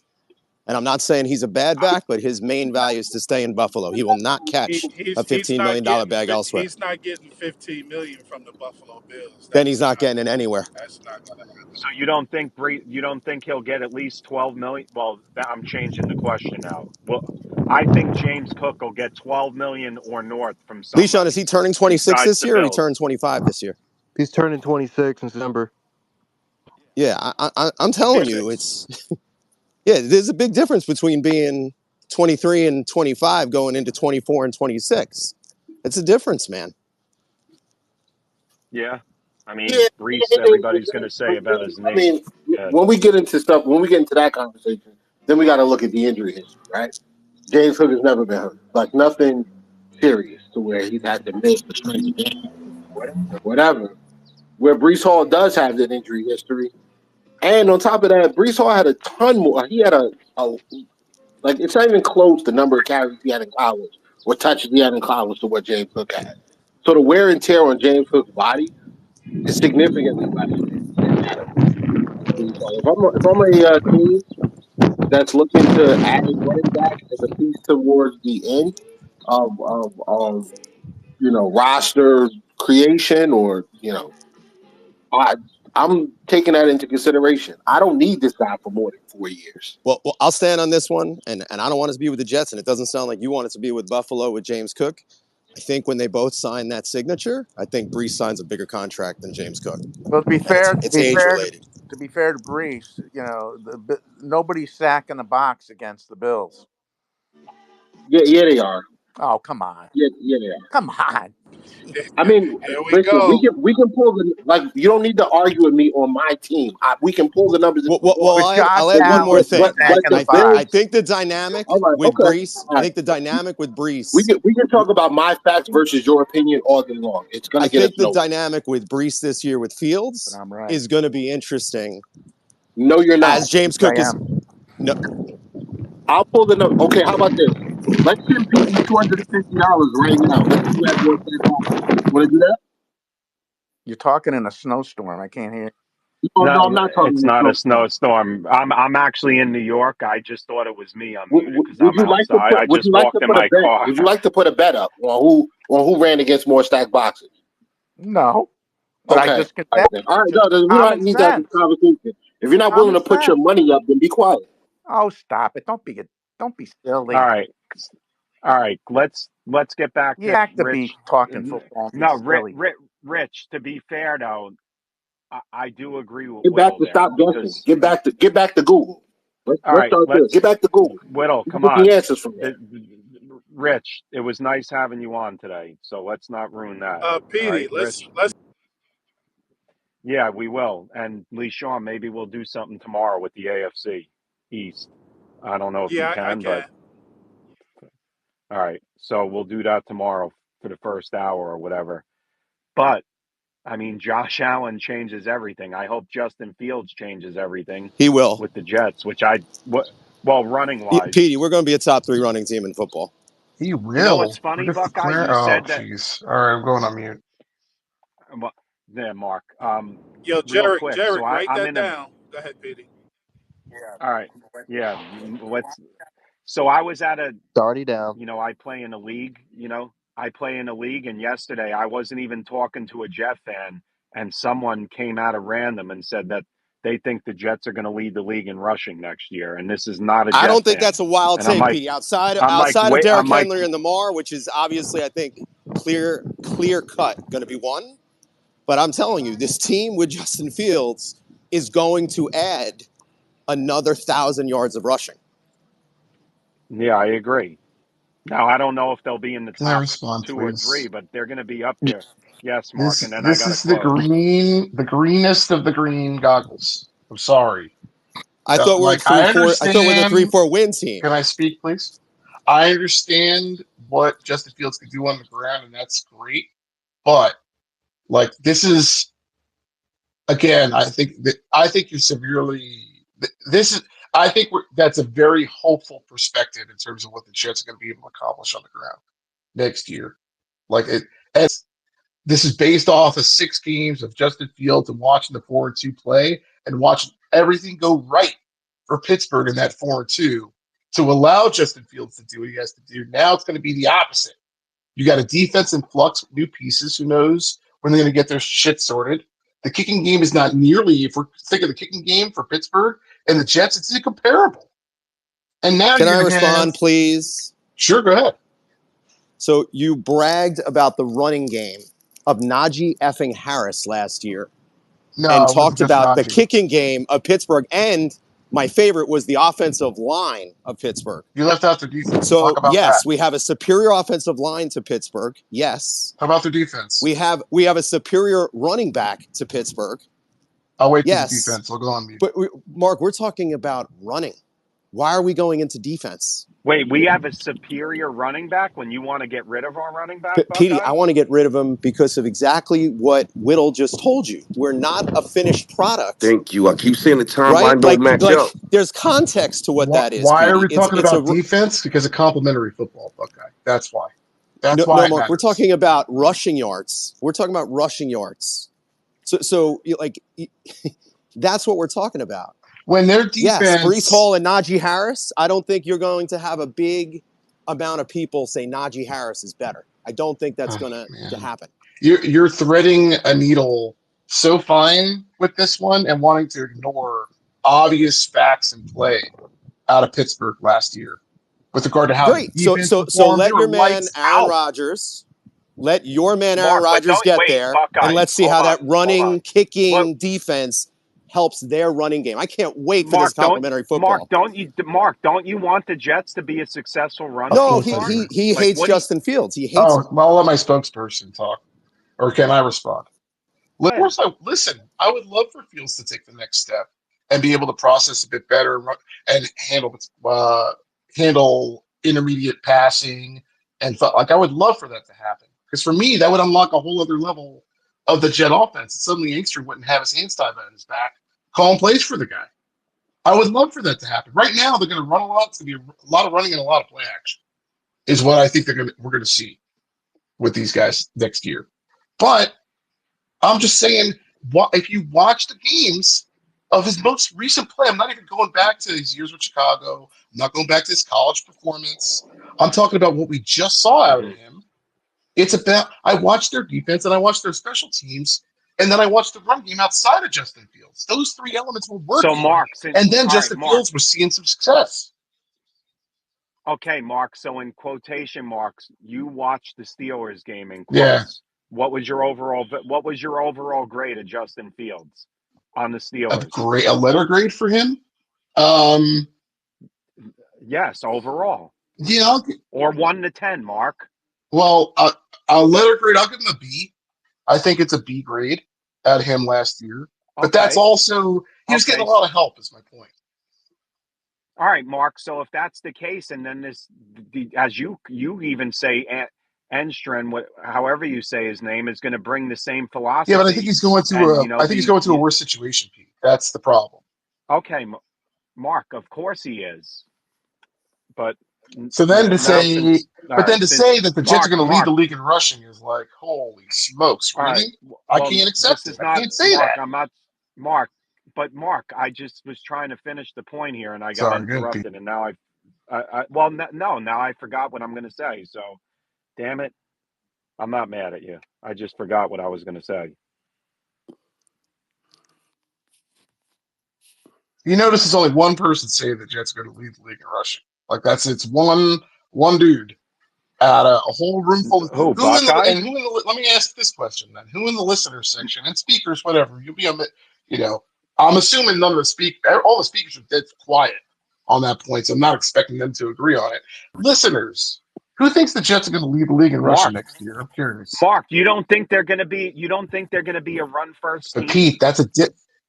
And I'm not saying he's a bad back, but his main value is to stay in Buffalo. He will not catch a He's $15 not million getting bag elsewhere. he's not getting 15 million from the Buffalo Bills. Then he's not getting it anywhere. That's not gonna So you don't think he'll get at least 12 million? Well, I'm changing the question now. Well, I think James Cook will get 12 million or north from Leishon, is somebody he turning 26 besides this the year or he turned Bills. 25 this year? He's turning 26 in December. Yeah, I'm telling you, happen. there's a big difference between being 23 and 25 going into 24 and 26. It's a difference, man. Yeah. I Yeah, mean, Brees, everybody's going to say about his I knee. mean, Yeah. when we get into that conversation, then we got to look at the injury history, right? James Cook has never been hurt, like nothing serious to where he's had to miss the string of games or whatever. Where Brees Hall does have that injury history, and on top of that, Brees Hall had a ton more. He had a like it's not even close the number of carries he had in college or touches he had in college to what James Cook had. So the wear and tear on James Cook's body is significantly less than that of Brees Hall. If I'm a team that's looking to add a running back as a piece towards the end of roster creation, or I I'm taking that into consideration. I don't need this guy for more than 4 years. Well, I'll stand on this one, and I don't want it to be with the Jets, and it doesn't sound like you want it to be with Buffalo with James Cook. I think when they both sign that signature, I think Brees signs a bigger contract than James Cook, Well, to be and fair, it's age related. to be fair to Brees, nobody's sacking the box against the Bills. Yeah, they are. Oh, come on, Yeah, they are. come on. I mean, There we listen, go. we can pull the like. You don't need to argue with me on my team. We can pull the numbers if you want. But Josh I'll add one more Allen is thing. But sacking the the I box. Bills. think the dynamic All right, with okay, Brees, all I right. think the dynamic with We Brees, can talk about my facts versus your opinion all day long. It's gonna I get us think the nowhere. dynamic with Brees this year with But Fields I'm right. is going to be interesting. No, you're not. As James Yes, Cook I is, am. no, I'll pull the number. Okay, how about this? Let's send PD $250 right now. Let's see who has more stat boxes. Want to do that? You're talking in a snowstorm. I can't hear. No, I'm No, not talking it's in a not a snowstorm. snowstorm. I'm actually in New York. I just thought it was me unmuted because I'm Would you like to outside. put? I Would you just like to walked in put a my bet? car. Would you like to put a bet up on who ran against more stacked boxes? No, but I Okay, just can all right bet. then. All right, Just no, we common don't need to have this sense. conversation. If you're not willing Common to put your sense. money up, then be quiet. Oh, stop it! Don't be All silly. right, all right. Let's get back You to have to be Rich. talking football and be No, silly. Rich. To be fair though, I do agree with Get back Whittle to there stop guessing. because Get back to Google. all Let's right, start there. Get back to Google. Whittle, You can come get the on. answers from there. Rich, it was nice having you on today. So let's not ruin that. All Petey, right, let's Rich. Yeah, we will. And Lee Sean, maybe we'll do something tomorrow with the AFC East. I don't know if you yeah, I can, but can. all right. So we'll do that tomorrow for the first hour or whatever. But I mean, Josh Allen changes everything. I hope Justin Fields changes everything he will. with the Jets, well, running Petey, wise. we're going to be a top 3 running team in football. He You know what's will. We're funny, just Buckeye? declaring. You Oh, said that. jeez. All right, I'm going on mute. Well, there, Mark. Yo, Real quick. So Jared, write I'm that in a. down. Go ahead, Petey. All right. Yeah. Let's. So I was at a. It's already down. I play in a league. I play in a league, and yesterday I wasn't even talking to a Jet fan, and someone came out of random and said that they think the Jets are going to lead the league in rushing next year, and this is not a I Jet don't think fan. that's a wild And I'm take, like, Petey. Outside I'm like, of wait, Derrick I'm like, Henry and Lamar, which is obviously, I think, clear cut going to be one. But I'm telling you, this team with Justin Fields is going to add another 1,000 yards of rushing. yeah, I agree. Now I don't know if they'll be in the Can I top respond, 2 or 3, please? but they're going to be up there. Yes, Mark, and then I This got to is the close. the greenest of the green goggles. I'm sorry. I thought we're a Like I 3-4. I thought we're the understand. 3-4 win team. Can I speak, please? I understand what Justin Fields can do on the ground, and that's great. But like this is again, I think you're severely. This is. I think that's a very hopeful perspective in terms of what the Jets are going to be able to accomplish on the ground next year. Like it, as this is based off of 6 games of Justin Fields and watching the 4-2 play and watching everything go right for Pittsburgh in that 4-2 to allow Justin Fields to do what he has to do. Now it's going to be the opposite. You got a defense in flux with new pieces. Who knows when they're going to get their shit sorted? The kicking game is not nearly, if we're thinking the kicking game for Pittsburgh and the Jets, it's incomparable. And now Can you're I going to have. respond, please? Sure, go ahead. So you bragged about the running game of Najee effing Harris last year and No, it wasn't talked just about the Najee. kicking game of Pittsburgh. And my favorite was the offensive line of Pittsburgh. You left out their defense. Talk So, about that. yes, we have a superior offensive line to Pittsburgh. Yes. How about their defense? We have a superior running back to Pittsburgh. I'll wait for the Yes. defense. I'll go on mute. But, Mark, we're talking about running. Why are we going into defense? Wait, we have a superior running back when you want to get rid of our running back, Petey, Buckeye? I want to get rid of him because of exactly what Whittle just told you. We're not a finished product. Thank you. I keep saying the Right? timeline don't match up. There's context to what that is, Why are Petey. we talking It's about defense? Because of complimentary football, Buckeye. That's why. That's why no, it Mark. We're matters. talking about rushing yards. We're talking about rushing yards. So that's what we're talking about. when their Yes, Brees defense. Hall and Najee Harris. I don't think you're going to have a big amount of people say Najee Harris is better. I don't think that's Oh, going to man. happen. You're threading a needle so fine with this one and wanting to ignore obvious facts in play out of Pittsburgh last year with regard to how the Great. So defense so so performed. They let were your man lights Aaron out. Rodgers, let your man Aaron Mark, but Rodgers don't get wait, there, and Buckeye. let's see how that Hold on. running, What, kicking defense helps their running game. I can't wait for this complimentary football. Mark, don't you want the Jets to be a successful run Of No, team, course he I Mark? do. he he Like, hates what do you? Justin Fields. He hates Oh, him. well, I'll let my spokesperson talk. Or can I respond? Of Go ahead. course, listen. I would love for Fields to take the next step and be able to process a bit better and handle intermediate passing like I would love for that to happen because for me that would unlock a whole other level of the Jet offense. And suddenly Inkster wouldn't have his hands tied behind his back, calling plays for the guy. I would love for that to happen. Right now they're going to run a lot. It's going to be a lot of running and a lot of play action. Is what I think we're going to see with these guys next year. But I'm just saying, if you watch the games of his most recent play, I'm not even going back to his years with Chicago. I'm not going back to his college performance. I'm talking about what we just saw out of him. It's about I watched their defense and I watched their special teams, and then I watched the run game outside of Justin Fields. Those three elements were So, working, Mark, and then all right, Justin Mark. Fields was seeing some success. Okay, Mark. So, in quotation marks, you watched the Steelers game in Yeah, quotes. What was your overall grade of Justin Fields on the Steelers? a letter grade for him. Um, Yes, overall, yeah, or 1 to 10, Mark. well, a letter grade. I'll give him a B. I think it's a B grade at him last year. But that's Okay, also he was getting okay. a lot of help. Is my point. All right, Mark. So if that's the case, and then as you even say, Enstrom, however you say his name, is going to bring the same Yeah, but I think philosophy, he's going to and a. I think he's going to a worse situation, Pete. That's the problem. okay, Mark. Of course he is, but So then to now say, since all but then right, to since say that the Jets are going to lead the Mark. league in rushing is like, holy smokes, All right. really? I Well, can't this accept it. is I not can't say Mark. that. I'm not Mark. But Mark, I just was trying to finish the point here, and I got Sorry, good Pete. interrupted, and now well, no, now I forgot what I'm going to say. So, damn it, I'm not mad at you. I just forgot what I was going to say. You notice there's only one person saying the Jets are going to lead the league in rushing. Like it's one dude at a whole room full of Who, Buckeye? let me ask this question then. Who in the listener section and speakers, whatever, you'll be on the, I'm assuming all the speakers are dead quiet on that point, so I'm not expecting them to agree on it. Listeners, who thinks the Jets are going to lead the league in rushing Mark. next year? I'm curious. Mark, you don't think they're going to be? You don't think they're going to be a run first But team Pete,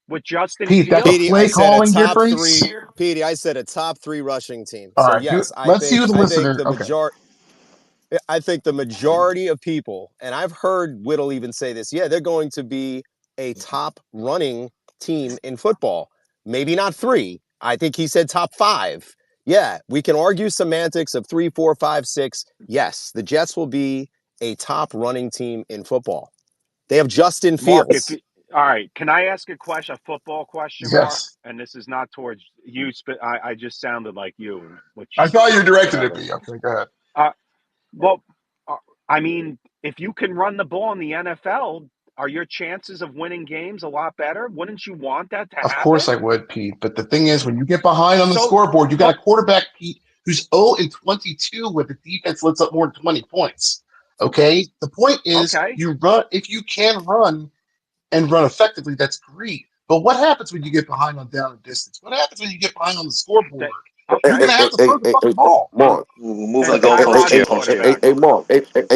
with Justin Pete, that's a Fields? Petey, I play said a calling top difference. three. Petey, I said a top three rushing team. All So right, yes, let's see who the I think listener. the Okay, majority. I think the majority of people, and I've heard Whittle even say this, yeah, they're going to be a top running team in football. Maybe not three. I think he said top five. Yeah, we can argue semantics of 3, 4, 5, 6. Yes, the Jets will be a top running team in football. They have Justin Mark, Fields. all right, can I ask a football question, Mark? yes. And this is not towards you, but I just sounded like you, I which thought you directed it at whatever. me. Okay, go ahead. Uh, well, uh, I mean, if you can run the ball in the NFL, are your chances of winning games a lot better? Wouldn't you want that to Of course happen? I would, Pete. But the thing is, when you get behind on the So, scoreboard, you got but a quarterback, Pete, who's 0-22 with the defense lets up more than 20 points. Okay? The point is, okay, you run if you can run and run effectively, that's great. But what happens when you get behind on down and distance? What happens when you get behind on the scoreboard? that You're okay. gonna have to throw the fucking ball. We're Mark. moving Then the Tyrod goalpost Hey, here, is coach. quarterback. Mark.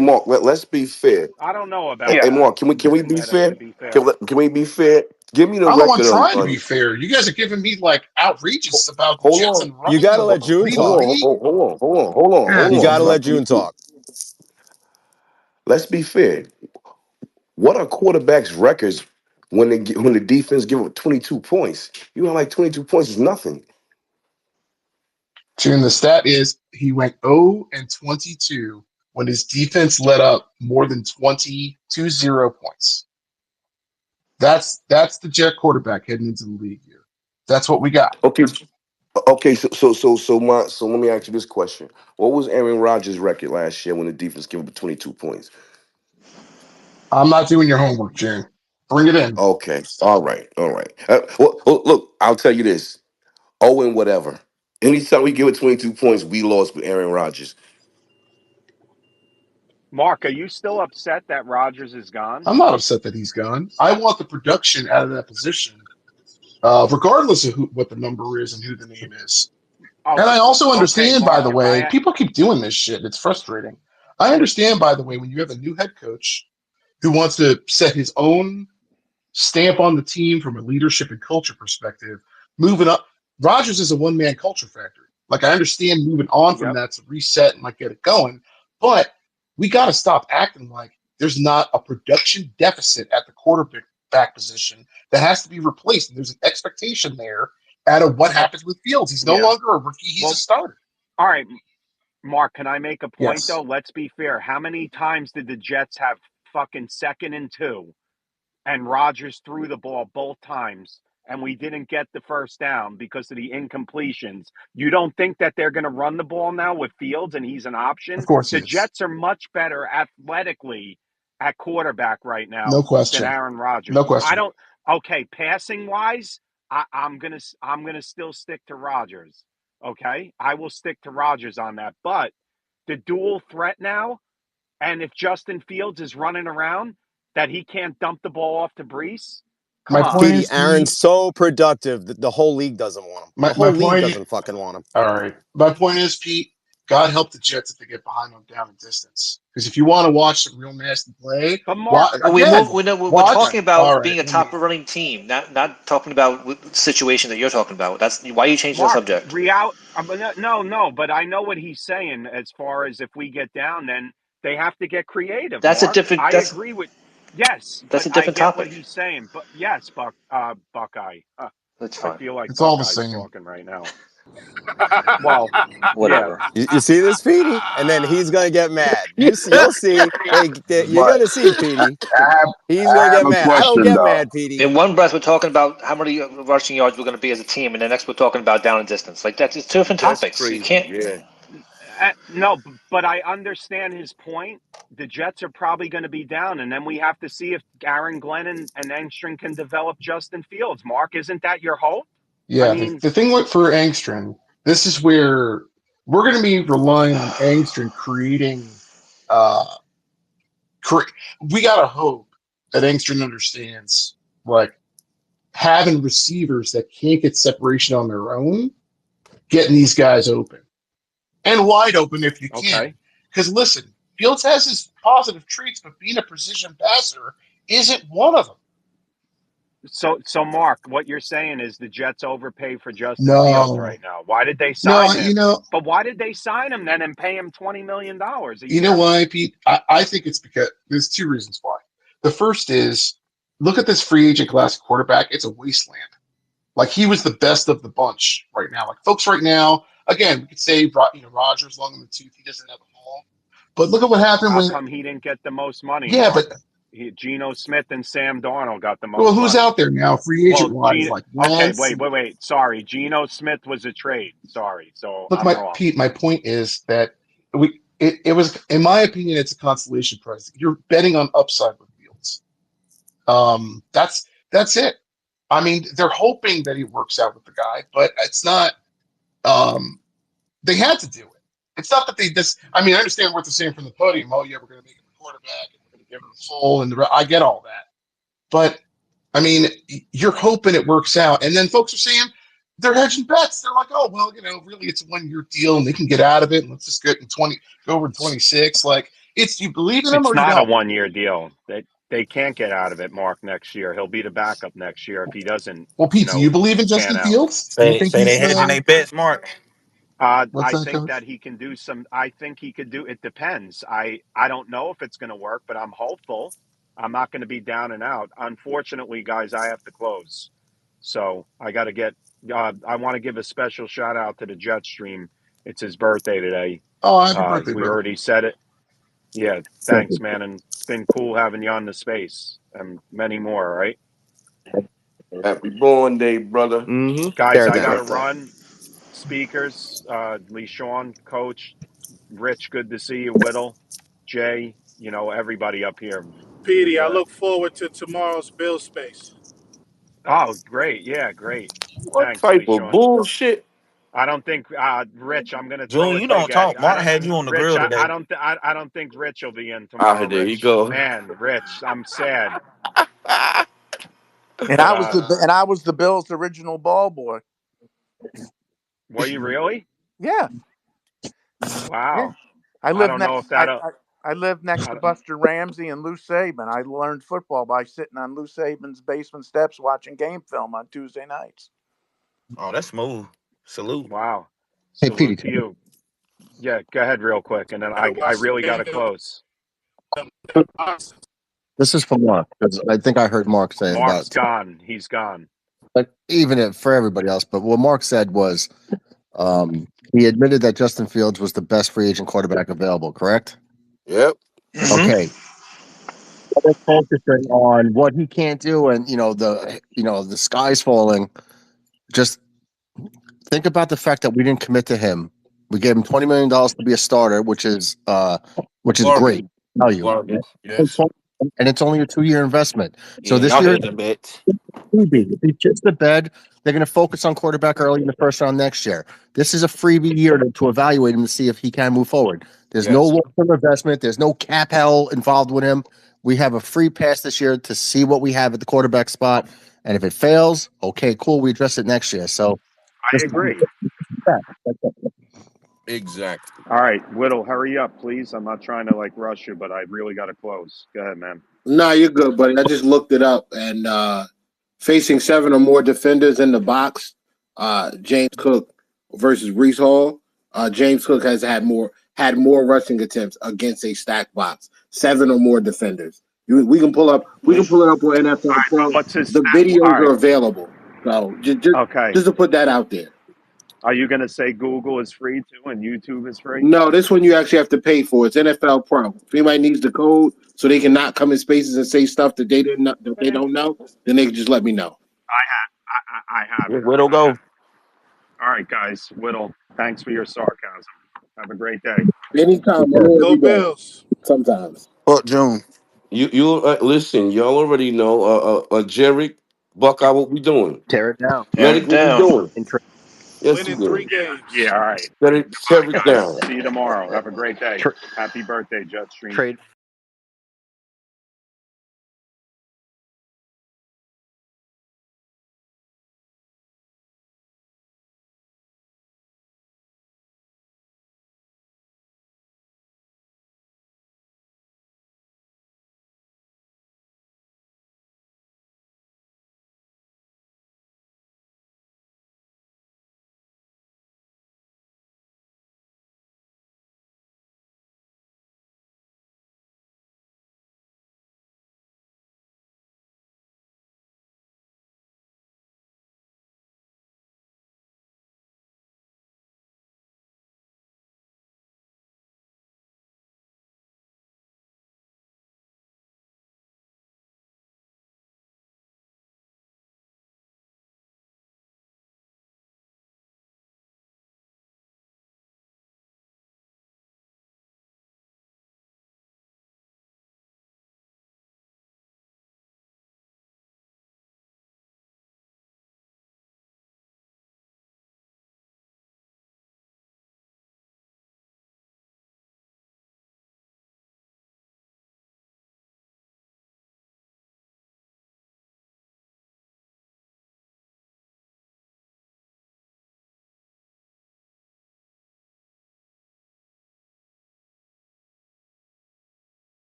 Mark. Let's be fair. I don't know about Hey, that. Mark. Can we be To fair? be fair, Can we be fair? Give me the I'm the one record trying to be on. fair. You guys are giving me like outrageous about the Hold Jets on. and You running got to to let June lead the talk. league. You Good got to let Lord. June talk. Let's be fair. What are quarterbacks' records when the defense give up 22 points? You know, like 22 points is nothing. Tune, the stat is he went 0-22 when his defense let up more than 20 points. That's the Jet quarterback heading into the league here. That's what we got. Okay. Okay, so let me ask you this question: what was Aaron Rodgers' record last year when the defense gave up 22 points? I'm not doing your homework, June. Bring it in. Okay, all right, all right. Well, look, I'll tell you this: and whatever. Anytime we give it 22 points, we lost with Aaron Rodgers. Mark, are you still upset that Rogers is gone? I'm not upset that he's gone. I want the production out of that position, regardless of what the number is and who the name is. Oh, And I also okay, understand, by Mark. the If way, I people keep doing this shit. It's frustrating. I understand, by the way, when you have a new head coach who wants to set his own stamp on the team from a leadership and culture perspective, moving up. Rogers is a one-man culture factory. Like, I understand moving on from yep, that to reset and like get it going, but we got to stop acting like there's not a production deficit at the quarterback position that has to be replaced. And there's an expectation there out of what happens with Fields. He's no yeah. longer a rookie; he's a Well, starter. all right, Mark. Can I make a point Yes, though? Let's be fair. How many times did the Jets have fucking 2nd and 2? And Rodgers threw the ball both times, and we didn't get the first down because of the incompletions. You don't think that they're going to run the ball now with Fields and he's an of option? course he The is. Jets are much better athletically at quarterback right No now than question. Aaron No Rodgers. I question. don't. Okay, passing wise, I'm gonna still stick to Rodgers. Okay, I will stick to Rodgers on that. But the dual threat now, and if Justin Fields is running around, that he can't dump the ball off to Brees. My Come on. point Petey, is, Aaron's Pete. so productive that the whole league doesn't want him. The My whole league point. doesn't fucking want him. All right. My point is, Pete, God help the Jets if they get behind them down in distance. Because if you want to watch some real nasty play, But Mark, Well, we move. again, We know we're watch. talking All about right. being a top running team, not talking about the situation that you're talking about. That's why you changing the Mark, subject. no, but I know what he's saying as far as if we get down, then they have to get creative, That's a Mark. different. I agree with, yes, That's but a I different get what topic. he's saying. But yes, Buckeye. That's I fine. feel like It's all the Buckeye's same. talking right now. Well, yeah. Whatever. You see this, Petey? And then he's gonna get mad. You'll see. You're But gonna see, Petey. He's I gonna have get a mad. I don't question get though. mad, Petey. In one breath, we're talking about how many rushing yards we're going to be as a team, and the next we're talking about down and distance. Like that's it's two different That's topics. You crazy. can't. Yeah. No, but I understand his point. The Jets are probably going to be down, and then we have to see if Aaron Glenn and Engstrom can develop Justin Fields. Mark, isn't that your hope? I Yeah. mean, The thing for Angstrom, this is where we're going to be relying on Angstrom creating. Uh, we got to hope that Angstrom understands, like, having receivers that can't get separation on their own, getting these guys open and wide open if you can. okay. Because listen, Fields has his positive traits, but being a precision passer isn't one of them. So Mark, what you're saying is the Jets overpay for Justin Fields No, right now. Why did they no, sign him? But why did they sign him then and pay him $20 million a you know year? why, Pete? I think it's because there's two reasons why. The first is look at this free agent class quarterback. It's a wasteland. Like he was the best of the bunch right now. Like folks right now, again, we could say Rogers long in the tooth. He doesn't have a hole. But look at what happened How when come he didn't get the most money, yeah, Mark? but Geno Smith and Sam Darnold got the well, most who's money. out there now, free agent Well, wise, Gino. like Okay, Wentz and wait. Sorry, Geno Smith was a trade. Sorry, so look, I'm my wrong. Pete. My point is that it was, in my opinion, it's a consolation prize. You're betting on upside with Fields. That's it. I mean, they're hoping that he works out with the guy, but it's not. Um, they had to do it. It's not that they just. I mean, I understand what they're saying from the podium. Oh yeah, we're going to make him a quarterback, and we're going to give him the full, and I get all that, but I mean, you're hoping it works out, and then folks are saying they're hedging bets. They're like, oh well, really, it's a 1 year deal, and they can get out of it, and let's just get in go over in 26. Like, it's you believe in them It's or you not a don't. 1 year deal. They can't get out of it, Mark, next year. He'll be the backup next year if he doesn't, Well, Pete, do you believe in pan Justin out. Fields? Do you Say think say they he's hedging their bets, Mark. what's I that, think Coach? that he can do some. I think he could do. It depends. I don't know if it's going to work, but I'm hopeful. I'm not going to be down and out. Unfortunately, guys, I have to close, so I got to get. I want to give a special shout out to the Jet Stream. It's his birthday today. Oh, happy birthday, We brother. already said it. Yeah, thanks, man, and it's been cool having you on the space and many more. Right? Happy born day, brother. Mm-hmm. Guys, There, I Happy got there. to birthday. run. Speakers, Lee Sean, Coach, Rich, good to see you. Whittle, Jay, everybody up here. Petey, I Uh, look forward to tomorrow's Bill space. oh, great. Yeah, great. What Thanks, Lee type of Sean. bullshit? I don't think Rich. I'm going to throw June, a you dig don't at you. talk. Mark had you on the Rich. grill I today. don't. I don't think Rich will be in Ah, tomorrow. there you Rich, go. man, Rich. I'm sad, And but I was the Bills' original ball boy. were you really? Yeah, yeah. Wow. I I lived don't know if next. that. I lived next to Buster Ramsey and Lou Saban. I learned football by sitting on Lou Saban's basement steps watching game film on Tuesday nights. Oh, that's smooth. Salute. Wow. Hey, Petey. Salute to you. Yeah, go ahead real quick, and then I I watched the really got to game close. This is for Mark because I think I heard Mark say Mark's about, gone. He's gone. but for everybody else. But what Mark said was he admitted that Justin Fields was the best free agent quarterback available. Correct? Yep. Mm-hmm. Okay. They're focusing on what he can't do, and the sky's falling. Just think about the fact that we didn't commit to him. We gave him $20 million to be a starter, which is great Bargain. value. Bargain. Yes. And it's only a 2-year investment. So Yeah, this y'all year, had the bet. freebie. If he shits the bed, they're going to focus on quarterback early in the first round next year. This is a freebie year to evaluate him to see if he can move forward. There's no Yes. long-term investment. There's no cap hell involved with him. We have a free pass this year to see what we have at the quarterback spot. And if it fails, okay, cool. We address it next year. So I just agree. that's it. Exactly. All right, Whittle, hurry up, please. I'm not trying to rush you, but I really got to close. Go ahead, man. Nah, you're good, buddy. I just looked it up, and facing 7 or more defenders in the box, James Cook versus Brees Hall. James Cook has had more rushing attempts against a stacked box. 7 or more defenders. We can pull it up on All NFL right, but Pro. what's his The stack? All videos right, are available. So just okay. just to put that out there. Are you going to say Google is free too and YouTube is free? No, this one you actually have to pay for. It's NFL Pro. If anybody needs the code so they can not come in spaces and say stuff that they don't know, then they can just let me know. I have Where it. Widow go? All right, guys. Whittle, thanks for your sarcasm. Have a great day. Anytime, I'm Okay. here Go every day. Bills. Sometimes. Fuck June. You listen. Y'all already know. Jerry, Buckeye, what we doing? Tear it down. Tear Medic, it what we down. doing? And tra- Yes, you Winning 3 do. games. Yeah, all right. Tear All it right, guys. down. See you tomorrow. Have a great day. tra- Happy birthday, Jet Stream. trade